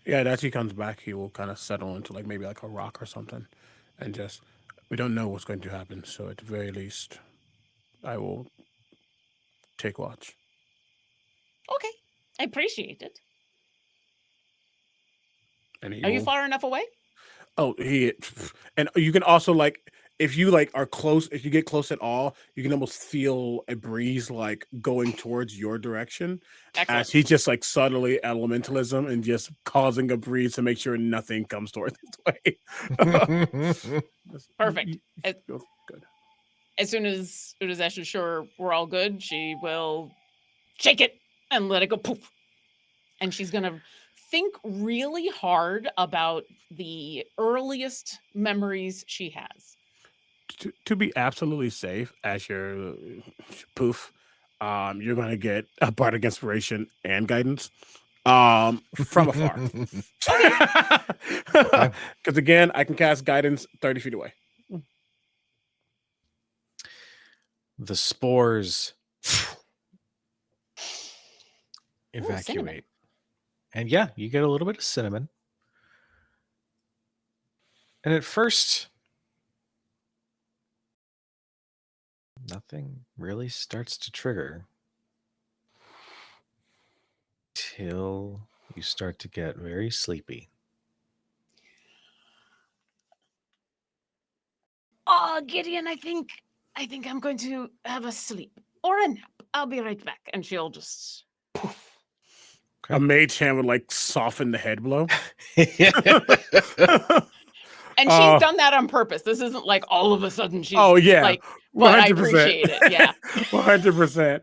Yeah, as he comes back, he will kind of settle into like maybe like a rock or something, and just we don't know what's going to happen. So at the very least, I will take watch. Okay, I appreciate it. And he Are you will- far enough away? Oh, and you can also like if you like are close, if you get close at all, you can almost feel a breeze like going towards your direction. Excellent. As he's just like subtly elementalism and just causing a breeze to make sure nothing comes towards his way. Perfect. Good. As soon as Udazash is sure we're all good, she will shake it and let it go poof. And she's gonna think really hard about the earliest memories she has. To be absolutely safe, as your poof, you're going to get a bardic inspiration and guidance from afar. Because again, I can cast guidance 30 feet away. The spores cinnamon. evacuate. And yeah, you get a little bit of cinnamon. And at first, nothing really starts to trigger till you start to get very sleepy. Oh, Gideon, I think I'm going to have a sleep or a nap. I'll be right back. And she'll just poof. a mage hand would like soften the head blow. And she's done that on purpose. This isn't like all of a sudden she's like, but 100%. I appreciate it. Yeah. 100%.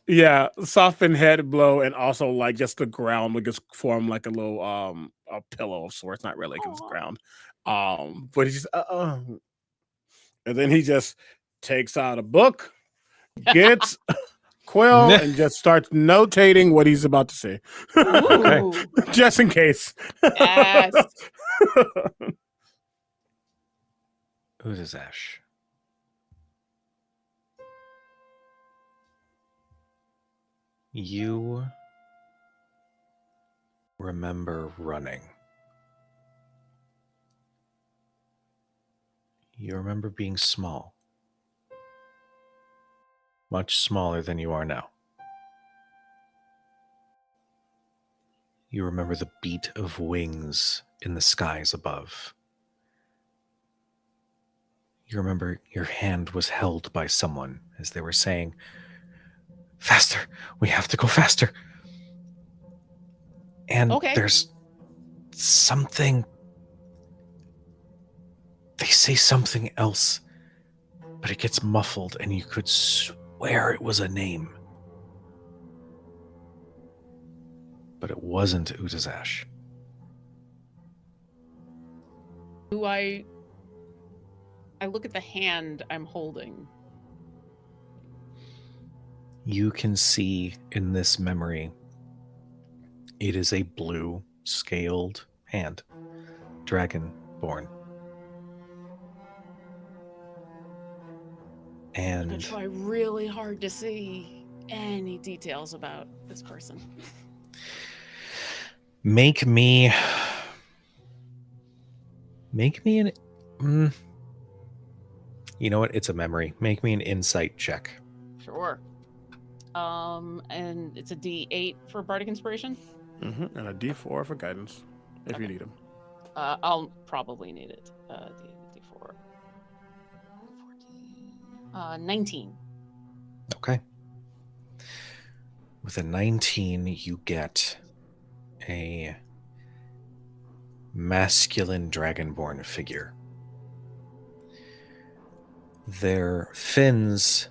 Yeah, soften head blow, and also like just the ground would just form like a little a pillow of sorts, not really because it's ground. But he's and then he just takes out a book, gets quill, and just starts notating what he's about to say. Ooh. Just in case. Yes. Udazash. You remember running. You remember being small. Much smaller than you are now. You remember the beat of wings in the skies above. You remember your hand was held by someone as they were saying, "Faster, we have to go faster." And there's something, they say something else, but it gets muffled and you could swear it was a name. But it wasn't Udazash. Do I look at the hand I'm holding. You can see in this memory, it is a blue scaled hand, dragonborn. I'm gonna And try really hard to see any details about this person. make me an you know what? It's a memory. Make me an insight check. Sure. And it's a D8 for Bardic Inspiration. And a D4 for guidance, if you need them. I'll probably need it. D4. 14. 19. Okay. With a 19, you get a masculine dragonborn figure. Their fins,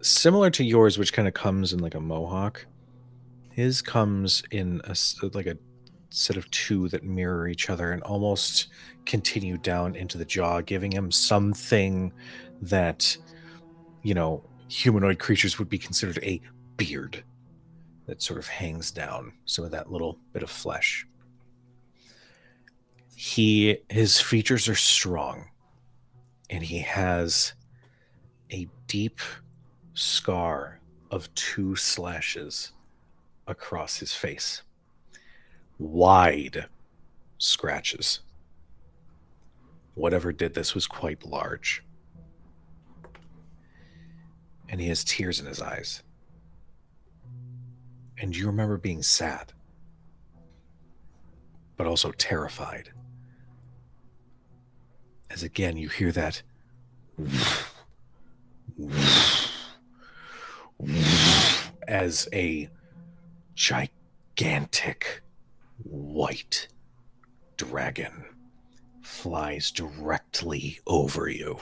similar to yours, which kind of comes in like a mohawk, his comes in a set of two that mirror each other and almost continue down into the jaw, giving him something that, you know, humanoid creatures would be considered a beard that sort of hangs down some of that little bit of flesh. His features are strong, and he has a deep scar of 2 slashes across his face. Wide scratches. Whatever did this was quite large. And he has tears in his eyes. And you remember being sad, but also terrified. As again, you hear that as a gigantic white dragon flies directly over you.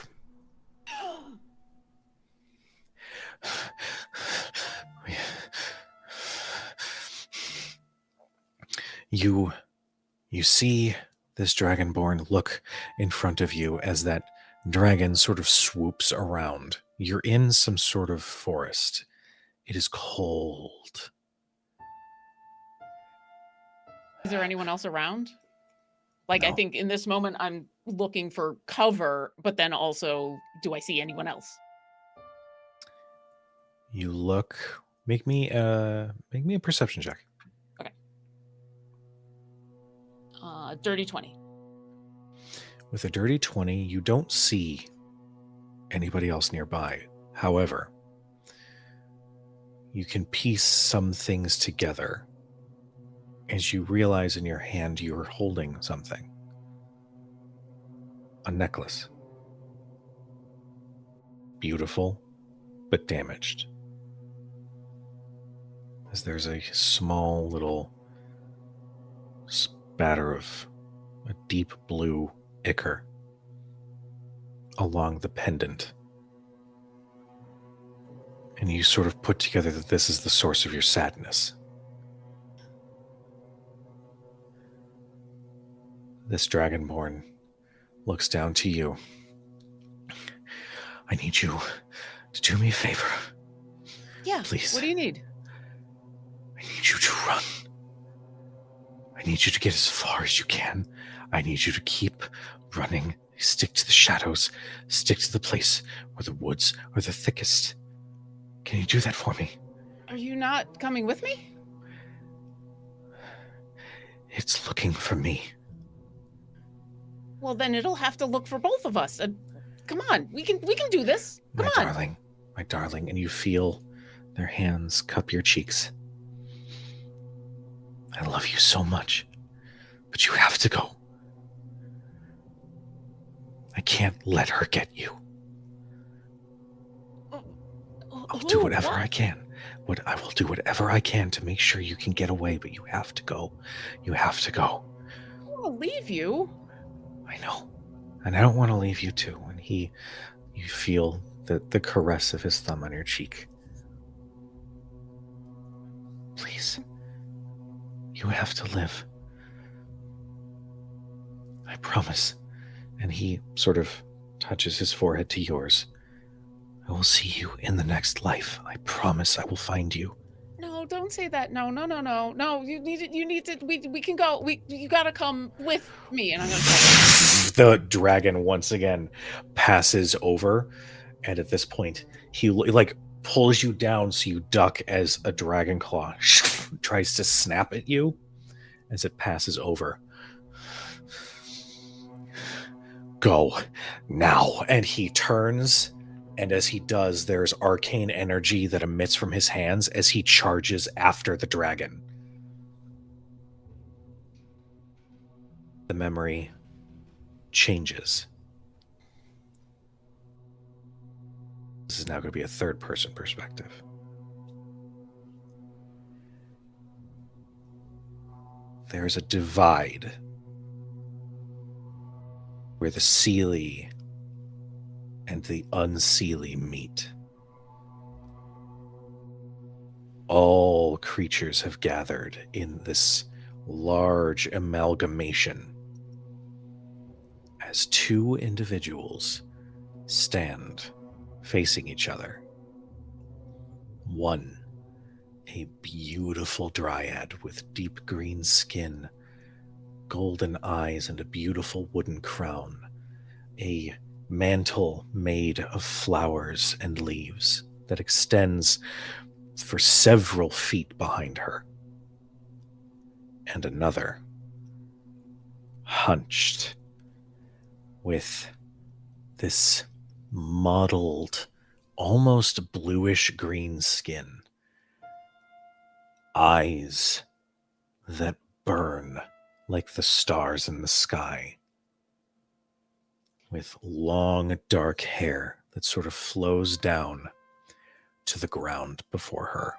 You see this dragonborn look in front of you as that dragon sort of swoops around. You're in some sort of forest. It is cold. Is there anyone else around? Like, No. I think in this moment I'm looking for cover, but then also, do I see anyone else? You look. Make me a perception check. Okay. Dirty 20. With a dirty 20, you don't see anybody else nearby. However, you can piece some things together as you realize in your hand you're holding something. A necklace. Beautiful, but damaged. as there's a small little spatter of a deep blue ichor along the pendant. And you sort of put together that this is the source of your sadness. This dragonborn looks down to you. I need you to do me a favor. Yeah. Please. What do you need? I need you to run. I need you to get as far as you can. I need you to keep running. Stick to the shadows. Stick to the place where the woods are the thickest. Can you do that for me? Are you not coming with me? It's looking for me. Well, then it'll have to look for both of us. Come on, we can do this. Come on. My darling, and you feel their hands cup your cheeks. I love you so much, but you have to go. I can't let her get you. I'll do whatever I can. I will do whatever I can to make sure you can get away, but you have to go. You have to go. I'll leave you. I know. And I don't want to leave you too. And you feel the caress of his thumb on your cheek. Please. You have to live. I promise. And he sort of touches his forehead to yours. I will see you in the next life. I promise I will find you. No, don't say that. No. You need to, we can go. You gotta come with me. And I'm gonna tell The dragon once again passes over. And at this point, he pulls you down so you duck as a dragon claw tries to snap at you as it passes over. Go now. And he turns, and as he does, there's arcane energy that emits from his hands as he charges after the dragon. The memory changes. This is now going to be a third-person perspective. There's a divide where the Seelie and the Unseelie meet. All creatures have gathered in this large amalgamation as two individuals stand facing each other. One, a beautiful dryad with deep green skin, golden eyes, and a beautiful wooden crown. A mantle made of flowers and leaves that extends for several feet behind her. And another, hunched, with this mottled, almost bluish-green skin. Eyes that burn like the stars in the sky, with long, dark hair that sort of flows down to the ground before her.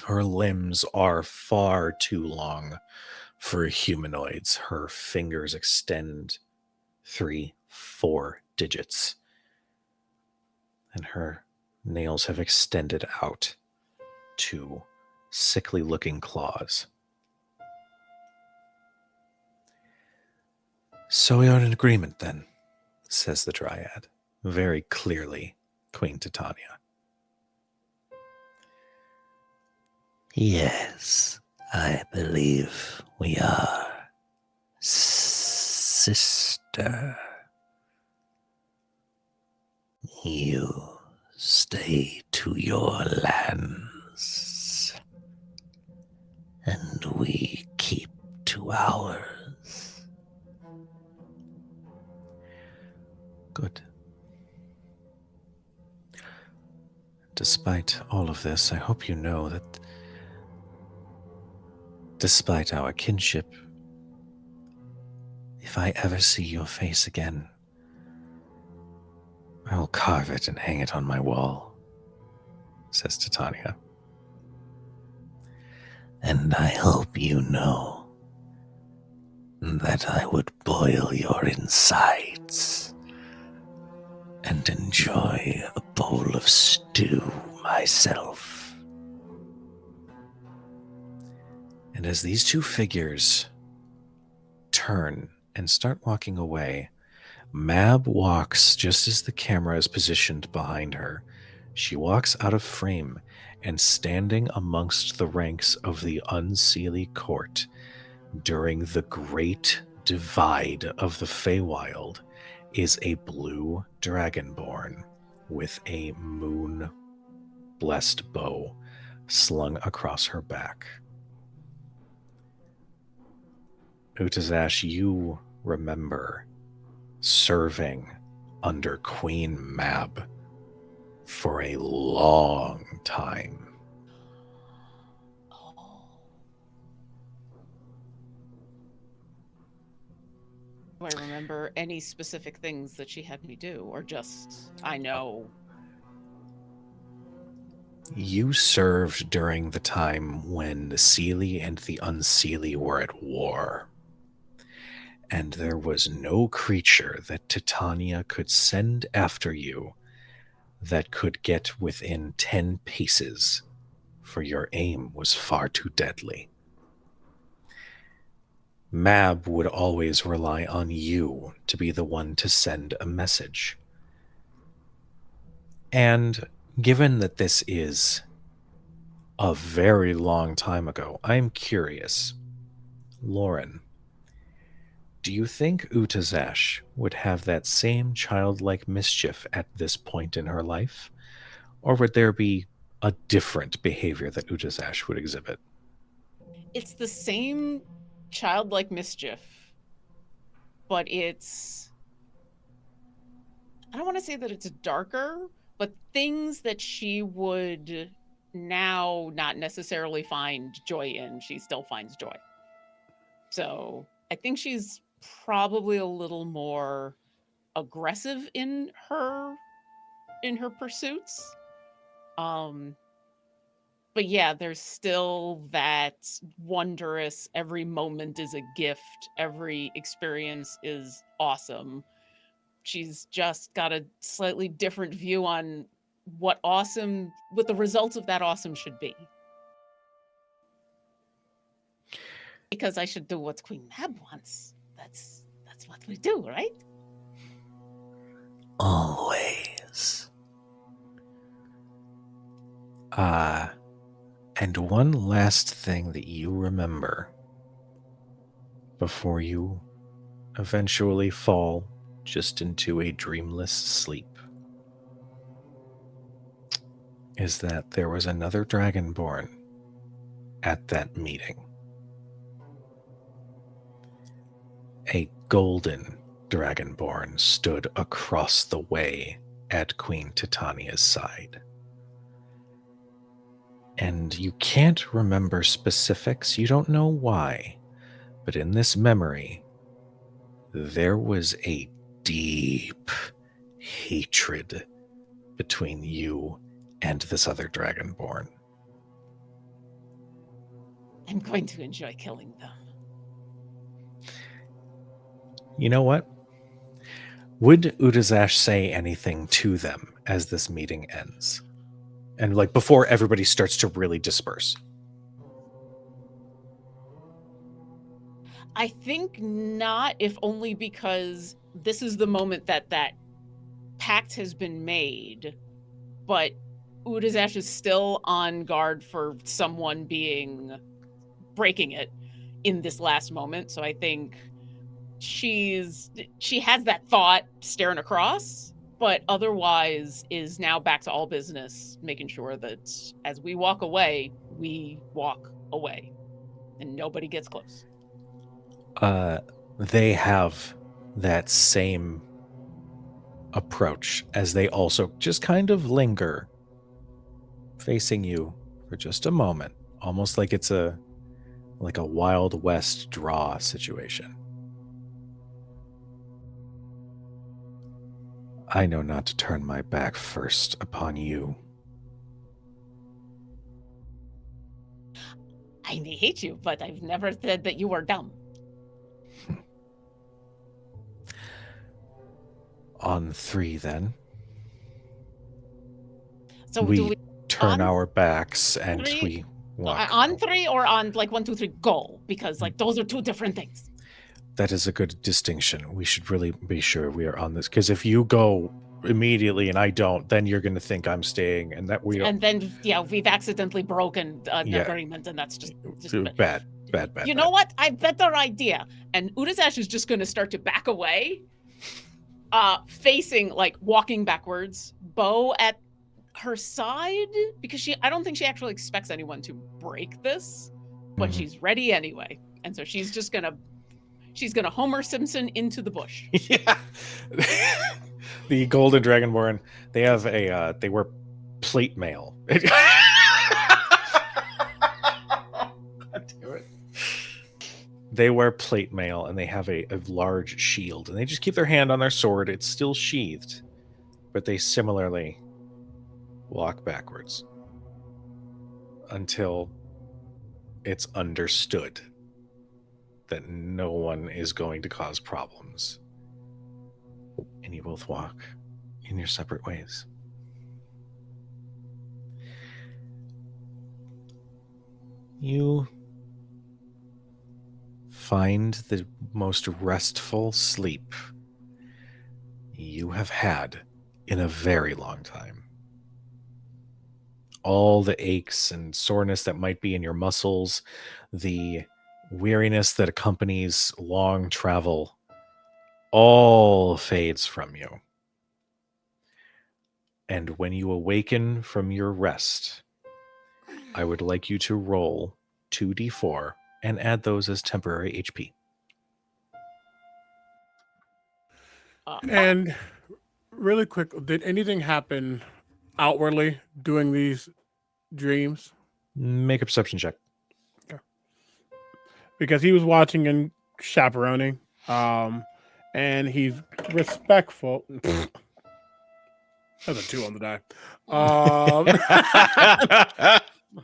Her limbs are far too long for humanoids. Her fingers extend 3, 4 digits, and her nails have extended out to sickly-looking claws. So we are in agreement, then, says the Dryad, very clearly, Queen Titania. Yes, I believe we are. Sister. You stay to your lands, and we keep to ours. Good. Despite all of this, I hope you know that despite our kinship, if I ever see your face again, I will carve it and hang it on my wall, says Titania. And I hope you know that I would boil your insides and enjoy a bowl of stew myself. And as these two figures turn and start walking away, Mab walks just as the camera is positioned behind her. She walks out of frame, and standing amongst the ranks of the Unseelie court during the great divide of the Feywild is a blue dragonborn with a moon-blessed bow slung across her back. Utazash, you remember serving under Queen Mab for a long time. Do I remember any specific things that she had me do, or just I know? You served during the time when the Seelie and the Unseelie were at war. And there was no creature that Titania could send after you that could get within 10 paces, for your aim was far too deadly. Mab would always rely on you to be the one to send a message. And given that this is a very long time ago, I'm curious, Lauren, do you think Utazash would have that same childlike mischief at this point in her life? Or would there be a different behavior that Utazash would exhibit? It's the same childlike mischief, but it's, I don't want to say that it's darker, but things that she would now not necessarily find joy in, she still finds joy. So I think she's probably a little more aggressive in her pursuits. But yeah, there's still that wondrous, every moment is a gift, every experience is awesome. She's just got a slightly different view on what the results of that awesome should be. Because I should do what Queen Mab wants. That's what we do, right? Always. And one last thing that you remember before you eventually fall just into a dreamless sleep is that there was another dragonborn at that meeting. A golden dragonborn stood across the way at Queen Titania's side. And you can't remember specifics, you don't know why, but in this memory, there was a deep hatred between you and this other dragonborn. I'm going to enjoy killing them. You know what? Would Utazash say anything to them as this meeting ends? And like before everybody starts to really disperse. I think not, if only because this is the moment that pact has been made, but Utazash is still on guard for someone breaking it in this last moment. So I think she has that thought staring across, but otherwise is now back to all business, making sure that as we walk away and nobody gets close. They have that same approach as they also just kind of linger facing you for just a moment, almost like it's a Wild West draw situation. I know not to turn my back first upon you. I may hate you, but I've never said that you were dumb. On 3, then. So we do we turn on our backs and 3? we walk. On 3 or on like 1, 2, 3 go? Because like those are two different things. That is a good distinction. We should really be sure we are on this, because if you go immediately and I don't, then you're going to think I'm staying, and that we And then we've accidentally broken an Yeah. agreement, and that's just bad. You know what? I better idea. And Udazash is just going to start to back away, facing, like, walking backwards, bow at her side, because I don't think she actually expects anyone to break this, but Mhm. she's ready anyway. And so she's just going to Homer Simpson into the bush. Yeah. The Golden Dragonborn, they have they wear plate mail. God damn it. They wear plate mail, and they have a large shield, and they just keep their hand on their sword. It's still sheathed, but they similarly walk backwards until it's understood that no one is going to cause problems. And you both walk in your separate ways. You find the most restful sleep you have had in a very long time. All the aches and soreness that might be in your muscles, the weariness that accompanies long travel, all fades from you. And when you awaken from your rest, I would like you to roll 2d4 and add those as temporary HP. And really quick, did anything happen outwardly doing these dreams? Make a perception check. Because he was watching and chaperoning, and he's respectful. That's a 2 on the die.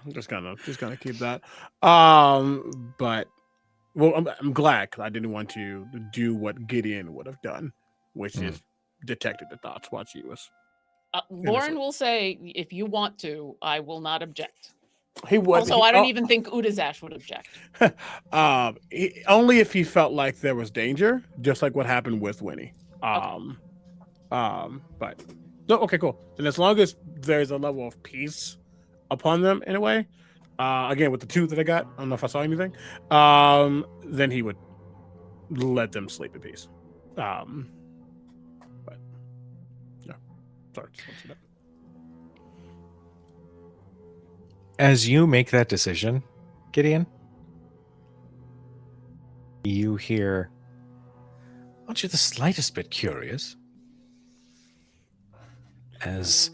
I'm just gonna keep that. But well, I'm glad, because I didn't want to do what Gideon would have done, which is detected the thoughts while she was. Lauren will say, if you want to, I will not object. He would. Also, I don't even think Udazash would object. Only if he felt like there was danger, just like what happened with Winnie. But no, okay, cool. And as long as there's a level of peace upon them in a way, again with the 2 that I got, I don't know if I saw anything. Then he would let them sleep in peace. But yeah, sorry. Just want to say that. As you make that decision, Gideon, you hear, aren't you the slightest bit curious? As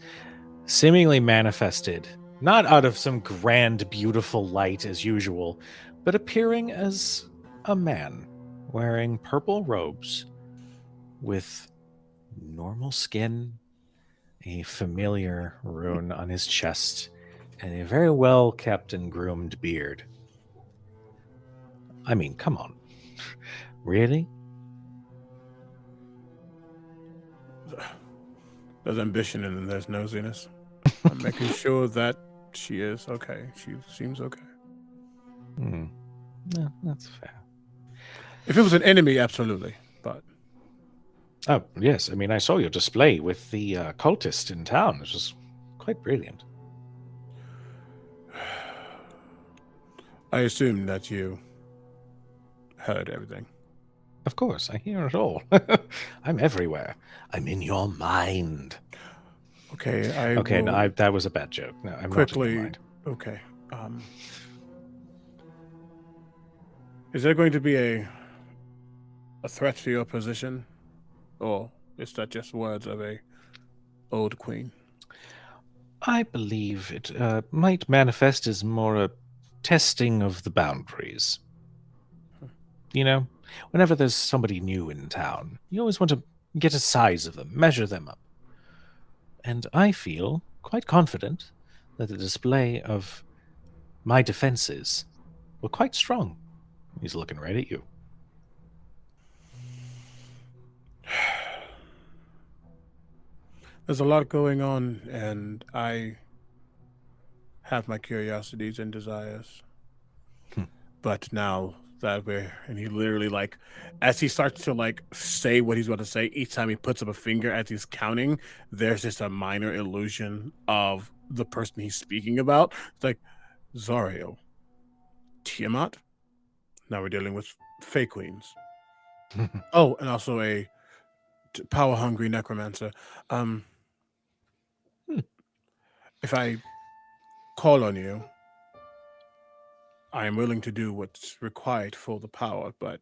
seemingly manifested, not out of some grand, beautiful light as usual, but appearing as a man wearing purple robes with normal skin, a familiar rune on his chest, and a very well kept and groomed beard. I mean, come on. Really? There's ambition and then there's nosiness. I'm making sure that she is okay. She seems okay. No, that's fair. If it was an enemy, absolutely. But Oh, yes. I mean, I saw your display with the cultist in town. It was quite brilliant. I assume that you heard everything. Of course, I hear it all. I'm everywhere. I'm in your mind. Okay, Okay, will no, that was a bad joke. No, I'm quickly. not in your mind. Okay. Is there going to be a threat to your position, or is that just words of a old queen? I believe it might manifest as more a testing of the boundaries. You know, whenever there's somebody new in town, you always want to get a size of them, measure them up. And I feel quite confident that the display of my defenses well, quite strong. He's looking right at you. There's a lot going on, and I have my curiosities and desires. Hmm. But now that and he literally, like, as he starts to, like, say what he's going to say, each time he puts up a finger as he's counting, there's just a minor illusion of the person he's speaking about. It's like, Zariel, Tiamat. Now we're dealing with Fey Queens. Oh, and also a power-hungry necromancer. Um, if I call on you, I am willing to do what's required for the power, but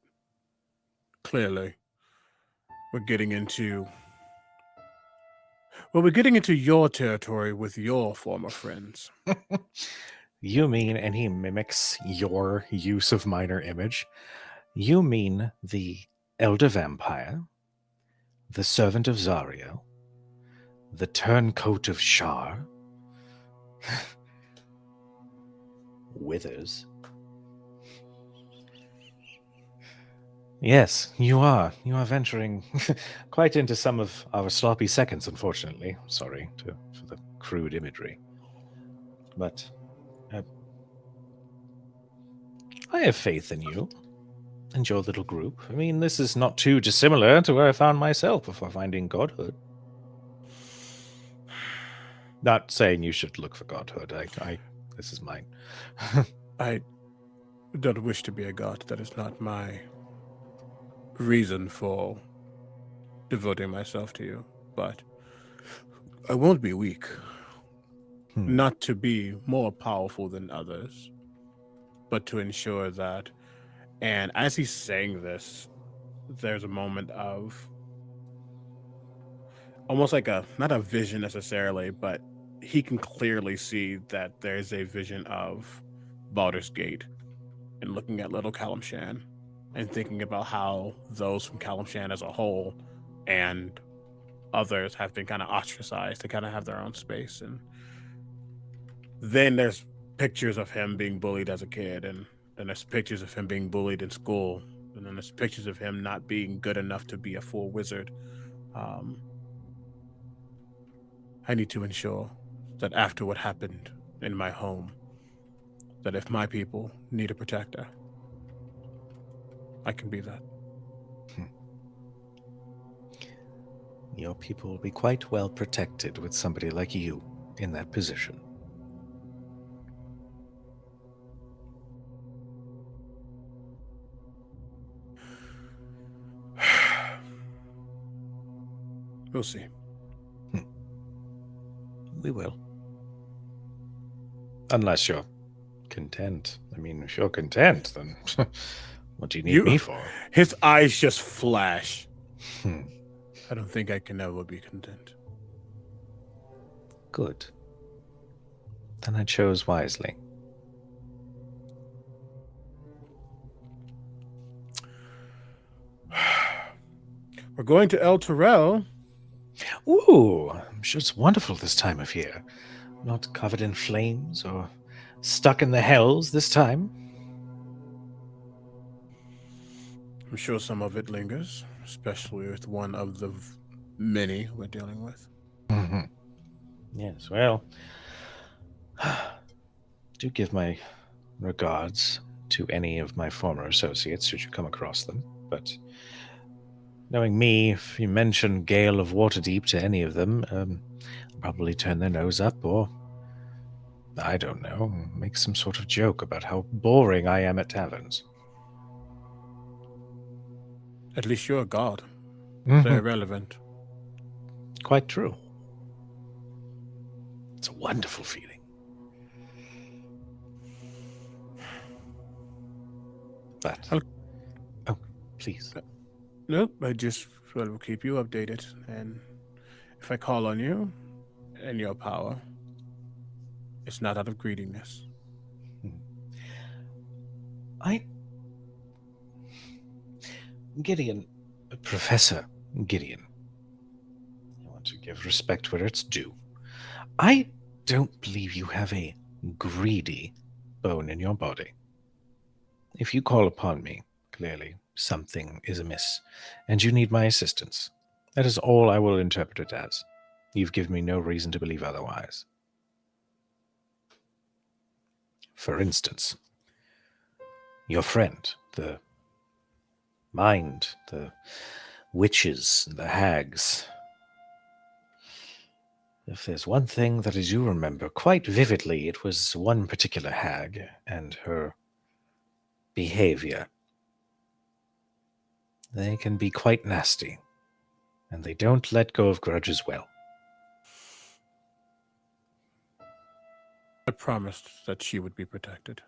clearly we're getting into we're getting into your territory with your former friends. You mean, and he mimics your use of minor image. You mean the Elder Vampire, the Servant of Zariel, the Turncoat of Shar, Withers. Yes, you are. You are venturing quite into some of our sloppy seconds, unfortunately. Sorry for the crude imagery. But I have faith in you and your little group. I mean, this is not too dissimilar to where I found myself before finding godhood. Not saying you should look for godhood. This is mine. I don't wish to be a god. That is not my reason for devoting myself to you. But I won't be weak. Not to be more powerful than others, but to ensure that. And as he's saying this, there's a moment of almost like not a vision necessarily, but he can clearly see that there's a vision of Baldur's Gate and looking at Little Kalimshan and thinking about how those from Kalimshan as a whole and others have been kind of ostracized to kind of have their own space. And then there's pictures of him being bullied as a kid, and then there's pictures of him being bullied in school, and then there's pictures of him not being good enough to be a full wizard. I need to ensure that after what happened in my home, that if my people need a protector, I can be that. Your people will be quite well protected with somebody like you in that position. We'll see. We will. Unless you're content. I mean, if you're content, then what do you need me for? His eyes just flash. I don't think I can ever be content. Good. Then I chose wisely. We're going to El Terrell. Ooh, I'm sure it's wonderful this time of year. Not covered in flames or stuck in the hells this time. I'm sure some of it lingers, especially with one of the many we're dealing with. Mm-hmm. Yes, well, do give my regards to any of my former associates should you come across them, but knowing me, if you mention Gale of Waterdeep to any of them, probably turn their nose up or, I don't know, make some sort of joke about how boring I am at taverns. At least you're a god. They're relevant. Quite true. It's a wonderful feeling. But, oh, please. Nope, I just will keep you updated. And if I call on you and your power, it's not out of greediness. Gideon, Professor Gideon, I want to give respect where it's due. I don't believe you have a greedy bone in your body. If you call upon me, clearly something is amiss, and you need my assistance. That is all I will interpret it as. You've given me no reason to believe otherwise. For instance, your friend, the mind, the witches, the hags. If there's one thing that I do remember quite vividly, it was one particular hag and her behavior. They can be quite nasty, and they don't let go of grudges well. I promised that she would be protected.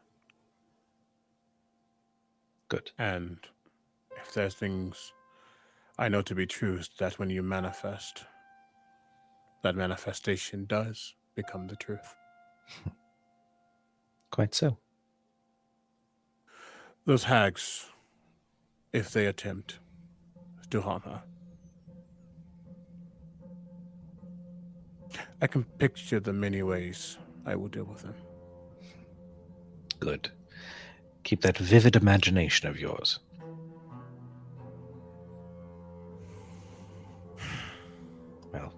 Good. And if there's things I know to be true, is that when you manifest, that manifestation does become the truth. Quite so. Those hags, if they attempt to harm her, I can picture the many ways I will deal with them. Good. Keep that vivid imagination of yours. Well,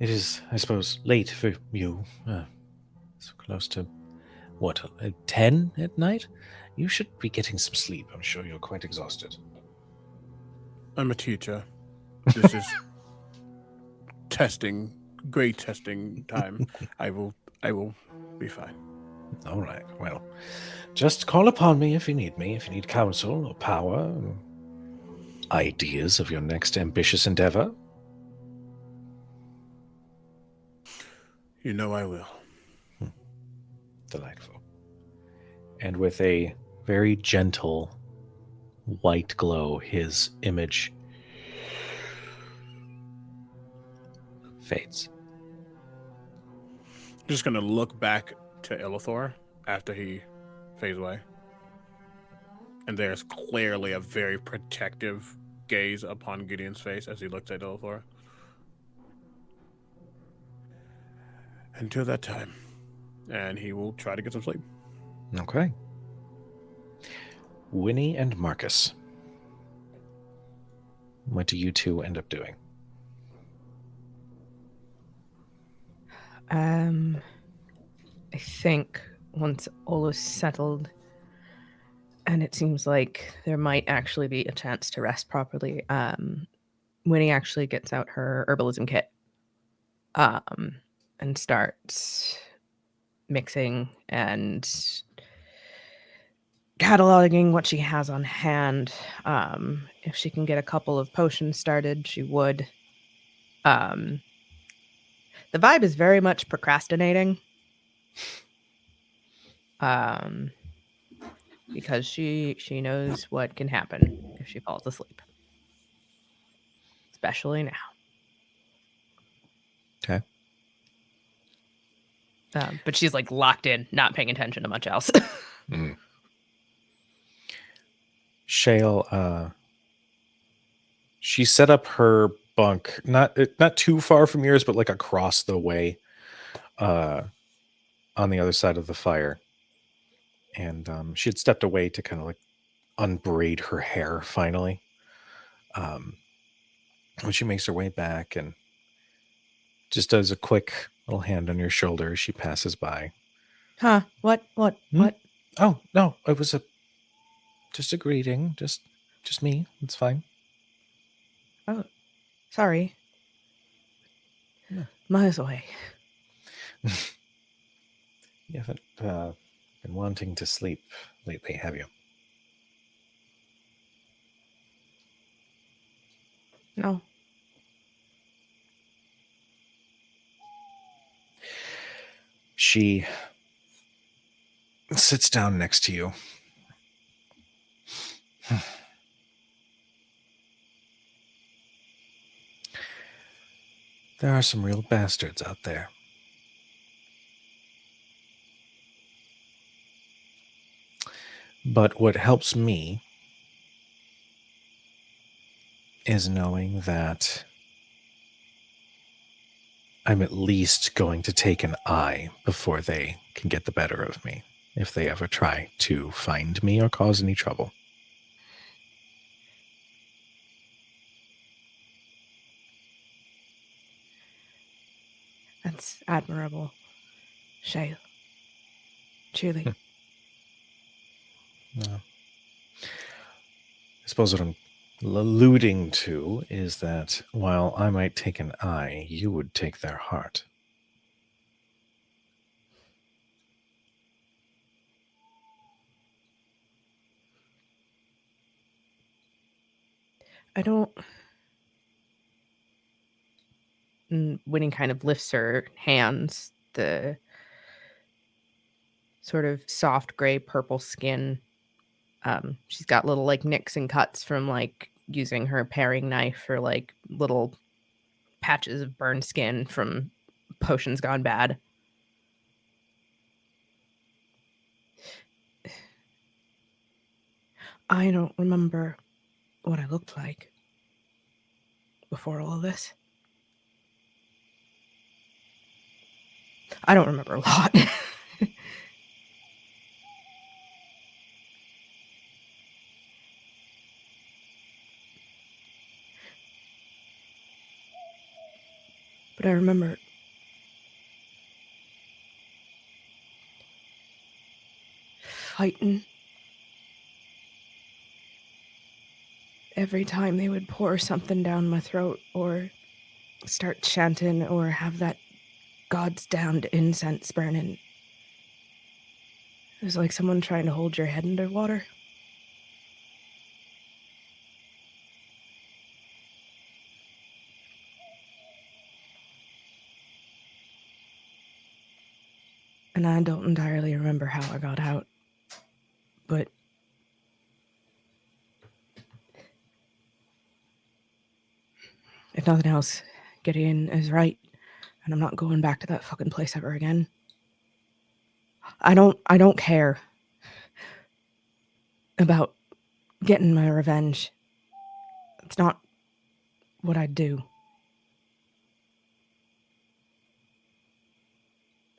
it is, I suppose, late for you. So close to, what, 10 at night? You should be getting some sleep. I'm sure you're quite exhausted. I'm a teacher. This is testing, great testing time. I will be fine. All right, well, just call upon me if you need me, if you need counsel or power, or ideas of your next ambitious endeavor. You know I will. Delightful. And with a very gentle white glow, his image fades. Just gonna look back to Illithor after he fades away. And there's clearly a very protective gaze upon Gideon's face as he looks at Illithor. Until that time. And he will try to get some sleep. Okay. Winnie and Marcus. What do you two end up doing? I think once all is settled, and it seems like there might actually be a chance to rest properly, Winnie actually gets out her herbalism kit, and starts mixing and cataloging what she has on hand. If she can get a couple of potions started, she would. The vibe is very much procrastinating. Because she knows what can happen if she falls asleep. Especially now. Okay. But she's like locked in, not paying attention to much else. Shale, she set up her bunk not too far from yours, but like across the way, on the other side of the fire. And she had stepped away to kind of like unbraid her hair finally. When she makes her way back and just does a quick little hand on your shoulder as she passes by. Huh? What? What? Oh, no, it was just a greeting. Just me. It's fine. Oh, sorry. No. Miles away. You haven't been wanting to sleep lately, have you? No. She sits down next to you. There are some real bastards out there. But what helps me is knowing that I'm at least going to take an eye before they can get the better of me. if they ever try to find me or cause any trouble. That's admirable, Shale. Truly. I suppose what I'm alluding to is that while I might take an eye, you would take their heart. I don't. Winnie kind of lifts her hands, the sort of soft gray purple skin. She's got little like nicks and cuts from like using her paring knife, or like little patches of burned skin from potions gone bad. I don't remember what I looked like before all of this. I don't remember a lot. But I remember fighting every time they would pour something down my throat or start chanting or have that God's damned incense burning. It was like someone trying to hold your head underwater. And I don't entirely remember how I got out. But if nothing else, Gideon is right. And I'm not going back to that fucking place ever again. I don't care about getting my revenge. It's not what I do.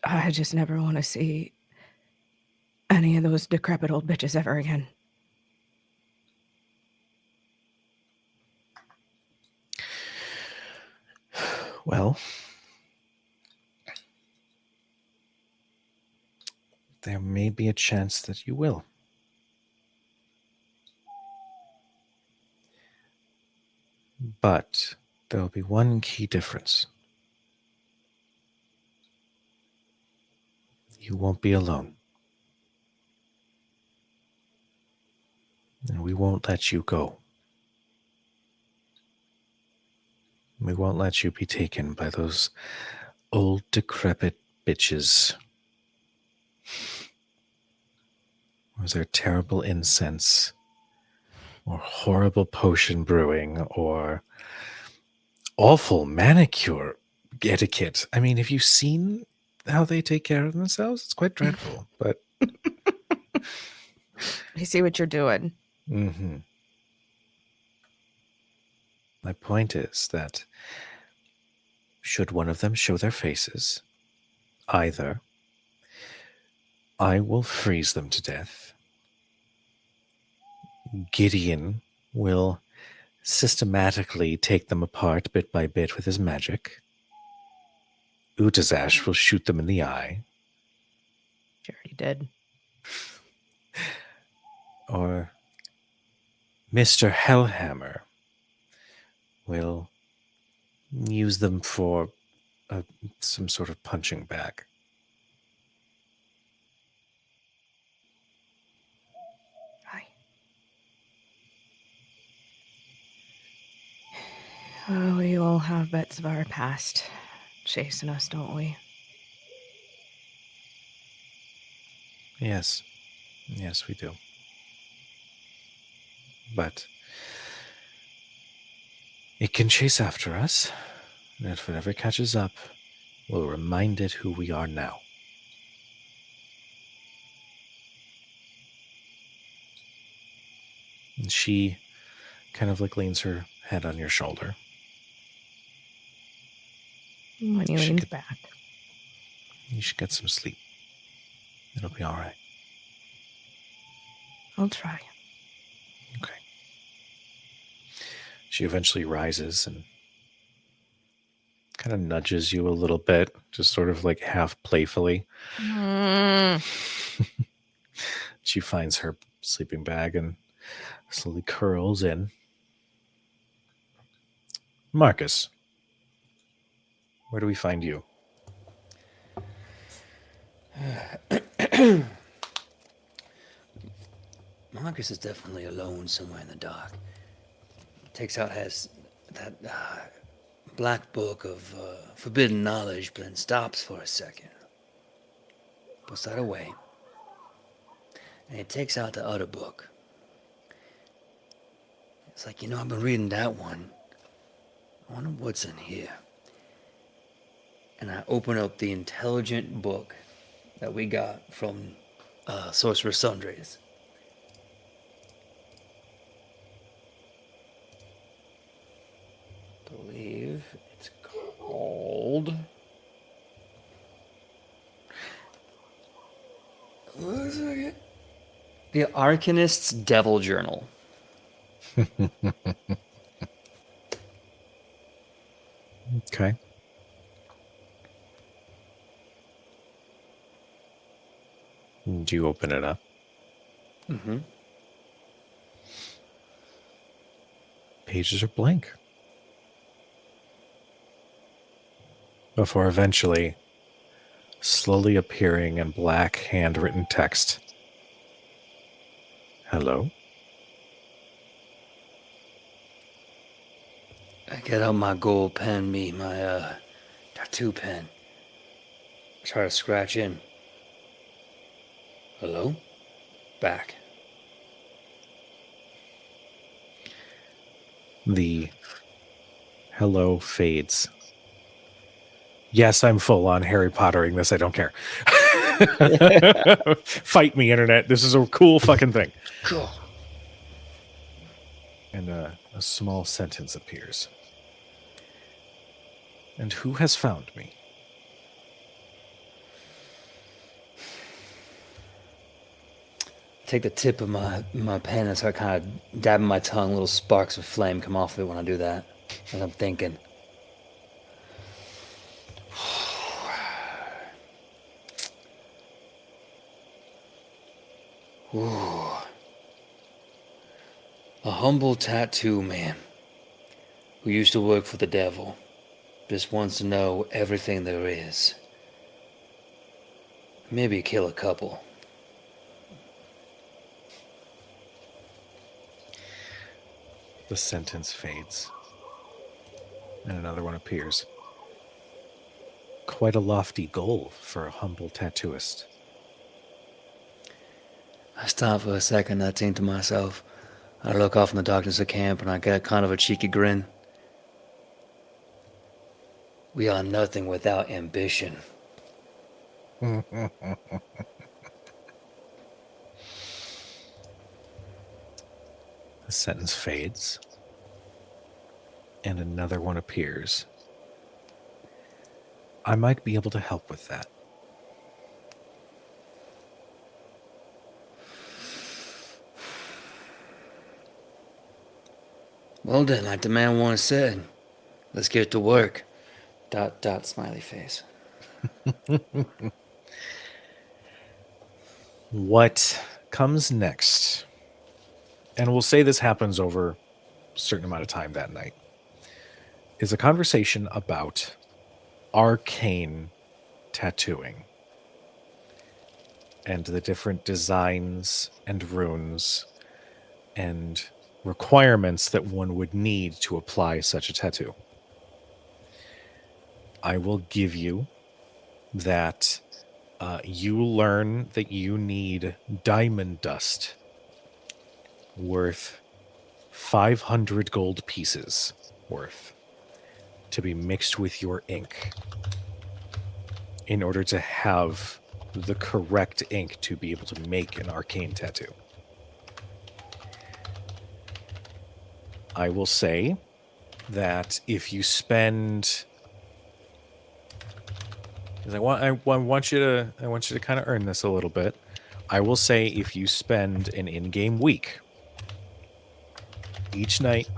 I just never want to see any of those decrepit old bitches ever again. Well, there may be a chance that you will. But there will be one key difference. You won't be alone. And we won't let you go. We won't let you be taken by those old decrepit bitches. Or their terrible incense, or horrible potion brewing, or awful manicure etiquette. I mean, have you seen how they take care of themselves? It's quite dreadful, but... I see what you're doing. Mm-hmm. My point is that should one of them show their faces, either I will freeze them to death, Gideon will systematically take them apart bit by bit with his magic, Utazash will shoot them in the eye, She already did. or Mr. Hellhammer will use them for some sort of punching bag. Hi. We all have bits of our past chasing us, don't we? Yes. Yes, we do. But it can chase after us, and if it ever catches up, we'll remind it who we are now. And she kind of like leans her head on your shoulder. When he She leans could- back. You should get some sleep. It'll be all right. I'll try. Okay. She eventually rises and kind of nudges you a little bit, just sort of like half playfully. She finds her sleeping bag and slowly curls in. Marcus, where do we find you? Marcus is definitely alone somewhere in the dark. Takes out his that black book of forbidden knowledge, but then stops for a second. Puts that away. And he takes out the other book. It's like, I've been reading that one. I wonder what's in here. And I open up the intelligent book that we got from Sorcerer Sundries. I believe it's called... What is it again? The Arcanist's Devil Journal. Okay. Do you open it up? Mm-hmm. Pages are blank. Before eventually slowly appearing in black handwritten text. Hello? I get out my gold pen, my tattoo pen. Try to scratch in. Hello? Back. The hello fades. Yes, I'm full on Harry Pottering this. I don't care. Fight me, internet. This is a cool fucking thing. Cool. And a small sentence appears. And who has found me? Take the tip of my pen and start kind of dabbing my tongue. Little sparks of flame come off of it when I do that. As I'm thinking. Ooh. A humble tattoo man who used to work for the devil just wants to know everything there is. Maybe kill a couple. The sentence fades. And another one appears. Quite a lofty goal for a humble tattooist. I stop for a second, I think to myself. I look off in the darkness of camp and I get kind of a cheeky grin. We are nothing without ambition. The sentence fades. And another one appears. I might be able to help with that. Well then, like the man once said, let's get to work. ... smiley face. What comes next, and we'll say this happens over a certain amount of time that night, is a conversation about arcane tattooing and the different designs and runes and requirements that one would need to apply such a tattoo. I will give you that you learn that you need diamond dust worth 500 gold pieces worth to be mixed with your ink in order to have the correct ink to be able to make an arcane tattoo. I will say that if you spend... I want you to kind of earn this a little bit. I will say if you spend an in-game week each night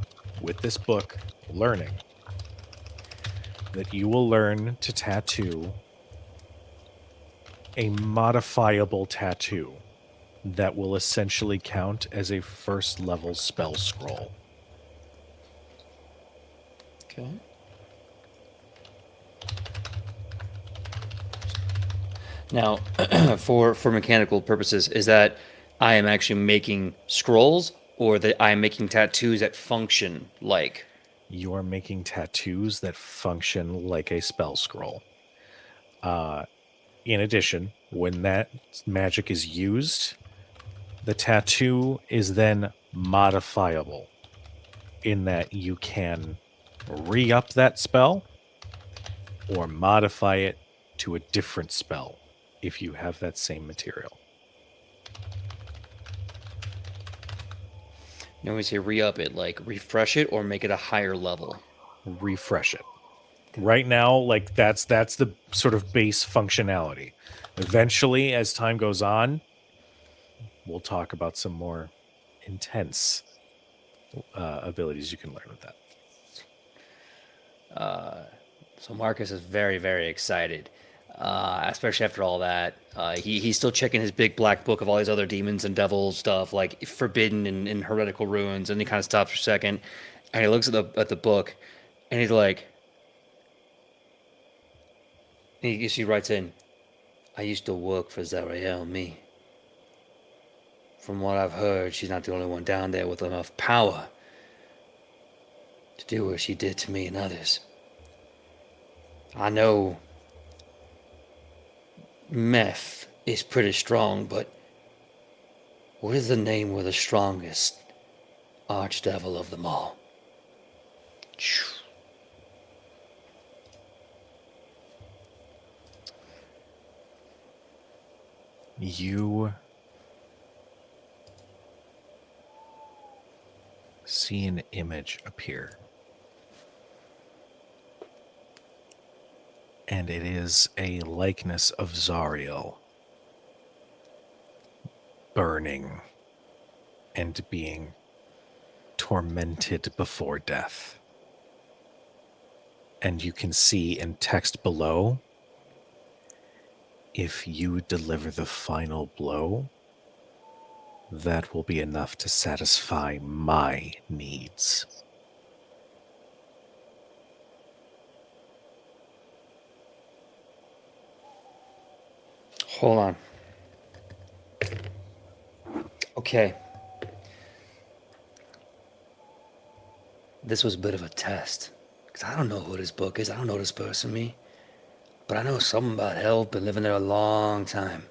with this book learning, that you will learn to tattoo a modifiable tattoo that will essentially count as a first level spell scroll. Okay. Now, for mechanical purposes, is that I am actually making scrolls, or that I am making tattoos that function like? You are making tattoos that function like a spell scroll. In addition, when that magic is used, the tattoo is then modifiable in that you can re-up that spell or modify it to a different spell if you have that same material. You know, when we say re-up it, like refresh it or make it a higher level? Refresh it. Right now, like that's the sort of base functionality. Eventually, as time goes on, we'll talk about some more intense abilities you can learn with that. So Marcus is very, very excited, especially after all that. He's still checking his big black book of all these other demons and devil stuff, like forbidden and heretical ruins, and he kind of stops for a second, and he looks at the book, and he's like, he writes in, "I used to work for Zariel, me. From what I've heard, she's not the only one down there with enough power to do what she did to me and others. I know meth is pretty strong, but what is the name of the strongest archdevil of them all?" You see an image appear. And it is a likeness of Zariel burning and being tormented before death. And you can see in text below, if you deliver the final blow, that will be enough to satisfy my needs. Hold on. Okay. This was a bit of a test. Because I don't know who this book is. I don't know this person, me. But I know something about hell. Been living there a long time.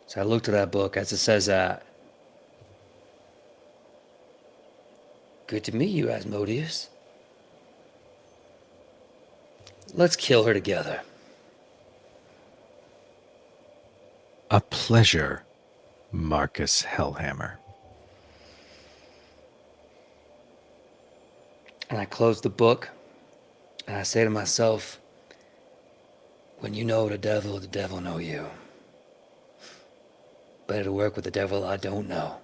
So I looked at that book as it says that. Good to meet you, Asmodeus. Let's kill her together. A pleasure, Marcus Hellhammer. And I close the book, and I say to myself, when you know the devil know you. Better to work with the devil I don't know.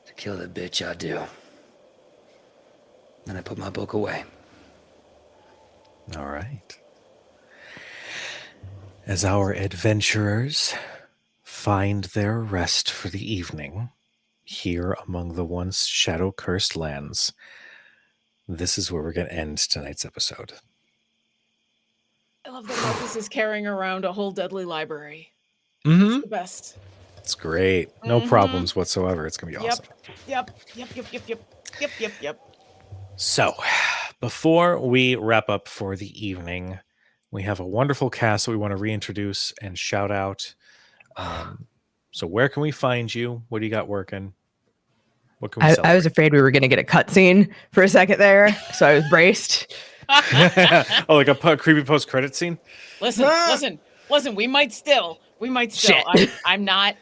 To kill the bitch I do. Then I put my book away. All right. As our adventurers find their rest for the evening here among the once shadow-cursed lands, this is where we're going to end tonight's episode. I love that Marcus is carrying around a whole deadly library. Mm-hmm. It's the best. It's great. No problems whatsoever. It's going to be awesome. Yep. So, before we wrap up for the evening, we have a wonderful cast that we want to reintroduce and shout out. So where can we find you? What do you got working? What can we I was afraid we were going to get a cutscene for a second there, so I was braced. Oh, like a creepy post-credit scene? Listen. We might still. Shit. I'm not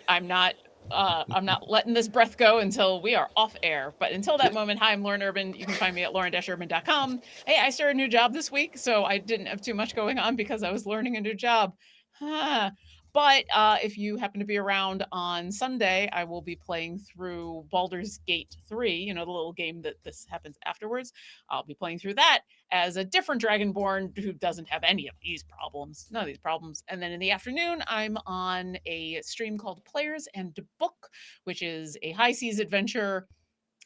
letting this breath go until we are off air. But until that moment, hi, I'm Lauren Urban. You can find me at lauren-urban.com. Hey, I started a new job this week, so I didn't have too much going on because I was learning a new job. But if you happen to be around on Sunday, I will be playing through Baldur's Gate 3, you know, the little game that this happens afterwards. I'll be playing through that as a different Dragonborn who doesn't have any of these problems, none of these problems. And then in the afternoon, I'm on a stream called Players and Book, which is a high seas adventure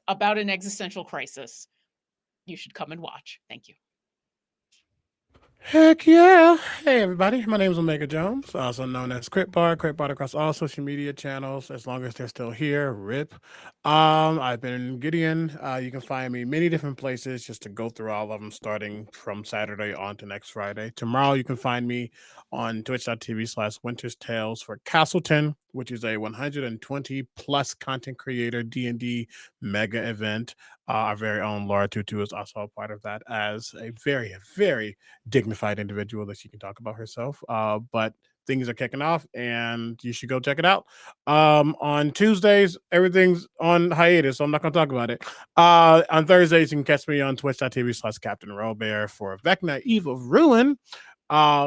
about an existential crisis. You should come and watch. Thank you. Heck yeah. Hey, everybody. My name is Omega Jones, also known as Critbard across all social media channels, as long as they're still here. RIP. I've been Gideon. You can find me many different places just to go through all of them, starting from Saturday on to next Friday. Tomorrow, you can find me on twitch.tv/Winter's Tales for Castleton, which is a 120 plus content creator D&D mega event. Our very own Laura Tutu is also a part of that as a very, very dignified individual that she can talk about herself. But things are kicking off and you should go check it out. On Tuesdays, everything's on hiatus, so I'm not going to talk about it. On Thursdays, you can catch me on twitch.tv/Captain Robear for Vecna Eve of Ruin,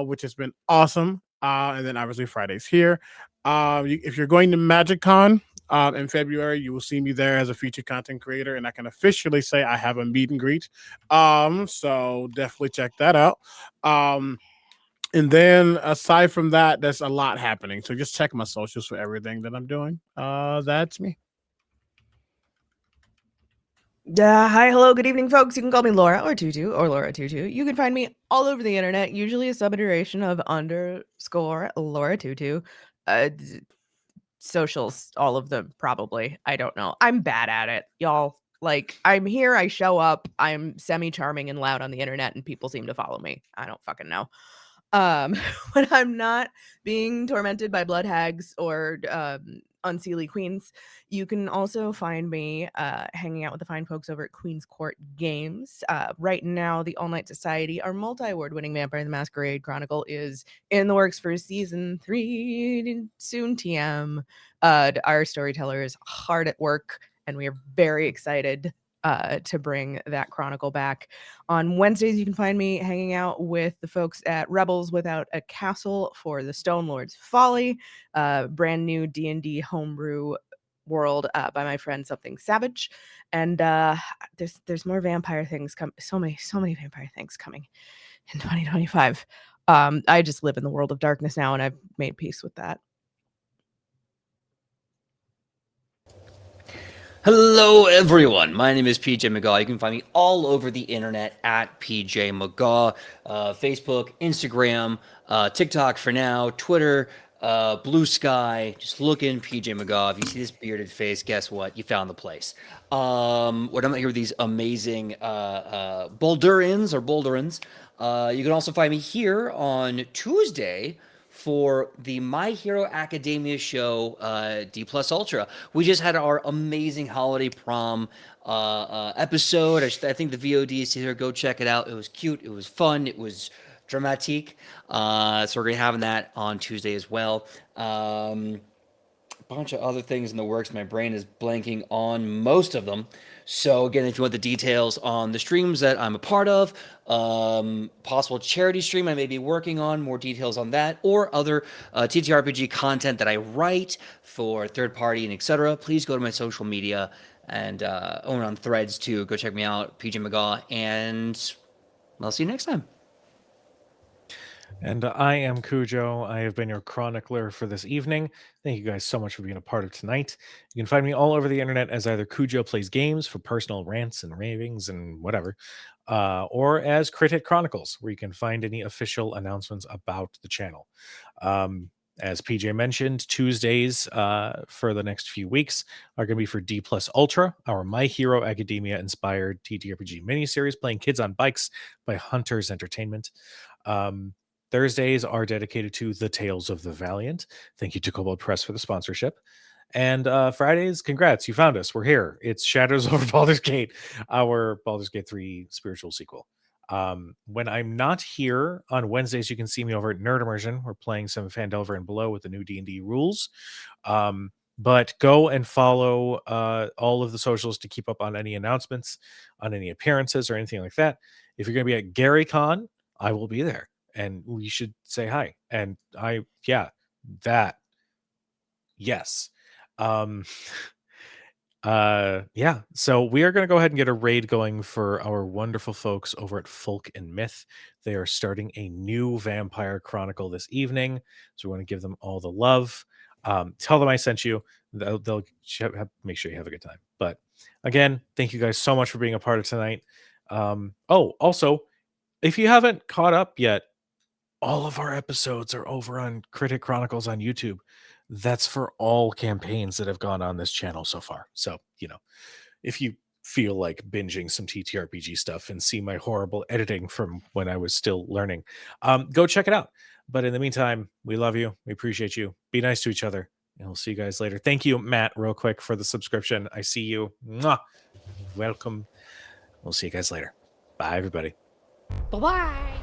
which has been awesome. And then obviously Fridays here. If you're going to MagicCon, in February, you will see me there as a featured content creator, and I can officially say I have a meet and greet. So definitely check that out. And then aside from that, there's a lot happening. So just check my socials for everything that I'm doing. That's me. Hi, hello, good evening, folks. You can call me Laura or Tutu or Laura Tutu. You can find me all over the internet, usually a sub-iteration of _ Laura Tutu. Socials, all of them, probably. I don't know. I'm bad at it, y'all. Like, I'm here, I show up, I'm semi-charming and loud on the internet, and people seem to follow me. I don't fucking know. When I'm not being tormented by blood hags or unseelie queens, you can also find me hanging out with the fine folks over at Queen's Court Games. Right now, the All Night Society, our multi-award winning Vampire the Masquerade Chronicle, is in the works for season 3, soon TM. Our storyteller is hard at work, and we are very excited to bring that chronicle back. On Wednesdays, you can find me hanging out with the folks at Rebels Without a Castle for the Stone Lord's Folly, brand new D&D homebrew world by my friend Something Savage. And there's more vampire things coming. So many vampire things coming in 2025. I just live in the world of darkness now, and I've made peace with that. Hello, everyone. My name is PJ McGaw. You can find me all over the internet at PJ McGaw. Facebook, Instagram, TikTok for now, Twitter, Blue Sky. Just look in PJ McGaw. If you see this bearded face, guess what? You found the place. When I'm out here with these amazing Bouldurans. You can also find me here on Tuesday for the My Hero Academia show, D Plus Ultra. We just had our amazing holiday prom episode. I think the VOD is here. Go check it out. It was cute. It was fun. It was dramatique. So we're going to be having that on Tuesday as well. Bunch of other things in the works. My brain is blanking on most of them. So again, if you want the details on the streams that I'm a part of, possible charity stream I may be working on, more details on that, or other TTRPG content that I write for third party and etc., please go to my social media and own on Threads too. Go check me out, PJ McGaw, and I'll see you next time. And I am Cujo. I have been your chronicler for this evening. Thank you guys so much for being a part of tonight. You can find me all over the internet as either Cujo Plays Games for personal rants and ravings and whatever, or as Crit Hit Chronicles, where you can find any official announcements about the channel. As PJ mentioned, Tuesdays for the next few weeks are going to be for D Plus Ultra, our My Hero Academia inspired TTRPG miniseries playing kids on bikes by Hunters Entertainment. Thursdays are dedicated to the Tales of the Valiant. Thank you to Cobalt Press for the sponsorship. And Fridays, congrats, you found us. We're here. It's Shadows over Baldur's Gate, our Baldur's Gate 3 spiritual sequel. When I'm not here on Wednesdays, you can see me over at Nerd Immersion. We're playing some Phandelver and Below with the new D&D rules. But go and follow all of the socials to keep up on any announcements, on any appearances or anything like that. If you're going to be at GaryCon, I will be there. and we should say hi. And yes. Yeah, so we are going to go ahead and get a raid going for our wonderful folks over at Folk and Myth. They are starting a new vampire chronicle this evening, so we want to give them all the love. Tell them I sent you. They'll make sure you have a good time. But again, thank you guys so much for being a part of tonight. Also, if you haven't caught up yet, all of our episodes are over on Critic Chronicles on YouTube. That's for all campaigns that have gone on this channel so far. So, if you feel like binging some TTRPG stuff and see my horrible editing from when I was still learning, go check it out. But in the meantime, we love you. We appreciate you. Be nice to each other. And we'll see you guys later. Thank you, Matt, real quick for the subscription. I see you. Mwah. Welcome. We'll see you guys later. Bye, everybody. Bye-bye.